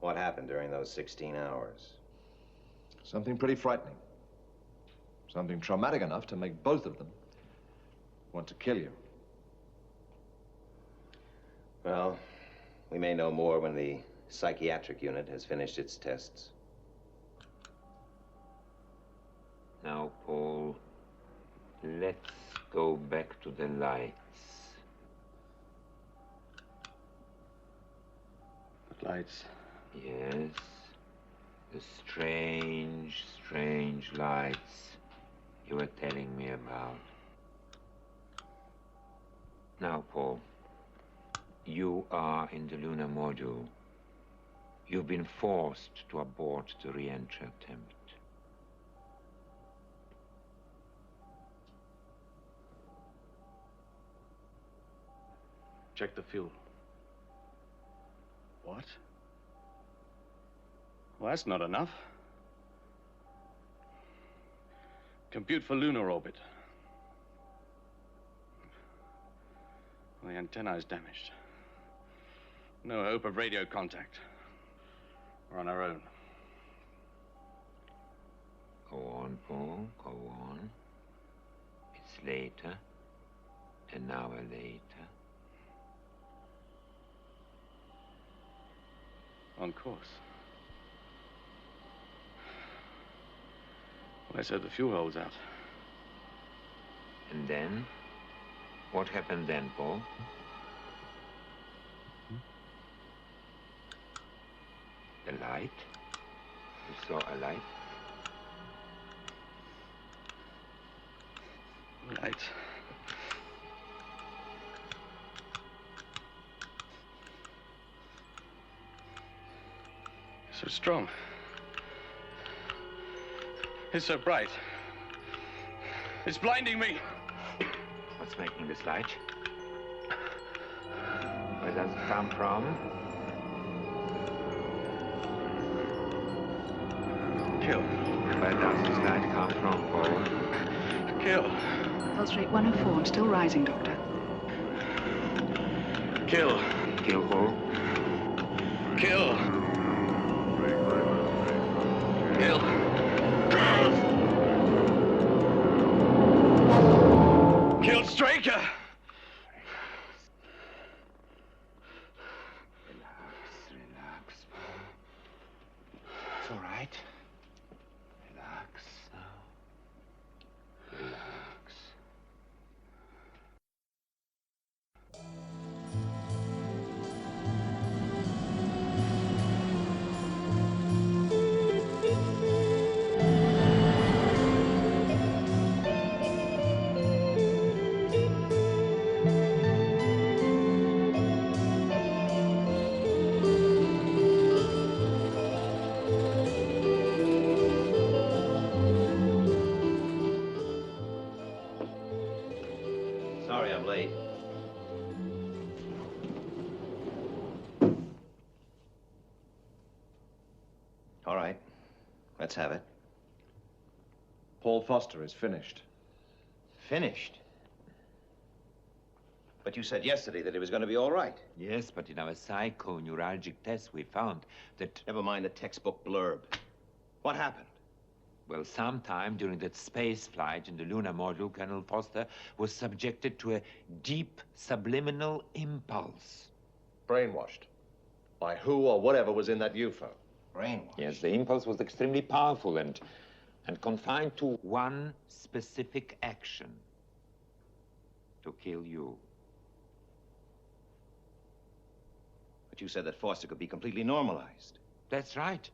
what happened during those 16 hours? Something pretty frightening. Something traumatic enough to make both of them want to kill you. Well, we may know more when the psychiatric unit has finished its tests. Now, Paul, let's go back to the lights. What lights? Yes. The strange, strange lights you were telling me about. Now, Paul, you are in the lunar module. You've been forced to abort the re-entry attempt. Check the fuel. What? Well, that's not enough. Compute for lunar orbit. Well, the antenna is damaged. No hope of radio contact. We're on our own. Go on, Paul, go on. It's later, an hour later. On course. Well, I said the fuel holds out. And then? What happened then, Paul? The light? You saw a light? Light. So strong. It's so bright. It's blinding me. What's making this light? Where does it come from? Kill. Where does this light come from, Paul? Kill. Pulse rate 104 and still rising, Doctor. Kill. Kill who? Kill. Kill. Kill Straker. Relax. It's all right. Relax now. Relax. Sorry I'm late. All right. Let's have it. Paul Foster is finished. Finished? But you said yesterday that it was going to be all right. Yes, but in our psychoneuralgic test, we found that... Never mind the textbook blurb. What happened? Well, sometime during that space flight in the lunar module, Colonel Foster was subjected to a deep subliminal impulse. Brainwashed. By who or whatever was in that UFO. Brainwashed? Yes, the impulse was extremely powerful and confined to one specific action. To kill you. But you said that Foster could be completely normalized. That's right.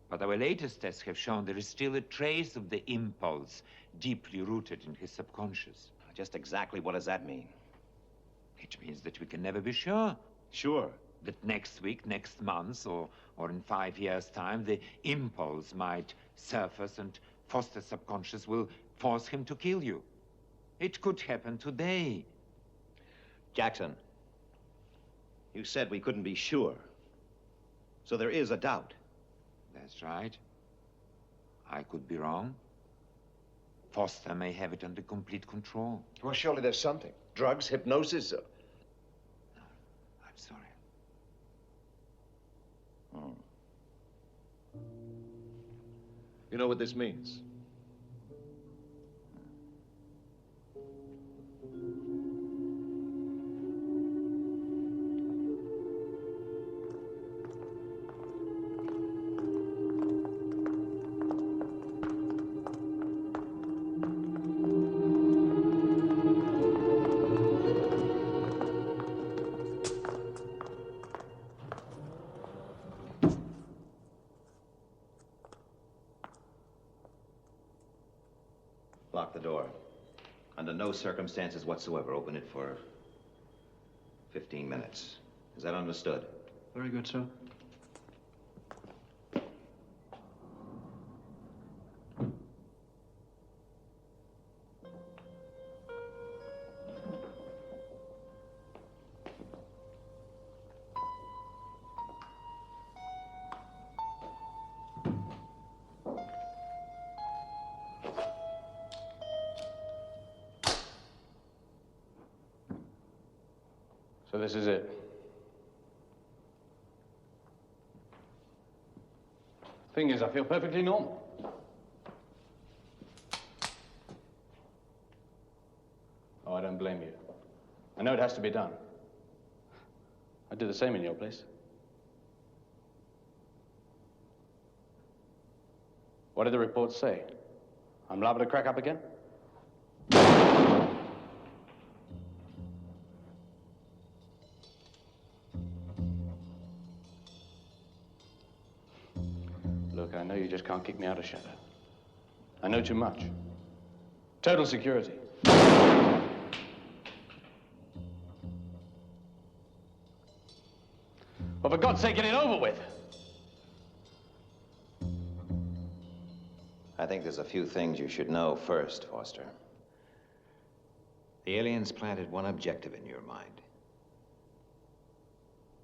But our latest tests have shown there is still a trace of the impulse deeply rooted in his subconscious. Just exactly what does that mean? It means that we can never be sure. Sure. That next week, next month, or in 5 years' time, the impulse might surface and Foster's subconscious will force him to kill you. It could happen today. Jackson, you said we couldn't be sure. So there is a doubt. That's right. I could be wrong. Foster may have it under complete control. Well, surely there's something. Drugs, hypnosis. No, I'm sorry. You know what this means? Lock the door. Under no circumstances whatsoever, open it for 15 minutes. Is that understood? Very good, sir. So this is it. Thing is, I feel perfectly normal. Oh, I don't blame you. I know it has to be done. I'd do the same in your place. What did the reports say? I'm liable to crack up again? Look, I know you just can't kick me out of Shadow. I know too much. Total security. Well, for God's sake, get it over with. I think there's a few things you should know first, Foster. The aliens planted one objective in your mind.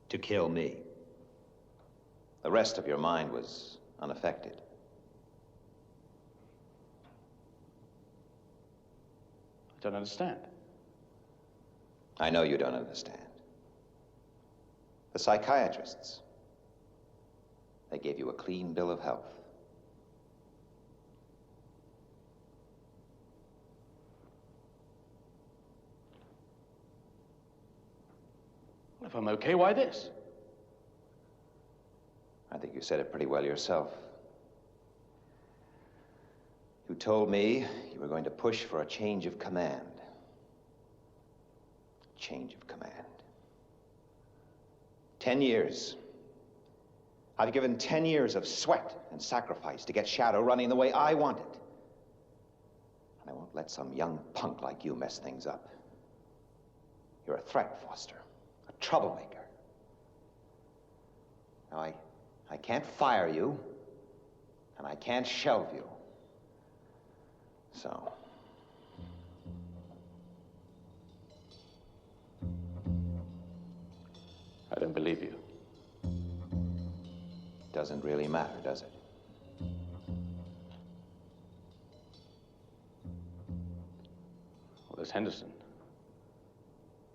To kill me. The rest of your mind was unaffected. I don't understand. I know you don't understand. The psychiatrists, they gave you a clean bill of health. Well, if I'm okay, why this? I think you said it pretty well yourself. You told me you were going to push for a change of command. Change of command. 10 years. I've given 10 years of sweat and sacrifice to get Shadow running the way I want it. And I won't let some young punk like you mess things up. You're a threat, Foster. A troublemaker. Now, I can't fire you, and I can't shelve you. So... I don't believe you. Doesn't really matter, does it? Well, there's Henderson.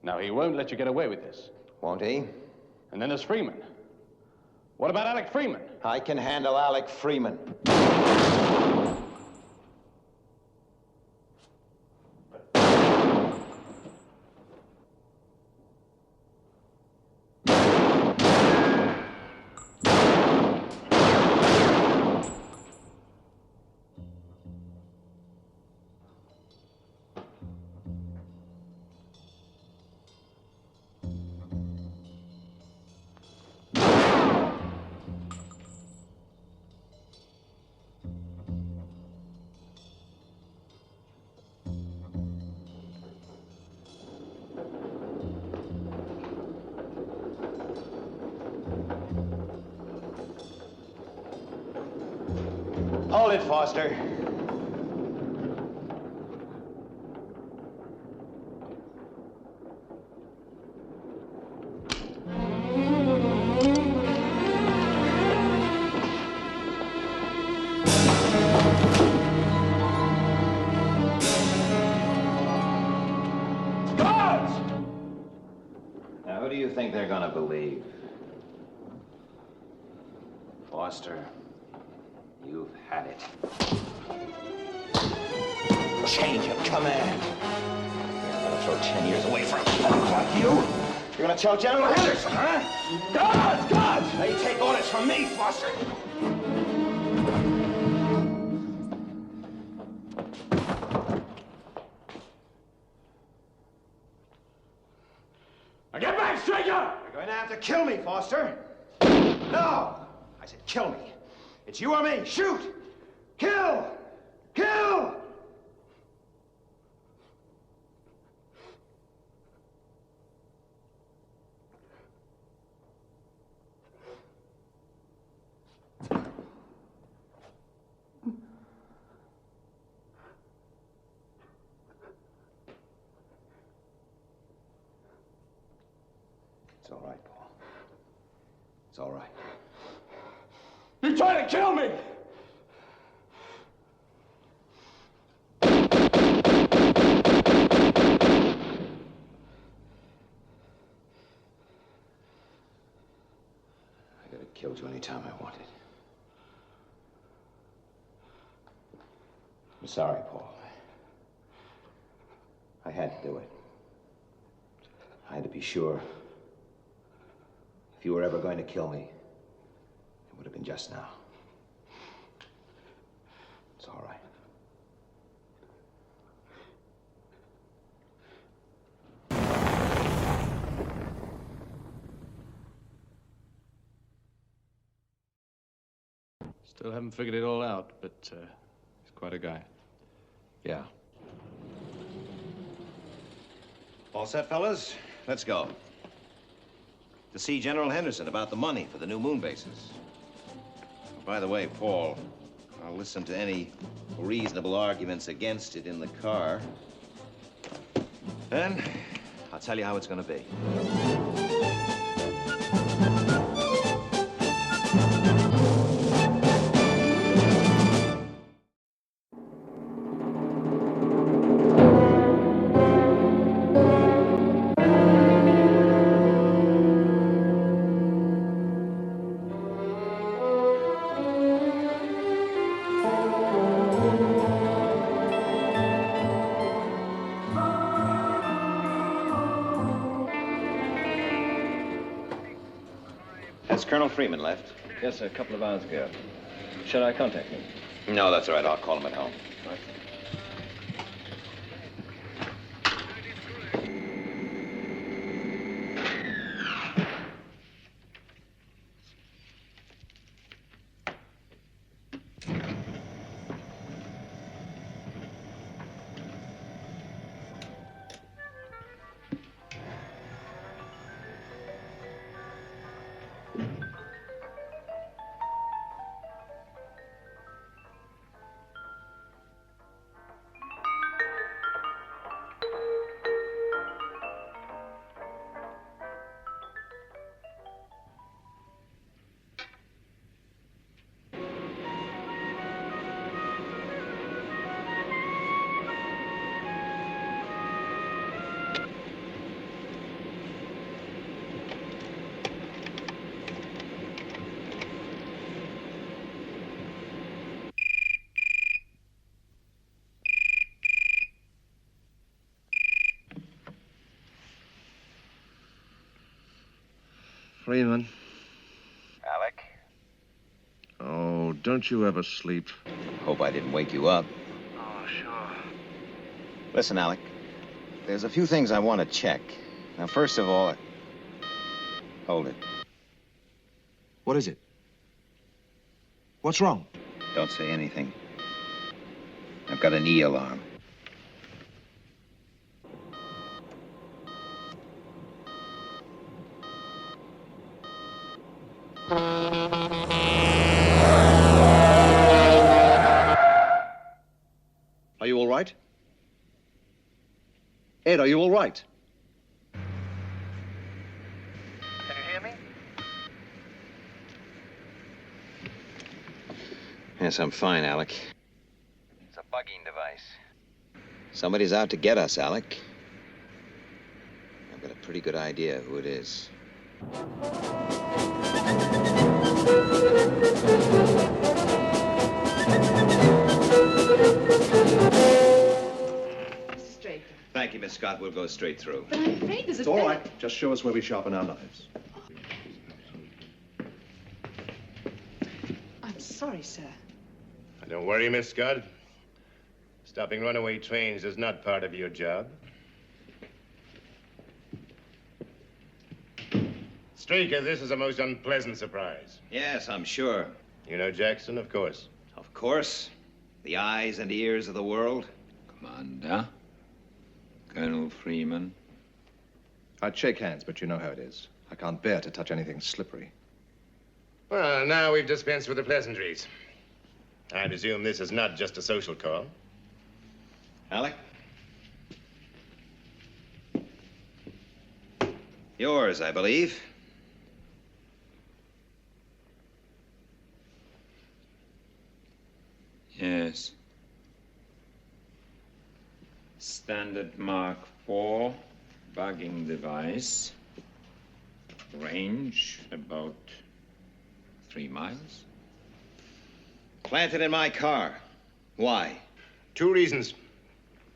Now, he won't let you get away with this. Won't he? And then there's Freeman. What about Alec Freeman? I can handle Alec Freeman. Hold it, Foster. Guards! Now, who do you think they're gonna believe? Foster. You've had it. Change of command. You're gonna throw 10 years away from a punk like you? You're gonna tell General Henderson, huh? Guards! Guards! They take orders from me, Foster. Now get back, Straker! You're going to have to kill me, Foster. No! I said kill me. It's you or me. Shoot! Kill! Kill! It's all right, Paul. It's all right. You're trying to kill me! I could have killed you any time I wanted. I'm sorry, Paul. I had to do it. I had to be sure. If you were ever going to kill me, it would have been just now. It's all right. Still haven't figured it all out, but he's quite a guy. Yeah. All set, fellas? Let's go. To see General Henderson about the money for the new moon bases. By the way, Paul, I'll listen to any reasonable arguments against it in the car. Then I'll tell you how it's going to be. Has Colonel Freeman left? Yes, a couple of hours ago. Shall I contact him? No, that's all right. I'll call him at home. Right. Freeman. Alec? Oh, don't you ever sleep? Hope I didn't wake you up. Oh, sure. Listen, Alec. There's a few things I want to check. Now, first of all... Hold it. What is it? What's wrong? Don't say anything. I've got an E-alarm. Are you all right? Ed, are you all right? Can you hear me? Yes, I'm fine, Alec. It's a bugging device. Somebody's out to get us, Alec. I've got a pretty good idea who it is. Straight. Thank you, Miss Scott. We'll go straight through. But I'm afraid there's a... It's all right. Just show us where we sharpen our knives. I'm sorry, sir. Don't worry, Miss Scott. Stopping runaway trains is not part of your job. Streaker, this is a most unpleasant surprise. Yes, I'm sure. You know Jackson, of course. Of course. The eyes and ears of the world. Commander. Colonel Freeman. I'd shake hands, but you know how it is. I can't bear to touch anything slippery. Well, now we've dispensed with the pleasantries. I presume this is not just a social call. Alec? Yours, I believe. Yes. Standard Mark IV bugging device. Range about 3 miles. Planted in my car. Why? 2 reasons.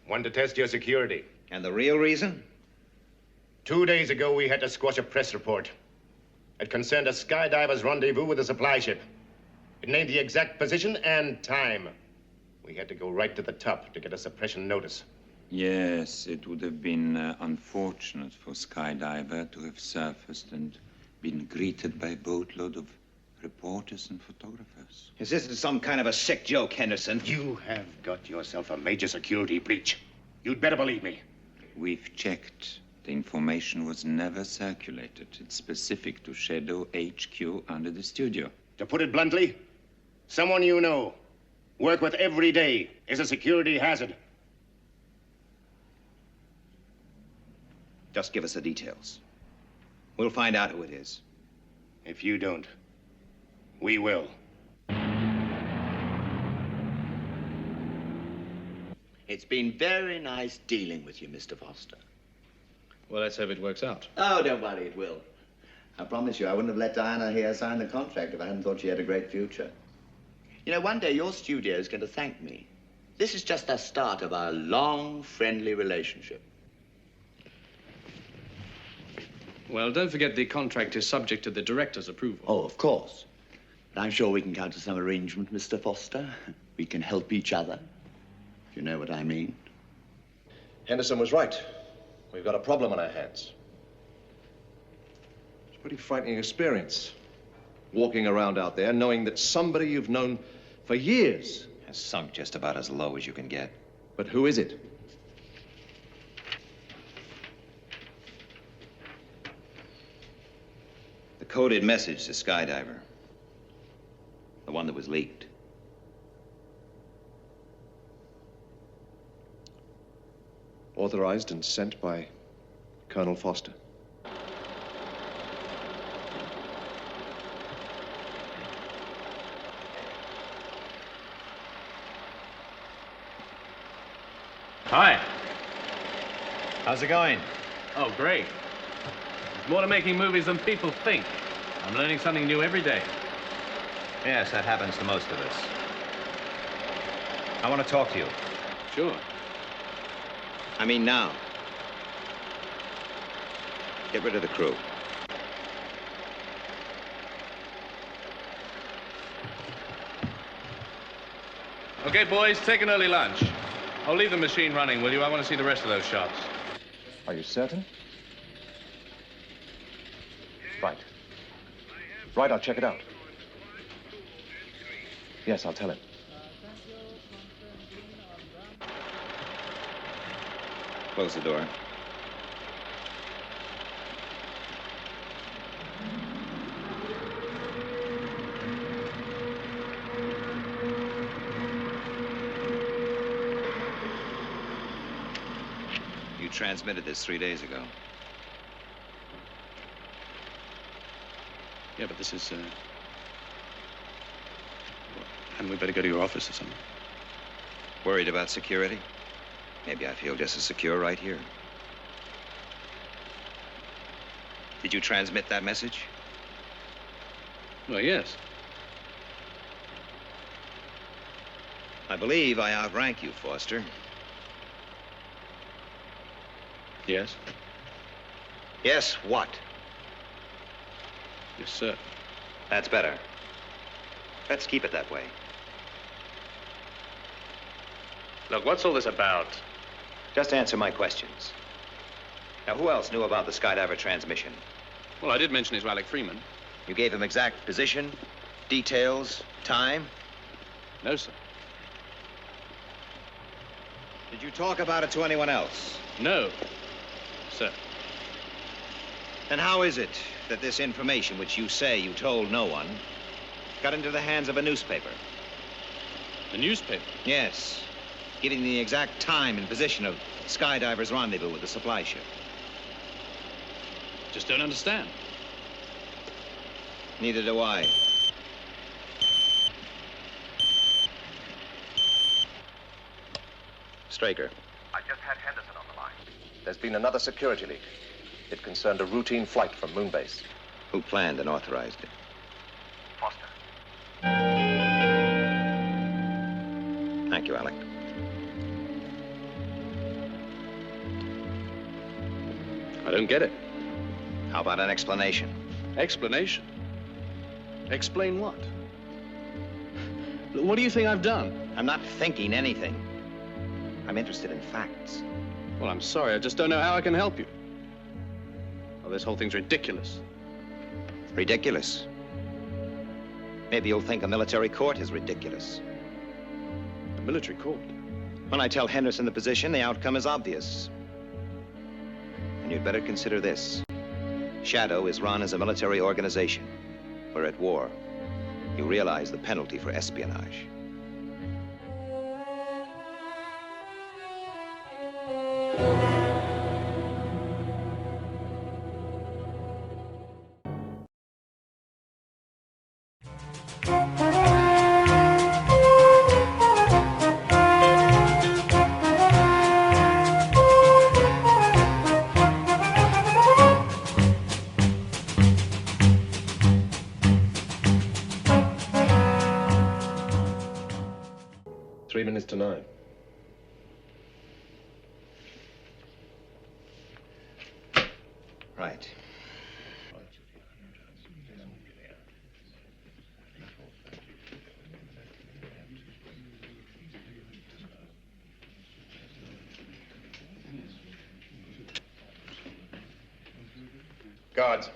One, to test your security. And the real reason? 2 days ago, we had to squash a press report. It concerned a skydiver's rendezvous with a supply ship. It named the exact position and time. We had to go right to the top to get a suppression notice. Yes, it would have been unfortunate for Skydiver to have surfaced and been greeted by a boatload of reporters and photographers. Is this some kind of a sick joke, Henderson? You have got yourself a major security breach. You'd better believe me. We've checked. The information was never circulated. It's specific to Shadow HQ under the studio. To put it bluntly, someone you know work with every day is a security hazard. Just give us the details. We'll find out who it is. If you don't, we will. It's been very nice dealing with you, Mr. Foster. Well, let's hope it works out. Oh, don't worry, it will. I promise you, I wouldn't have let Diana here sign the contract if I hadn't thought she had a great future. You know, one day your studio is going to thank me. This is just the start of our long, friendly relationship. Well, don't forget the contract is subject to the director's approval. Oh, of course. But I'm sure we can come to some arrangement, Mr. Foster. We can help each other, if you know what I mean. Henderson was right. We've got a problem on our hands. It's a pretty frightening experience. Walking around out there knowing that somebody you've known for years has sunk just about as low as you can get. But who is it? The coded message to Skydiver. The one that was leaked. Authorized and sent by Colonel Foster. Hi. How's it going? Oh, great. There's more to making movies than people think. I'm learning something new every day. Yes, that happens to most of us. I want to talk to you. Sure. I mean now. Get rid of the crew. Okay, boys, take an early lunch. I'll leave the machine running, will you? I want to see the rest of those shots. Are you certain? Right. Right, I'll check it out. Yes, I'll tell him. Close the door. You transmitted this 3 days ago. Yeah, but this is, hadn't we better go to your office or something? Worried about security? Maybe I feel just as secure right here. Did you transmit that message? Well, yes. I believe I outrank you, Foster. Yes? Yes, what? Yes, sir. That's better. Let's keep it that way. Look, what's all this about? Just answer my questions. Now, who else knew about the Skydiver transmission? Well, I did mention it to Alec Freeman. You gave him exact position, details, time? No, sir. Did you talk about it to anyone else? No, sir. And how is it that this information, which you say you told no one, got into the hands of a newspaper? A newspaper? Yes. Giving the exact time and position of Skydiver's rendezvous with the supply ship. Just don't understand. Neither do I. Straker. I just had Henderson on the line. There's been another security leak. It concerned a routine flight from Moonbase. Who planned and authorized it? Foster. Thank you, Alec. I don't get it. How about an explanation? Explanation? Explain what? What do you think I've done? I'm not thinking anything. I'm interested in facts. Well, I'm sorry. I just don't know how I can help you. Well, this whole thing's ridiculous. Ridiculous? Maybe you'll think a military court is ridiculous. A military court? When I tell Henderson the position, the outcome is obvious. And you'd better consider this. SHADO is run as a military organization. We're at war. You realize the penalty for espionage. 3 minutes to 9. Right. Guards.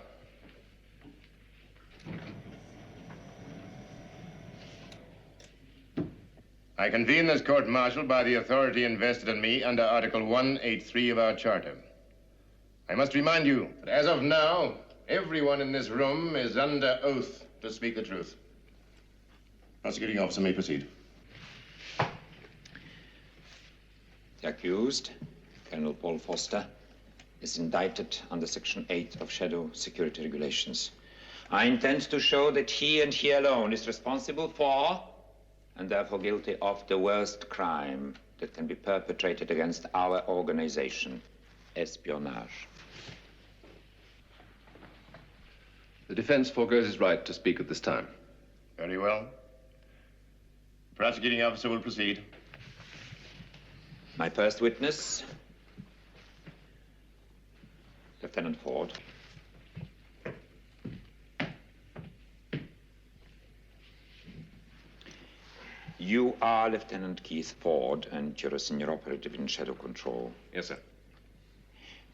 I convene this court-martial by the authority invested in me under Article 183 of our charter. I must remind you that as of now, everyone in this room is under oath to speak the truth. Prosecuting officer may proceed. The accused, Colonel Paul Foster, is indicted under Section 8 of SHADO security regulations. I intend to show that he and he alone is responsible for, and therefore guilty of, the worst crime that can be perpetrated against our organization, espionage. The defense foregoes his right to speak at this time. Very well. The prosecuting officer will proceed. My first witness, Lieutenant Ford. You are Lieutenant Keith Ford, and you're a senior operative in Shadow Control. Yes, sir.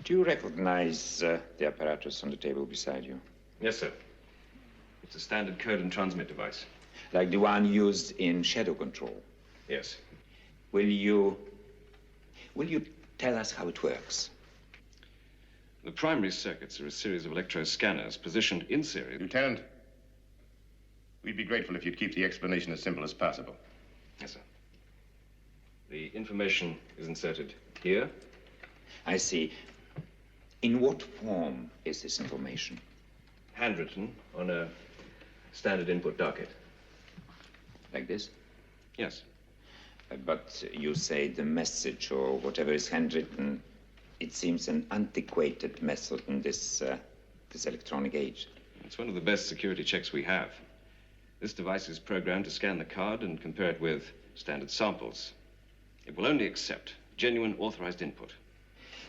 Do you recognize the apparatus on the table beside you? Yes, sir. It's a standard code and transmit device. Like the one used in Shadow Control? Yes. Will you tell us how it works? The primary circuits are a series of electro-scanners positioned in series. Lieutenant, we'd be grateful if you'd keep the explanation as simple as possible. Yes, sir. The information is inserted here. I see. In what form is this information? Handwritten on a standard input docket. Like this? Yes. But you say the message or whatever is handwritten, it seems an antiquated method in this electronic age. It's one of the best security checks we have. This device is programmed to scan the card and compare it with standard samples. It will only accept genuine authorized input.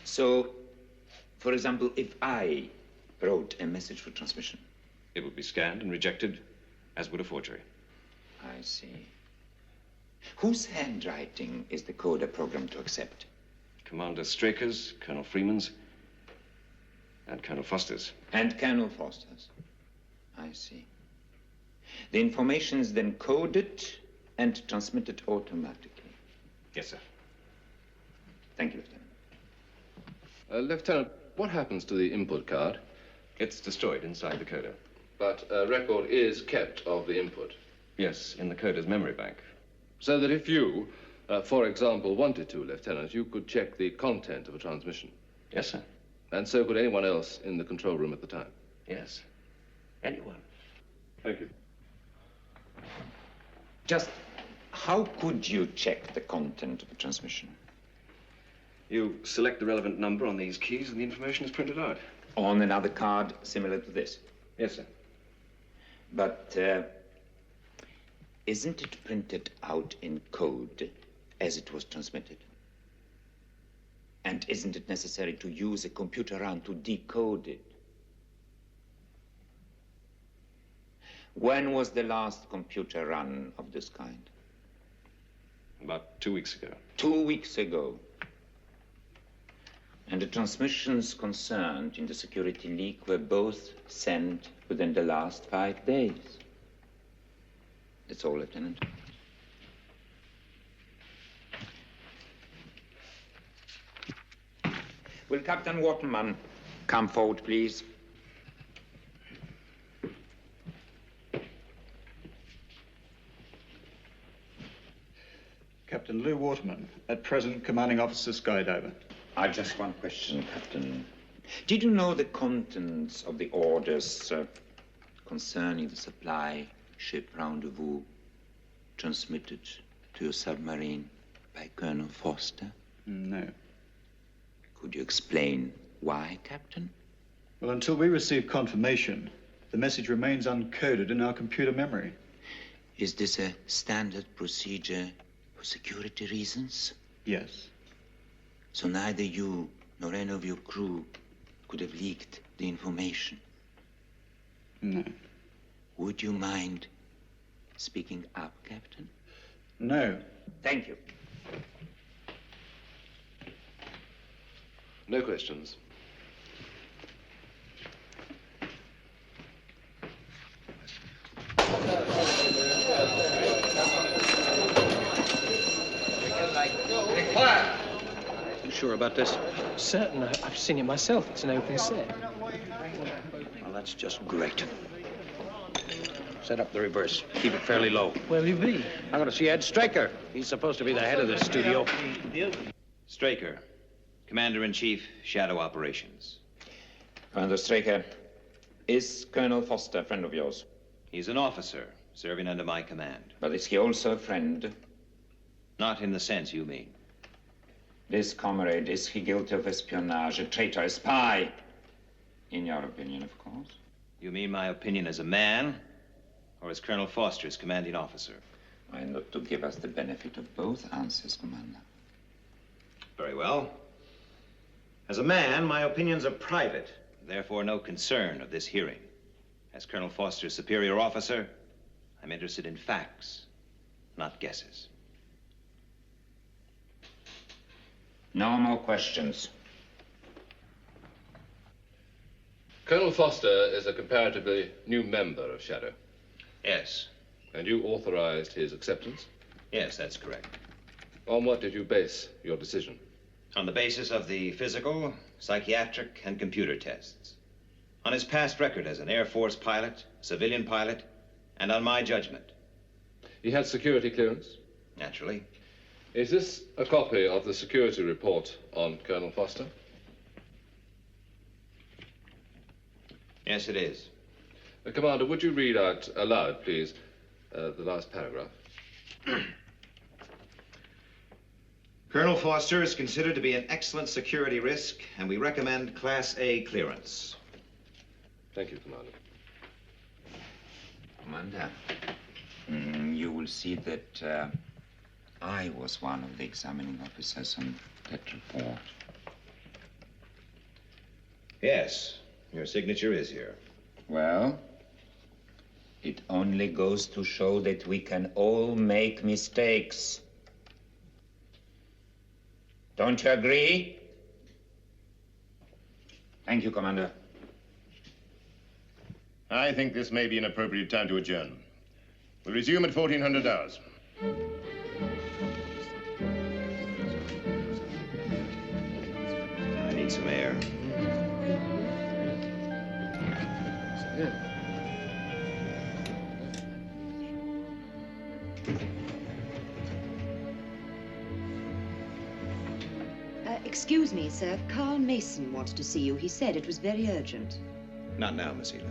So, for example, if I wrote a message for transmission? It would be scanned and rejected, as would a forgery. I see. Whose handwriting is the coder programmed to accept? Commander Straker's, Colonel Freeman's, and Colonel Foster's. And Colonel Foster's. I see. The information is then coded and transmitted automatically. Yes, sir. Thank you, Lieutenant. Lieutenant, what happens to the input card? It's destroyed inside the coder. But a record is kept of the input. Yes, in the coder's memory bank. So that if you, for example, wanted to, Lieutenant, you could check the content of a transmission. Yes, sir. And so could anyone else in the control room at the time. Yes. Anyone. Thank you. Just how could you check the content of a transmission? You select the relevant number on these keys and the information is printed out. On another card similar to this? Yes, sir. But isn't it printed out in code as it was transmitted? And isn't it necessary to use a computer run to decode it? When was the last computer run of this kind? About 2 weeks ago. 2 weeks ago. And the transmissions concerned in the security leak were both sent within the last 5 days. That's all, Lieutenant. Will Captain Waterman come forward, please? Captain Lou Waterman, at present commanding officer Skydiver. I just one question, Captain. Did you know the contents of the orders concerning the supply ship rendezvous transmitted to your submarine by Colonel Foster? No. Could you explain why, Captain? Well, until we receive confirmation, the message remains uncoded in our computer memory. Is this a standard procedure for security reasons? Yes. So neither you nor any of your crew could have leaked the information? No. Would you mind speaking up, Captain? No. Thank you. No questions. You sure about this? Certain. I've seen it myself. It's an open set. Well, that's just great. Set up the reverse. Keep it fairly low. Where'll you be? I'm going to see Ed Straker. He's supposed to be the head of this studio. Straker, Commander-in-Chief, Shadow Operations. Commander Straker, is Colonel Foster a friend of yours? He's an officer, serving under my command. But is he also a friend? Not in the sense you mean. This comrade, is he guilty of espionage, a traitor, a spy? In your opinion, of course. You mean my opinion as a man, or as Colonel Foster's commanding officer? Why not to give us the benefit of both answers, Commander? Very well. As a man, my opinions are private, therefore no concern of this hearing. As Colonel Foster's superior officer, I'm interested in facts, not guesses. No more questions. Colonel Foster is a comparatively new member of SHADO. Yes. And you authorized his acceptance? Yes, that's correct. On what did you base your decision? On the basis of the physical, psychiatric, and computer tests. On his past record as an Air Force pilot, civilian pilot, and on my judgment. He had security clearance? Naturally. Is this a copy of the security report on Colonel Foster? Yes, it is. Commander, would you read out aloud, please, the last paragraph? Colonel Foster is considered to be an excellent security risk, and we recommend Class A clearance. Thank you, Commander. Commander, you will see that I was one of the examining officers on that report. Yes, your signature is here. Well, it only goes to show that we can all make mistakes. Don't you agree? Thank you, Commander. I think this may be an appropriate time to adjourn. We'll resume at 1400 hours. I need some air. Excuse me, sir. Carl Mason wants to see you. He said it was very urgent. Not now, Miss Ela.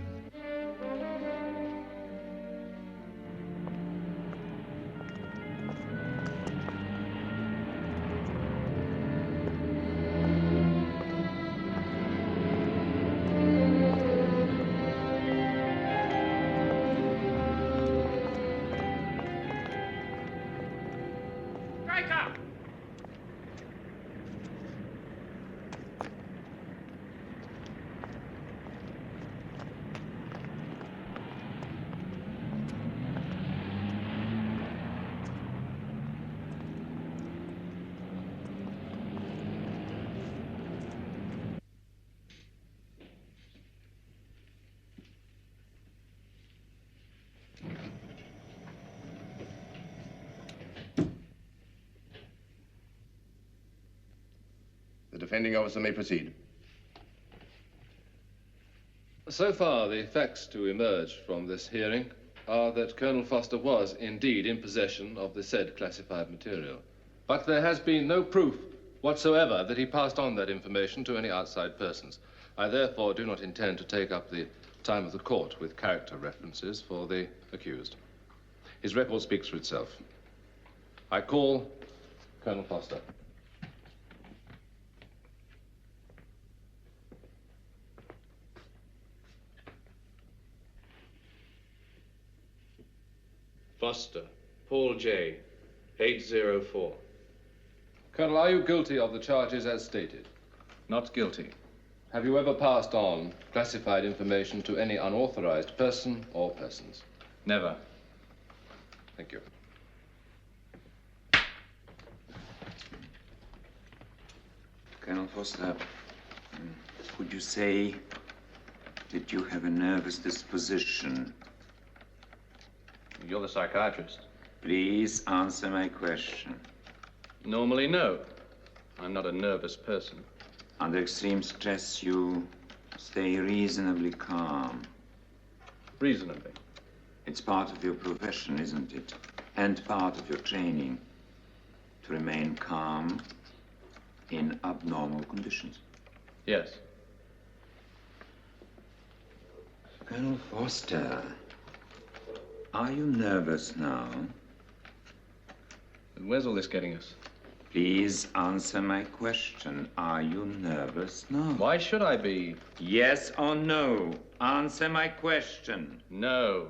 The defending officer may proceed. So far, the facts to emerge from this hearing are that Colonel Foster was indeed in possession of the said classified material. But there has been no proof whatsoever that he passed on that information to any outside persons. I therefore do not intend to take up the time of the court with character references for the accused. His record speaks for itself. I call Colonel Foster. Foster, Paul J. 804. Colonel, are you guilty of the charges as stated? Not guilty. Have you ever passed on classified information to any unauthorized person or persons? Never. Thank you. Colonel Foster, would you say that you have a nervous disposition? You're the psychiatrist. Please answer my question. Normally, no. I'm not a nervous person. Under extreme stress, you stay reasonably calm. Reasonably. It's part of your profession, isn't it? And part of your training to remain calm in abnormal conditions. Yes. Colonel Foster, are you nervous now? And where's all this getting us? Please answer my question. Are you nervous now? Why should I be? Yes or no? Answer my question. No.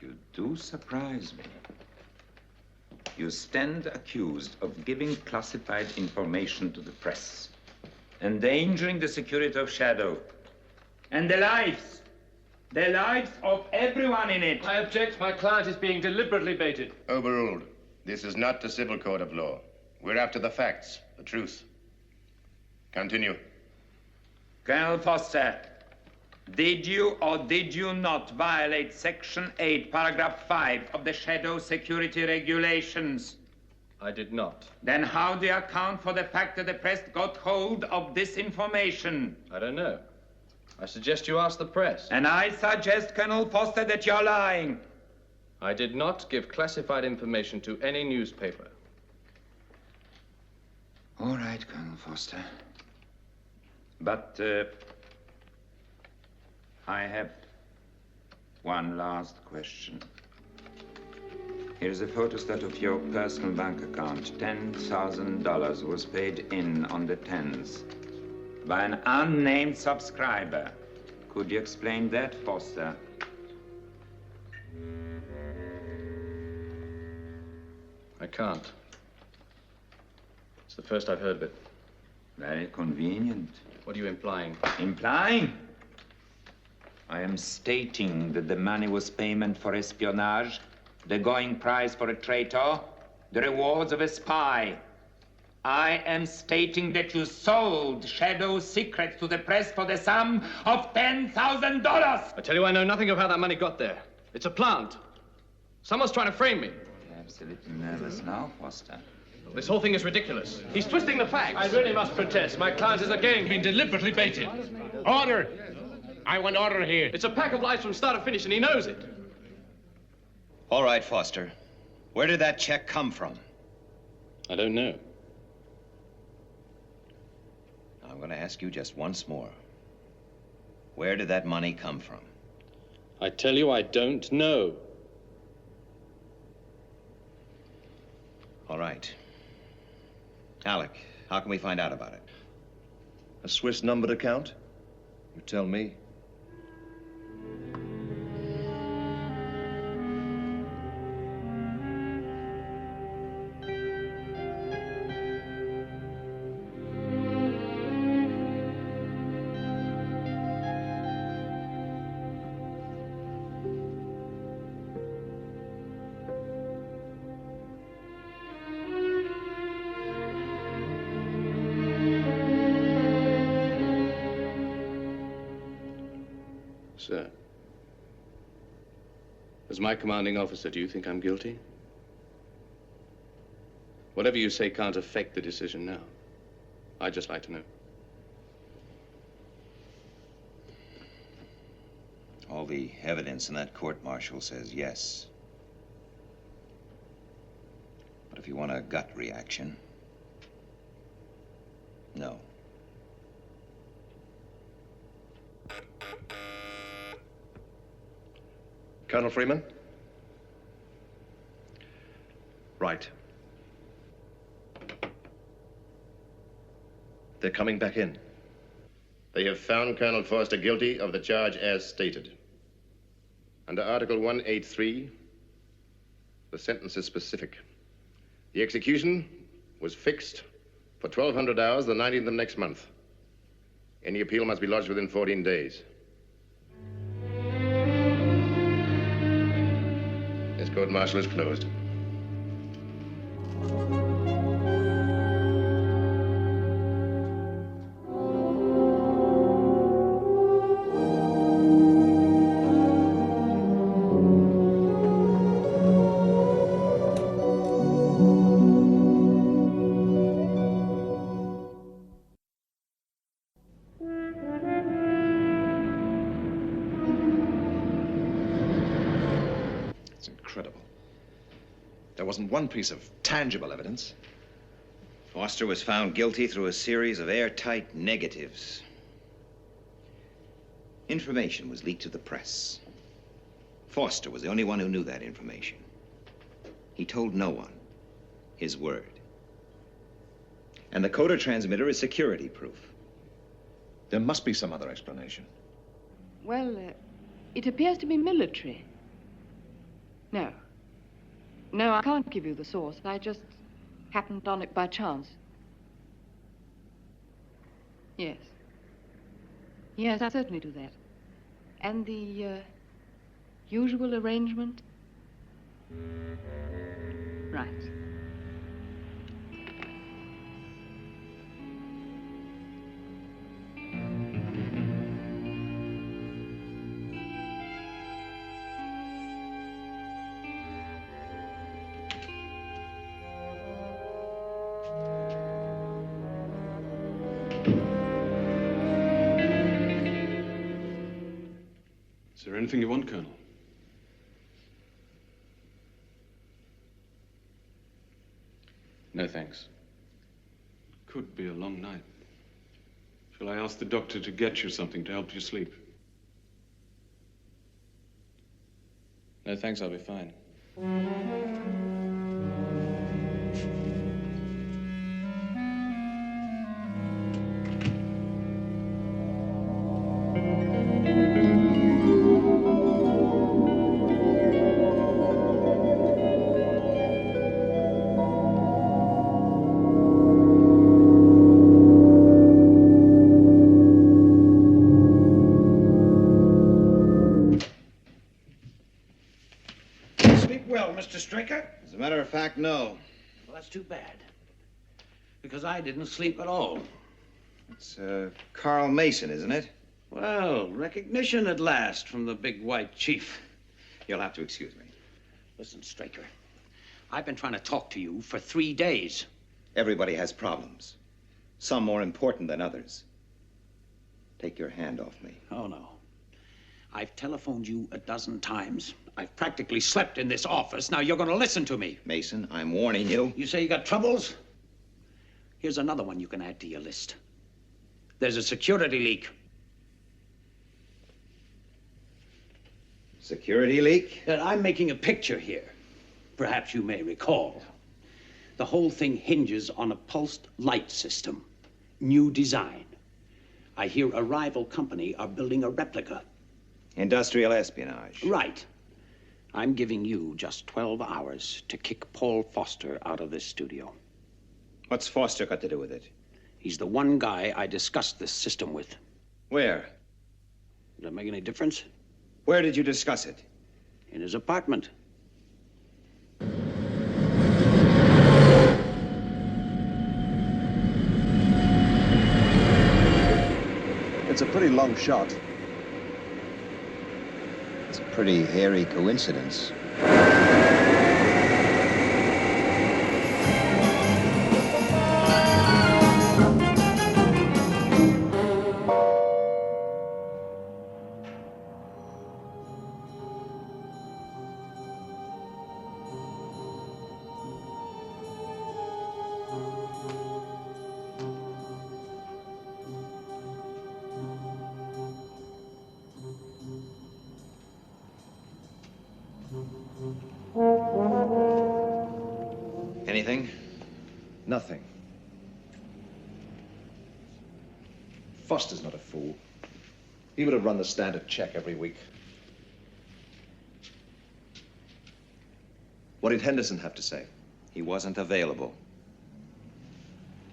You do surprise me. You stand accused of giving classified information to the press, endangering the security of SHADO, and the lives of everyone in it. I object. My client is being deliberately baited. Overruled. This is not the civil court of law. We're after the facts, the truth. Continue. Colonel Foster, did you or did you not violate Section 8, Paragraph 5 of the SHADO security regulations? I did not. Then how do you account for the fact that the press got hold of this information? I don't know. I suggest you ask the press. And I suggest, Colonel Foster, that you're lying. I did not give classified information to any newspaper. All right, Colonel Foster. But I have one last question. Here's a photostat of your personal bank account. $10,000 was paid in on the 10th by an unnamed subscriber. Could you explain that, Foster? I can't. It's the first I've heard of it. Very convenient. What are you implying? Implying? I am stating that the money was payment for espionage, the going price for a traitor, the rewards of a spy. I am stating that you sold SHADO secrets to the press for the sum of $10,000. I tell you, I know nothing of how that money got there. It's a plant. Someone's trying to frame me. You're absolutely nervous now, Foster. This whole thing is ridiculous. He's twisting the facts. I really must protest. My client is again being deliberately baited. Order! I want order here. It's a pack of lies from start to finish, and he knows it. All right, Foster. Where did that check come from? I don't know. I'm going to ask you just once more. Where did that money come from? I tell you, I don't know. All right. Alec, how can we find out about it? A Swiss numbered account? You tell me. Sir, as my commanding officer, do you think I'm guilty? Whatever you say can't affect the decision now. I'd just like to know. All the evidence in that court-martial says yes. But if you want a gut reaction, no. Colonel Freeman? Right. They're coming back in. They have found Colonel Foster guilty of the charge as stated. Under Article 183, The sentence is specific. The execution was fixed for 1200 hours, the 19th of next month. Any appeal must be lodged within 14 days. This court-martial is closed. It's incredible. There wasn't one piece of tangible evidence. Foster was found guilty through a series of airtight negatives. Information was leaked to the press. Foster was the only one who knew that information. He told no one. His word. And the coder transmitter is security proof. There must be some other explanation. Well, it appears to be military. No. No, I can't give you the source. I just happened on it by chance. Yes. Yes, I certainly do that. And the usual arrangement? Right. Is there anything you want, Colonel? No, thanks. Could be a long night. Shall I ask the doctor to get you something to help you sleep? No, thanks, I'll be fine. Sleep well, Mr. Straker? As a matter of fact, no. Well, that's too bad. Because I didn't sleep at all. It's Carl Mason, isn't it? Well, recognition at last from the big white chief. You'll have to excuse me. Listen, Straker, I've been trying to talk to you for 3 days. Everybody has problems. Some more important than others. Take your hand off me. Oh, no. I've telephoned you a dozen times. I've practically slept in this office. Now you're going to listen to me. Mason, I'm warning you. You say you got troubles? Here's another one you can add to your list. There's a security leak. Security leak? I'm making a picture here. Perhaps you may recall. The whole thing hinges on a pulsed light system. New design. I hear a rival company are building a replica. Industrial espionage. Right. I'm giving you just 12 hours to kick Paul Foster out of this studio. What's Foster got to do with it? He's the one guy I discussed this system with. Where? Does that make any difference? Where did you discuss it? In his apartment. It's a pretty long shot. It's a pretty hairy coincidence. Anything? Nothing. Foster's not a fool. He would have run the standard check every week. What did Henderson have to say? He wasn't available.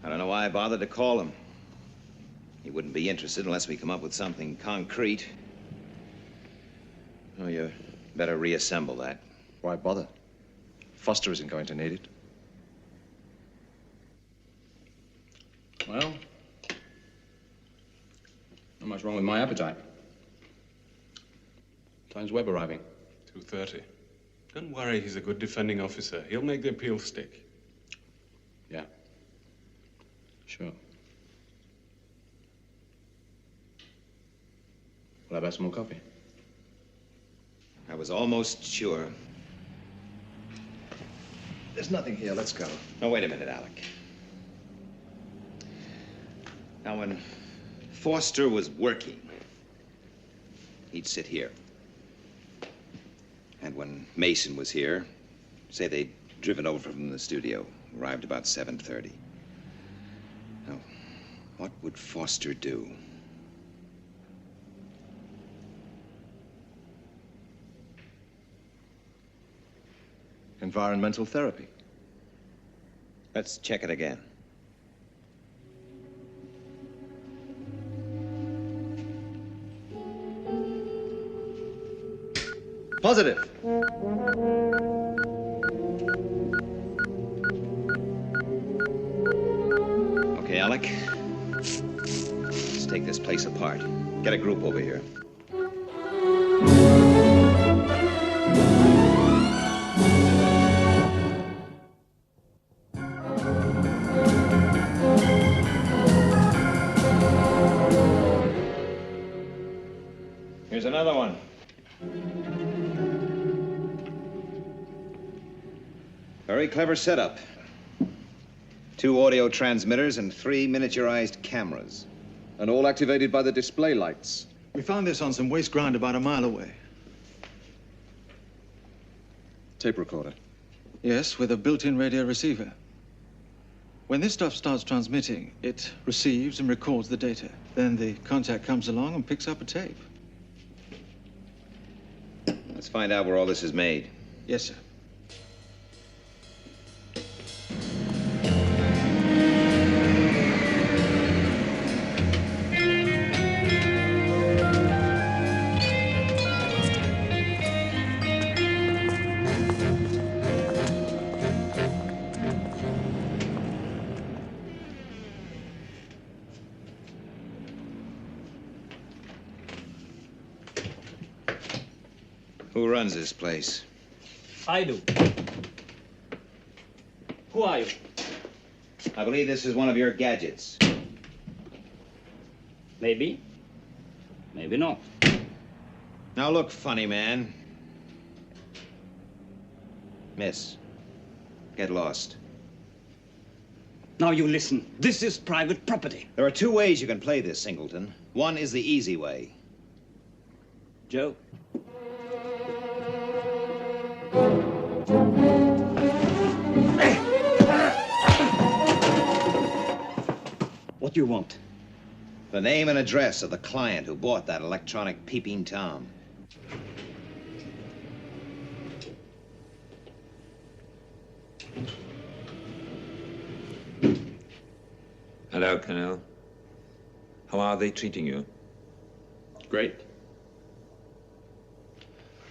I don't know why I bothered to call him. He wouldn't be interested unless we come up with something concrete. Oh, you better reassemble that. Why bother? Foster isn't going to need it. Well, not much wrong with my appetite. Time's Webb arriving? 2:30. Don't worry, he's a good defending officer. He'll make the appeal stick. Yeah. Sure. Well, how about some more coffee? I was almost sure. There's nothing here. Let's go. No, wait a minute, Alec. Now, when Foster was working, he'd sit here. And when Mason was here, say they'd driven over from the studio, arrived about 7:30. Now, what would Foster do? Environmental therapy. Let's check it again. Positive. Okay, Alec. Let's take this place apart. Get a group over here. Here's another one. Very clever setup. 2 audio transmitters and 3 miniaturized cameras. And all activated by the display lights. We found this on some waste ground about a mile away. Tape recorder. Yes, with a built-in radio receiver. When this stuff starts transmitting, it receives and records the data. Then the contact comes along and picks up a tape. Let's find out where all this is made. Yes, sir. Who runs this place? I do. Who are you? I believe this is one of your gadgets. Maybe. Maybe not. Now look, funny man. Miss, get lost. Now you listen. This is private property. There are 2 ways you can play this, Singleton. One is the easy way. Joe. What do you want? The name and address of the client who bought that electronic peeping Tom. Hello, Colonel. How are they treating you? Great.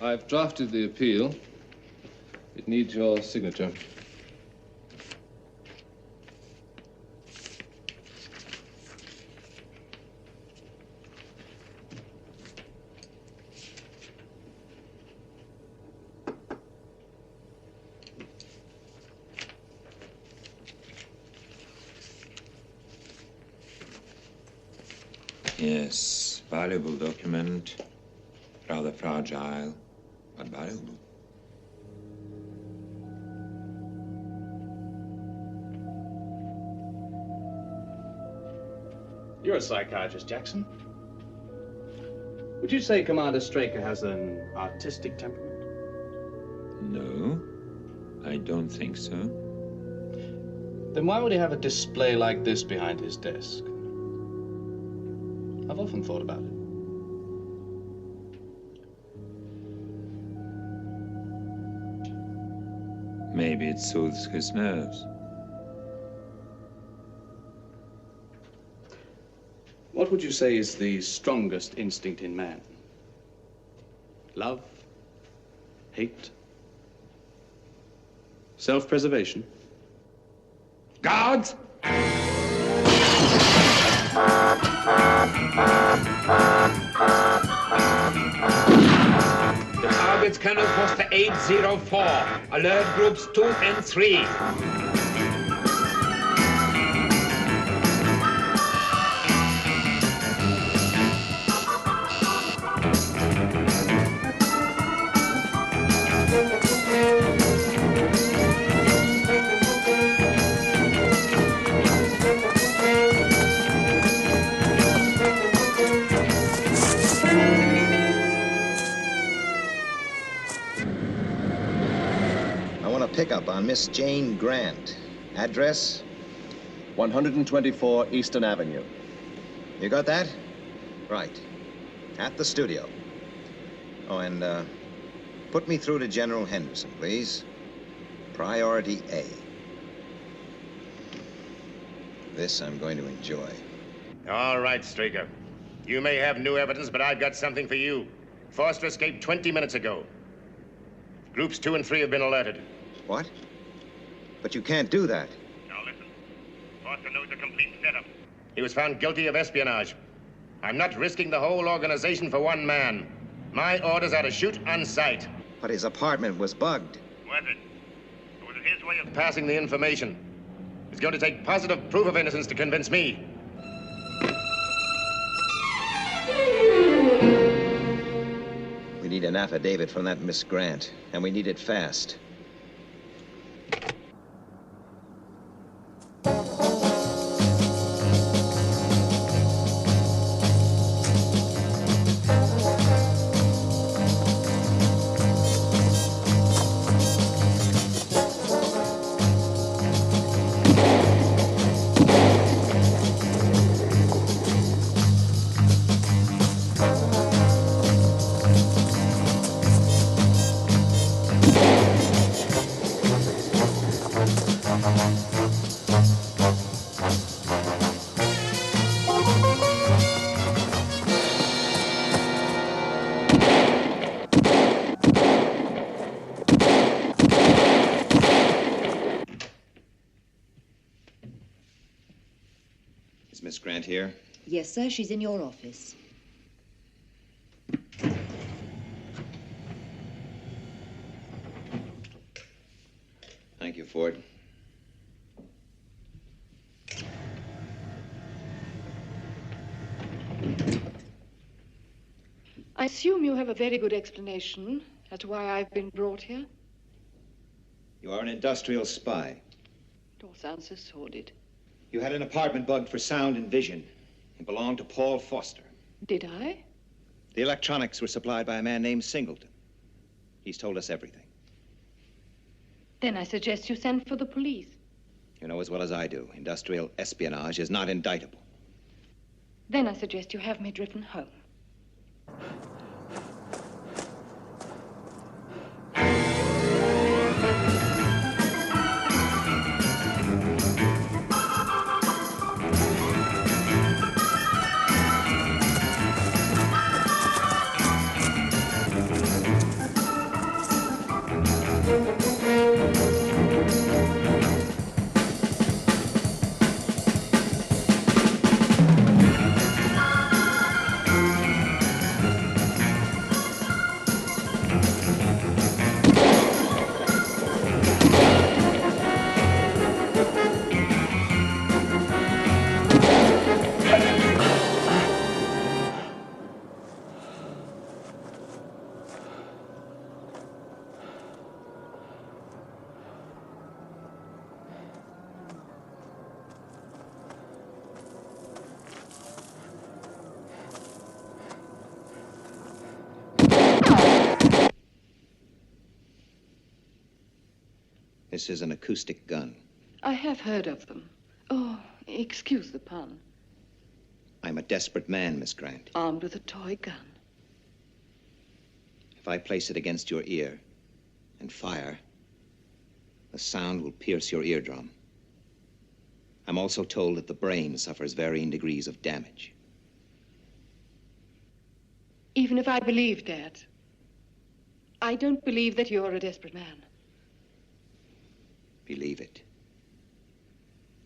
I've drafted the appeal. It needs your signature. Yes, valuable document. Rather fragile, but valuable. You're a psychiatrist, Jackson. Would you say Commander Straker has an artistic temperament? No, I don't think so. Then why would he have a display like this behind his desk? I've often thought about it. Maybe it soothes his nerves. What would you say is the strongest instinct in man? Love? Hate? Self-preservation? Guards! The target's Colonel Foster 804. Alert groups 2 and 3. Pickup on Miss Jane Grant. Address? 124 Eastern Avenue. You got that? Right. At the studio. Oh, and put me through to General Henderson, please. Priority A. This I'm going to enjoy. All right, Straker. You may have new evidence, but I've got something for you. Foster escaped 20 minutes ago. Groups 2 and 3 have been alerted. What? But you can't do that. Now listen. Foster knows the complete setup. He was found guilty of espionage. I'm not risking the whole organization for one man. My orders are to shoot on sight. But his apartment was bugged. Was it? Or was it his way of passing the information? It's going to take positive proof of innocence to convince me. We need an affidavit from that Miss Grant, and we need it fast. Is Miss Grant here? Yes, sir. She's in your office. Thank you, Ford. I assume you have a very good explanation as to why I've been brought here. You are an industrial spy. It all sounds so sordid. You had an apartment bugged for sound and vision. It belonged to Paul Foster. Did I? The electronics were supplied by a man named Singleton. He's told us everything. Then I suggest you send for the police. You know as well as I do, industrial espionage is not indictable. Then I suggest you have me driven home. This is an acoustic gun. I have heard of them. Oh, excuse the pun. I'm a desperate man, Miss Grant. Armed with a toy gun. If I place it against your ear and fire, sound will pierce your eardrum. I'm also told that the brain suffers varying degrees of damage. Even if I believed that, I don't believe that you're a desperate man. Believe it.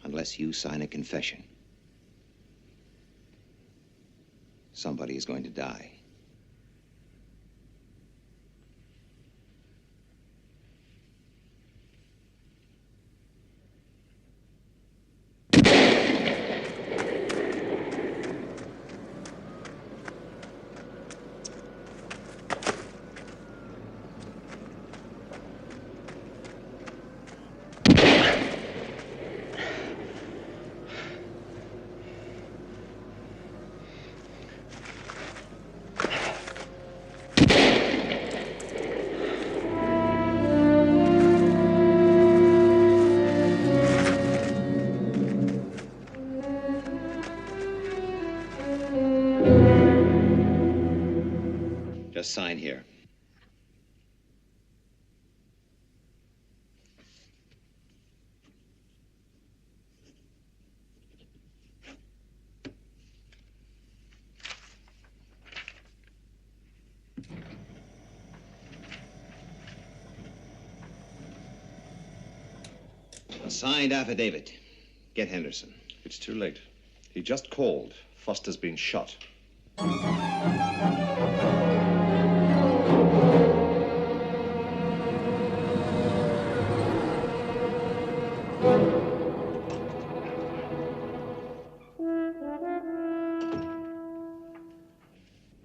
Unless you sign a confession, somebody is going to die. Just sign here. A signed affidavit. Get Henderson. It's too late. He just called. Foster's been shot.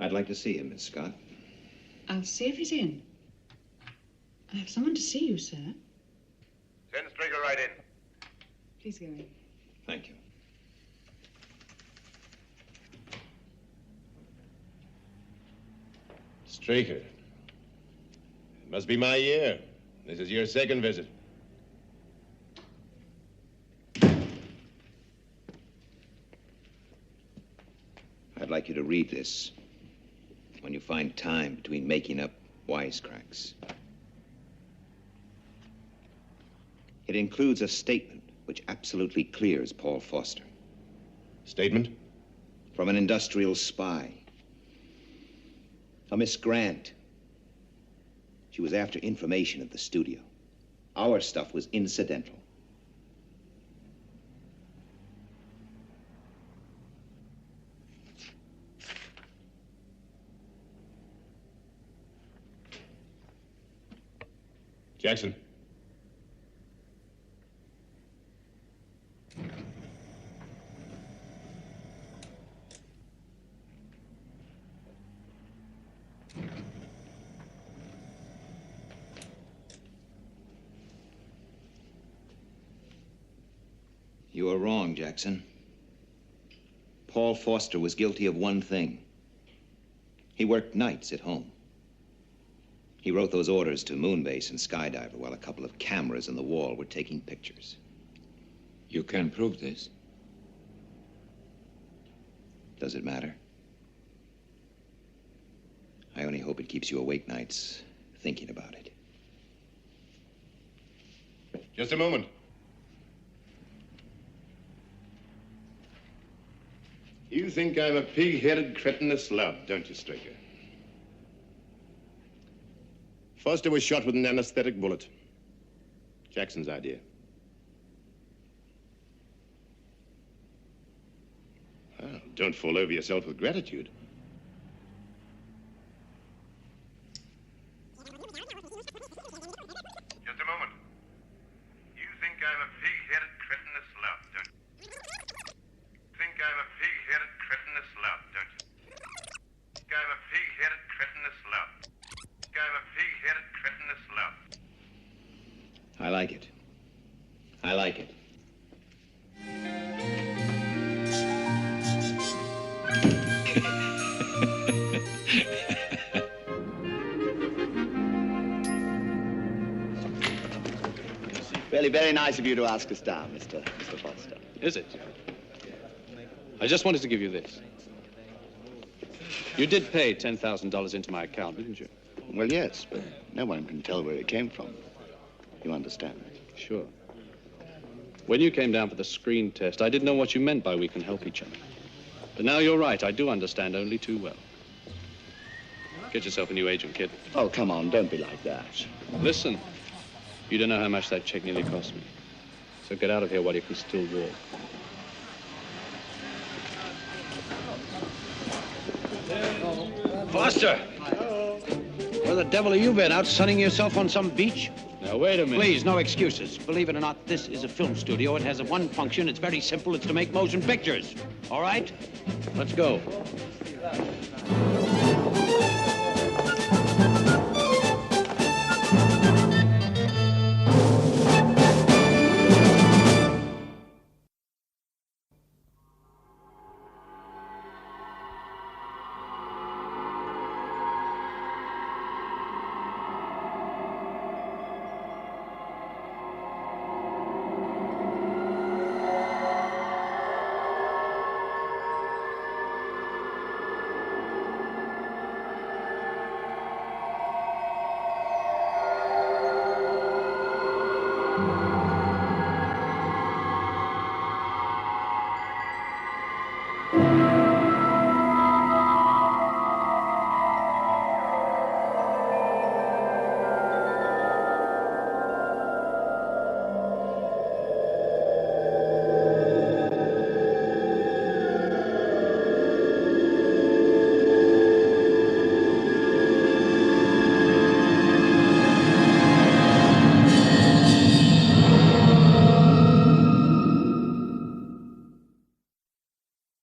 I'd like to see him, Miss Scott. I'll see if he's in. I have someone to see you, sir. Send Straker right in. Please go in. Thank you. Straker. It must be my year. This is your second visit. I'd like you to read this when you find time between making up wisecracks. It includes a statement which absolutely clears Paul Foster. Statement? From an industrial spy. A Miss Grant. She was after information at the studio. Our stuff was incidental. Jackson. You are wrong, Jackson. Paul Foster was guilty of one thing. He worked nights at home. He wrote those orders to Moonbase and Skydiver while a couple of cameras in the wall were taking pictures. You can prove this. Does it matter? I only hope it keeps you awake nights thinking about it. Just a moment. You think I'm a pig-headed cretinous slob, don't you, Straker? Foster was shot with an anesthetic bullet. Jackson's idea. Well, don't fall over yourself with gratitude. Just a moment. You think I'm a pig-headed cretinous slob, don't you? Think I'm a pig-headed cretinous slob, don't you? Think I'm a pig-headed cretinous slob. Think I'm a pig-headed cretinous slob. I like it. I like it. Really very nice of you to ask us down, Mr. Foster. Is it? I just wanted to give you this. You did pay $10,000 into my account, didn't you? Well, yes, but no one can tell where it came from. You understand? Sure. When you came down for the screen test, I didn't know what you meant by we can help each other. But now you're right, I do understand only too well. Get yourself a new agent, kid. Oh, come on, don't be like that. Listen, you don't know how much that check nearly cost me. So get out of here while you can still walk. Foster! Where the devil have you been? Out sunning yourself on some beach? Now, wait a minute. Please, no excuses. Believe it or not, this is a film studio. It has one function. It's very simple. It's to make motion pictures. All right? Let's go.